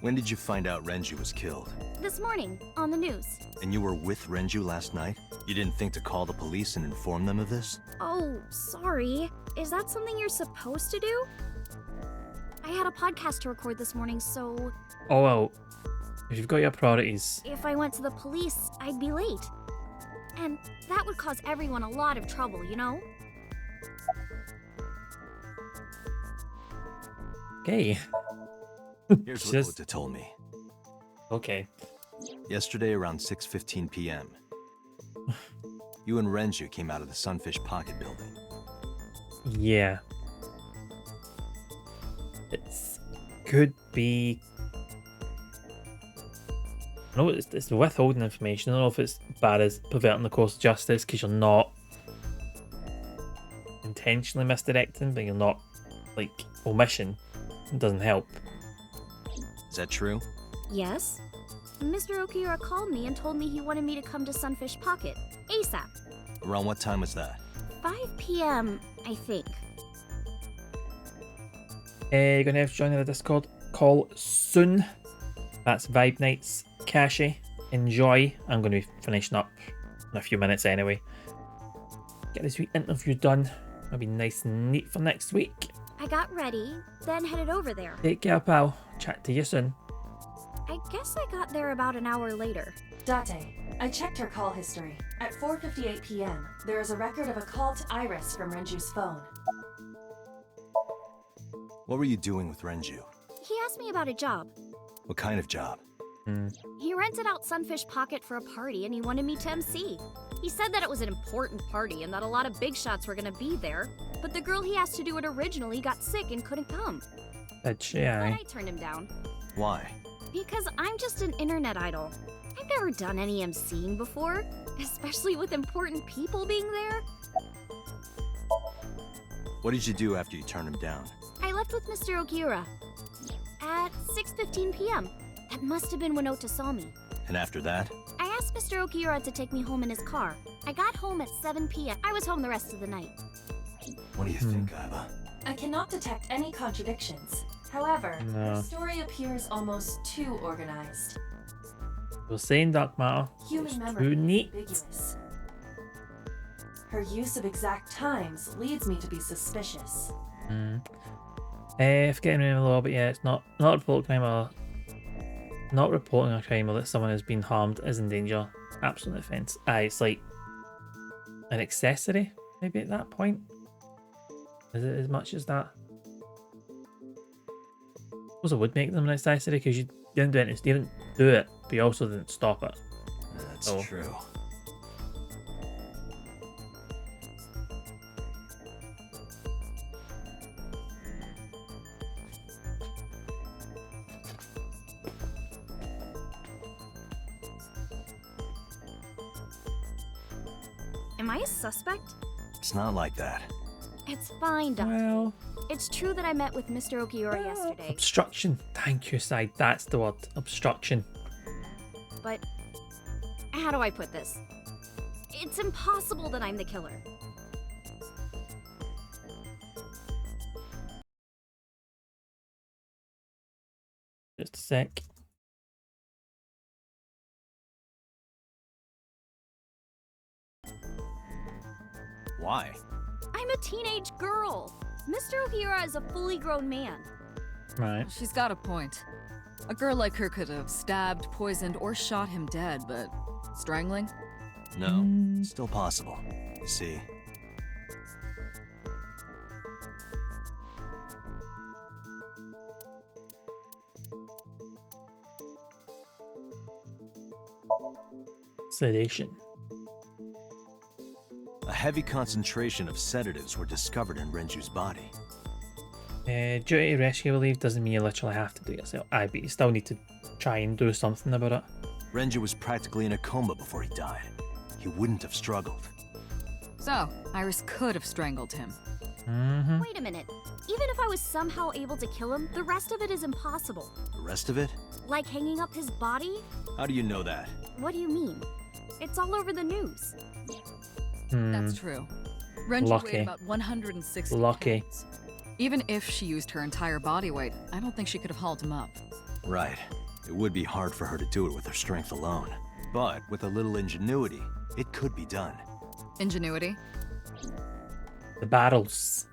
When did you find out Renju was killed? This morning, on the news. And you were with Renju last night? You didn't think to call the police and inform them of this? Oh, sorry. Is that something you're supposed to do? I had a podcast to record this morning, so Oh well. If you've got your priorities, if I went to the police, I'd be late. And that would cause everyone a lot of trouble, you know? okay. Here's what Just- Ota told me. Okay. Yesterday around 6:15 p.m., you and Renju came out of the Sunfish Pocket building. Yeah. It's could be. No, it's withholding information. I don't know if it's bad as perverting the course of justice because you're not intentionally misdirecting, but you're not like omission. It doesn't help. Is that true? Yes? Mr. Okiura called me and told me he wanted me to come to Sunfish Pocket, ASAP. Around what time was that? 5 p.m., I think. You're gonna have to join the Discord call soon. That's Vibe Nights, Kashi. Enjoy. I'm gonna be finishing up in a few minutes anyway. Get this week interview done. It'll be nice and neat for next week. I got ready, then headed over there. Take care, pal. Chat to you soon. I guess I got there about an hour later. Date, I checked her call history. At 4:58 p.m., there is a record of a call to Iris from Renju's phone. What were you doing with Renju? He asked me about a job. What kind of job? He rented out Sunfish Pocket for a party and he wanted me to MC. He said that it was an important party and that a lot of big shots were gonna be there, but the girl he asked to do it originally got sick and couldn't come. But But I turned him down. Why? Because I'm just an internet idol. I've never done any MCing before, especially with important people being there. What did you do after you turned him down? I left with Mr. Okiura at 6:15 p.m. That must have been when Ota saw me. And after that? I asked Mr. Okiura to take me home in his car. I got home at 7 p.m. I was home the rest of the night. What do you think, Aiba? I cannot detect any contradictions. However, No. her story appears almost too organized. We're saying dark matter. Human It's memory too is neat. ambiguous. Her use of exact times leads me to be suspicious. Forgetting a little bit. Yeah, it's not reporting crime or not reporting a crime or that someone has been harmed is in danger. Absolute offence. It's like an accessory, maybe at that point. Is it as much as that? I suppose it would make them an accessory because you didn't do it. You didn't do it, but you also didn't stop it. That's So- true. Am I a suspect? It's not like that. It's fine, Doctor. Well, It's true that I met with Mr. Okiura yesterday, obstruction. Thank you, Side. That's the word. Obstruction. but how do I put this? It's impossible that I'm the killer. Just a sec. Why? I'm a teenage girl. Mr. Okiura is a fully grown man. Right. She's got a point. A girl like her could have stabbed, poisoned, or shot him dead, but strangling? No, still possible. You see, Sedation. a heavy concentration of sedatives were discovered in Renju's body. Duty rescue relief doesn't mean you literally have to do it yourself. But you still need to try and do something about it. Renju was practically in a coma before he died. He wouldn't have struggled. So, Iris could have strangled him. Wait a minute. Even if I was somehow able to kill him, the rest of it is impossible. The rest of it? Like hanging up his body? How do you know that? What do you mean? It's all over the news. That's true. Renju Lucky. weighed about 160 Lucky. pounds. Even if she used her entire body weight, I don't think she could have hauled him up. Right. It would be hard for her to do it with her strength alone. But with a little ingenuity, it could be done. Ingenuity? The battles.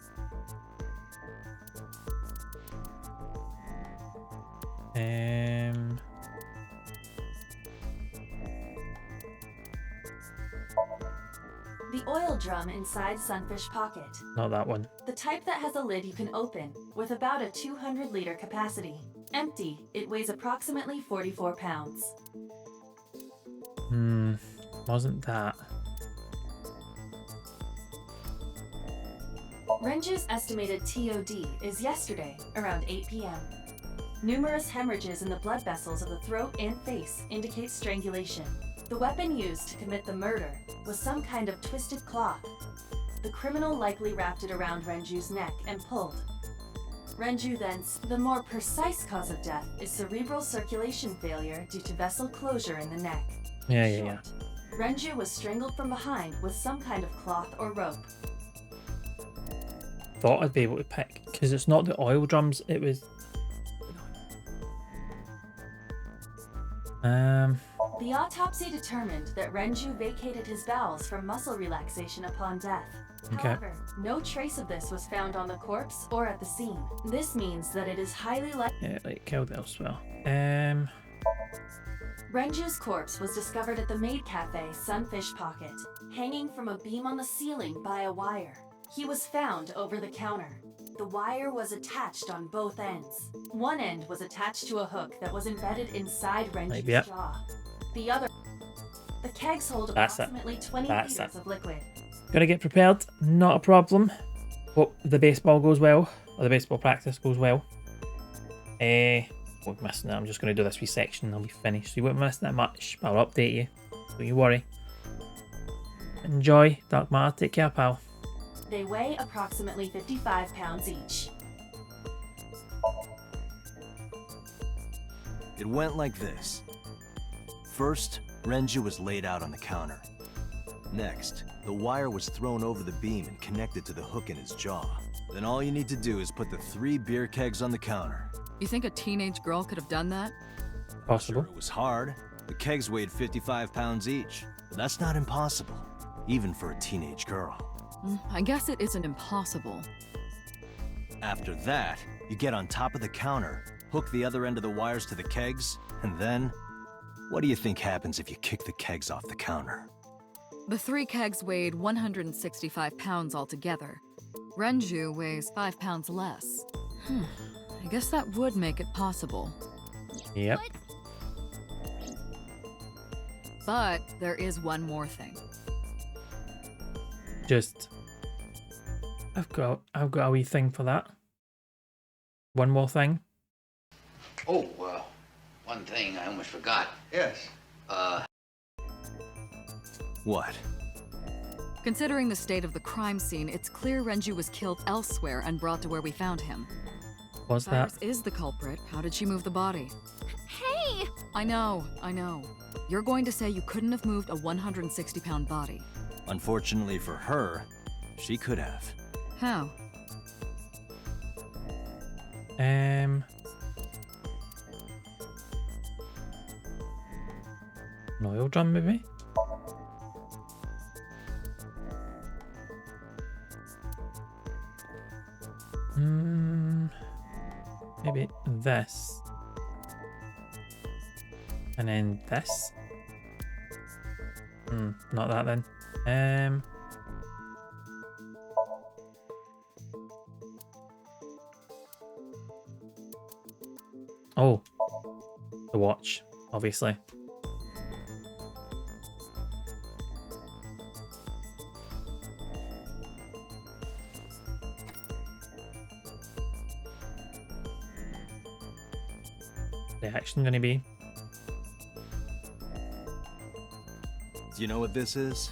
The oil drum inside Sunfish Pocket. Not that one. The type that has a lid you can open, with about a 200-liter capacity. Empty, it weighs approximately 44 pounds. Wasn't that. Renju's estimated TOD is yesterday, around 8 p.m. Numerous hemorrhages in the blood vessels of the throat and face indicate strangulation. The weapon used to commit the murder was some kind of twisted cloth. The criminal likely wrapped it around Renju's neck and pulled. Renju then. The more precise cause of death is cerebral circulation failure due to vessel closure in the neck. Yeah. Renju was strangled from behind with some kind of cloth or rope. Thought I'd be able to pick, because it's not the oil drums, it was... The autopsy determined that Renju vacated his bowels from muscle relaxation upon death. Okay. However, no trace of this was found on the corpse or at the scene. This means that it is highly likely... Yeah, like killed elsewhere. Renju's corpse was discovered at the maid cafe Sunfish Pocket, hanging from a beam on the ceiling by a wire. He was found over the counter. The wire was attached on both ends. One end was attached to a hook that was embedded inside Renju's jaw. The other... The kegs hold approximately 20 liters of liquid. Gotta get prepared, not a problem. Hope the baseball goes well, or the baseball practice goes well. Won't miss that. I'm just gonna do this wee section and I'll be finished. So you won't miss that much, but I'll update you. Don't you worry. Enjoy, Dark Matter. Take care, pal. They weigh approximately 55 pounds each. It went like this. First, Renju was laid out on the counter. Next, the wire was thrown over the beam and connected to the hook in his jaw. Then all you need to do is put the 3 beer kegs on the counter. You think a teenage girl could have done that? Possible. Sure, it was hard. The kegs weighed 55 pounds each. But that's not impossible, even for a teenage girl. I guess it isn't impossible. After that, you get on top of the counter, hook the other end of the wires to the kegs, and then... What do you think happens if you kick the kegs off the counter? The 3 kegs weighed 165 pounds altogether. Renju weighs 5 pounds less. I guess that would make it possible. Yep. But there is one more thing. Just... I've got a wee thing for that. One more thing. Oh, one thing I almost forgot. Yes. What? Considering the state of the crime scene, it's clear Renju was killed elsewhere and brought to where we found him. What's that? Cyrus is the culprit. How did she move the body? Hey! I know. You're going to say you couldn't have moved a 160-pound body. Unfortunately for her, she could have. How? An oil drum, maybe? Maybe this. And then this. Not that then. Oh. The watch, obviously. The action gonna be? Do you know what this is?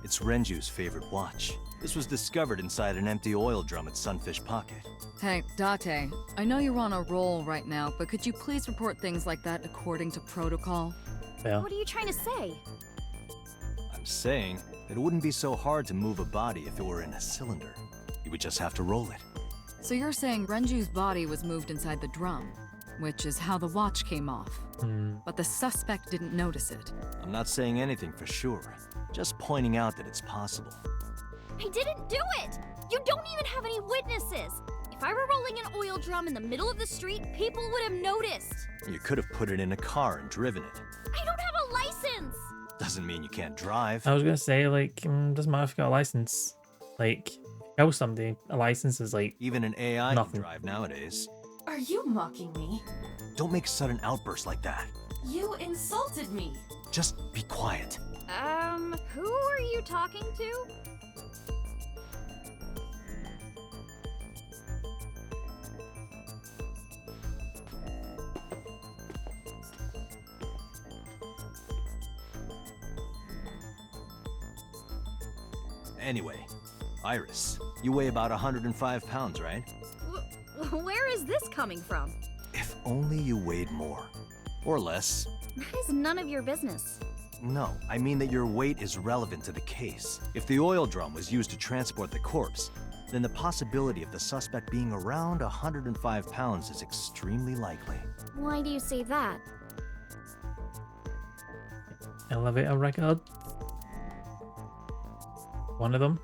It's Renju's favorite watch. This was discovered inside an empty oil drum at Sunfish Pocket. Hey, Date, I know you're on a roll right now, but could you please report things like that according to protocol? Yeah. What are you trying to say? I'm saying that it wouldn't be so hard to move a body if it were in a cylinder. You would just have to roll it. So you're saying Renju's body was moved inside the drum, which is how the watch came off. But the suspect didn't notice it. I'm not saying anything for sure, just pointing out that it's possible. I didn't do it! You don't even have any witnesses! If I were rolling an oil drum in the middle of the street, people would have noticed! You could have put it in a car and driven it. I don't have a license! Doesn't mean you can't drive. I was gonna say, like, doesn't matter if you got a license. Like, if you kill somebody, a license is like even an AI nothing. can drive nowadays. Are you mocking me? Don't make sudden outbursts like that. You insulted me. Just be quiet. Who are you talking to? Anyway, Iris, you weigh about 105 pounds, right? Where is this coming from? If only you weighed more. Or less. That is none of your business. No, I mean that your weight is relevant to the case. If the oil drum was used to transport the corpse, then the possibility of the suspect being around 105 pounds is extremely likely. Why do you say that? Elevator record. One of them.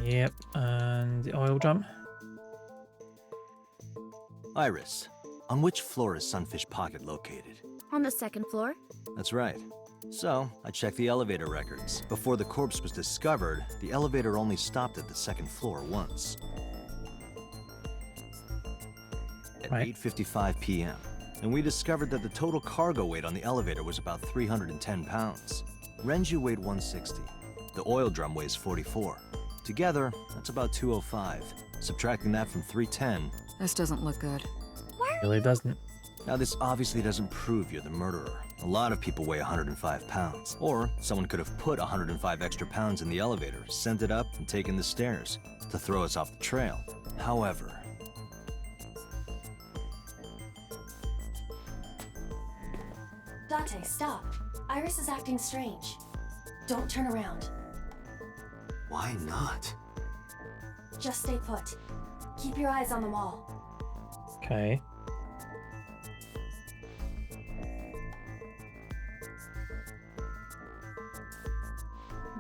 Yep, and the oil drum. Iris, on which floor is Sunfish Pocket located? On the second floor? That's right. So, I checked the elevator records. Before the corpse was discovered, the elevator only stopped at the second floor once. At 8:55 p.m. And we discovered that the total cargo weight on the elevator was about 310 pounds. Renju weighed 160. The oil drum weighs 44. Together, that's about 205. Subtracting that from 310... This doesn't look good. Really doesn't. Now, this obviously doesn't prove you're the murderer. A lot of people weigh 105 pounds. Or someone could have put 105 extra pounds in the elevator, sent it up, and taken the stairs to throw us off the trail. However... Date, stop. Iris is acting strange. Don't turn around. Why not? Just stay put. Keep your eyes on the wall. Okay.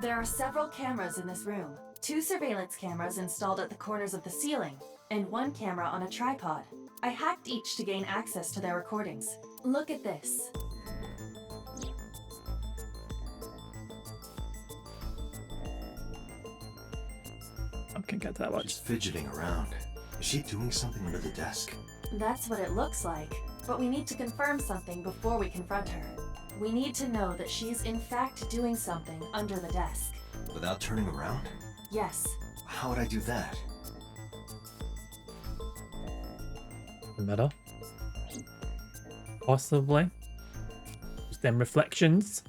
There are several cameras in this room. 2 surveillance cameras installed at the corners of the ceiling, and 1 camera on a tripod. I hacked each to gain access to their recordings. Look at this. I can't get to that much. She's fidgeting around. Is she doing something under the desk? That's what it looks like, but we need to confirm something before we confront her. We need to know that she's in fact doing something under the desk. Without turning around? Yes. How would I do that? The mirror. Possibly. Just them reflections.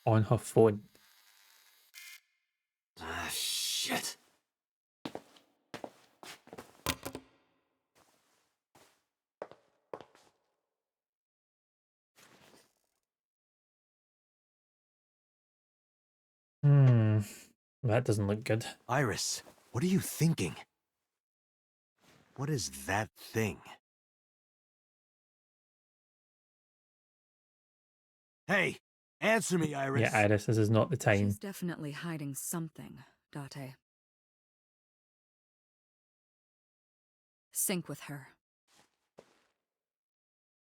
On her phone. Ah, shit. That doesn't look good. Iris, what are you thinking? What is that thing? Hey, answer me, Iris. Yeah, Iris, this is not the time. She's definitely hiding something, Date. Sync with her.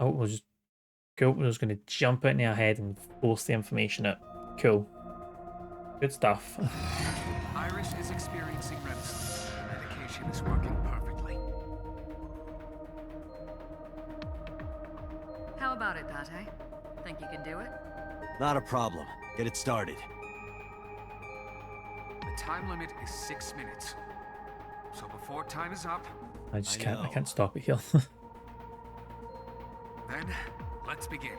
Oh, we'll just go. We're just going to jump into her head and force the information out. Cool. Good stuff. Iris is experiencing REM sleep. Medication is working perfectly. How about it, Date? Think you can do it? Not a problem. Get it started. The time limit is 6 minutes. So before time is up, I can't stop it here. then let's begin.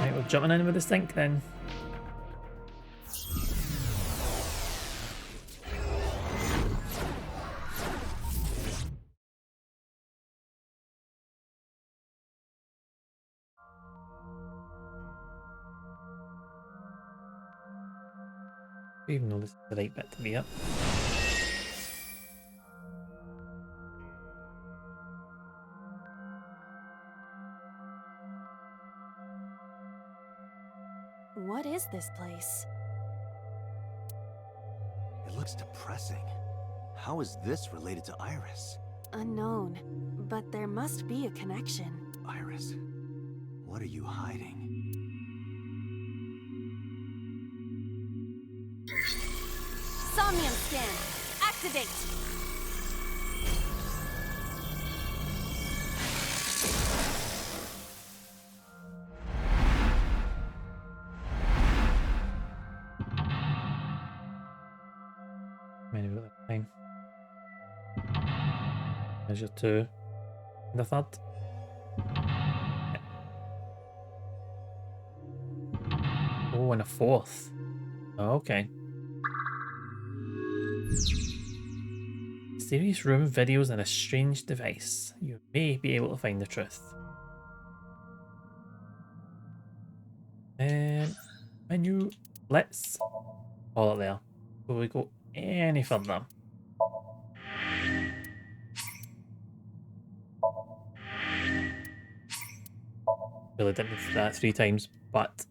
Right, we're jumping in with the sync then. Even though this is the right bit to be up. What is this place? looks depressing. How is this related to Iris? Unknown, but there must be a connection. Iris, what are you hiding? Somnium scan. Activate. Many of the time. Measure 2. And the third. Yeah. Oh, and a fourth. Oh, okay. Mysterious room videos and a strange device. You may be able to find the truth. Menu. Let's call it there. Before we go any further. Really didn't need that 3 times, but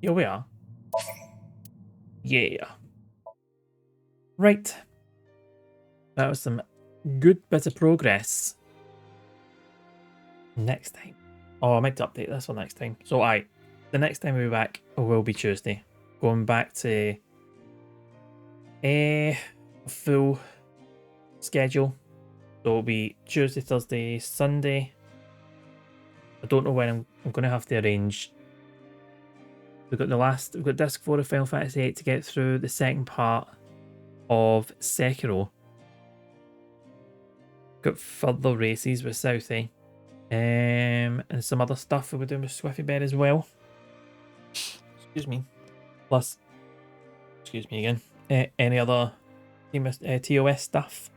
here we are. Yeah. Right. That was some good bit of progress. Next time. Oh, I might update this one next time. So the next time we'll be back will be Tuesday. Going back to a full schedule. So it'll be Tuesday, Thursday, Sunday. I don't know when I'm going to have to arrange. We've got Disc 4 of Final Fantasy 8 to get through, the second part of Sekiro. Got further races with Southie. And some other stuff we're doing with Swiffy Bear as well. Excuse me. Plus, excuse me again. Any other TOS stuff?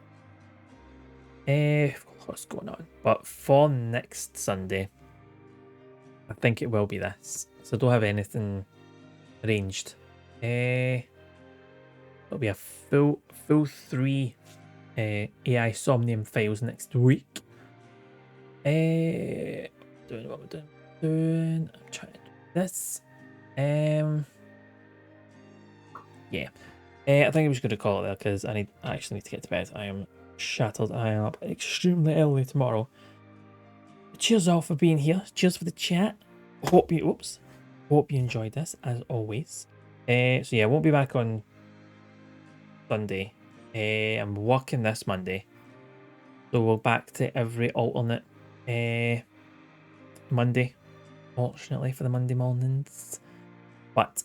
What's going on? But for next Sunday, I think it will be this. So I don't have anything arranged. It'll be a full 3 AI Somnium files next week. Doing what we're doing. I'm trying to do this. Yeah. I think I'm just going to call it there because I actually need to get to bed. I am shattered. I am up extremely early tomorrow. Cheers all for being here. Cheers for the chat. Hope you enjoyed this as always. So yeah, I won't be back on Sunday. I'm working this Monday. So we're back to every alternate Monday. Fortunately for the Monday mornings. But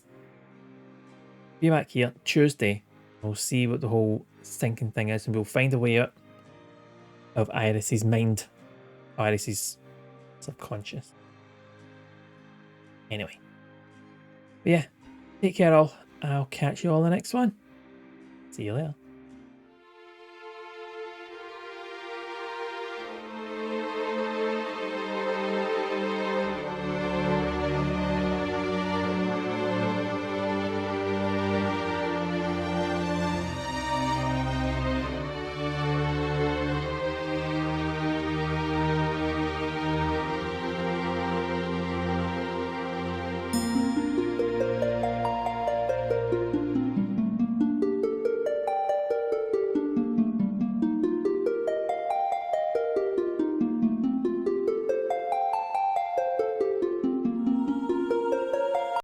be back here Tuesday. We'll see what the whole thinking thing is and we'll find a way out of Iris's mind. Iris's subconscious. Anyway. But yeah. Take care all. I'll catch you all in the next one. See you later.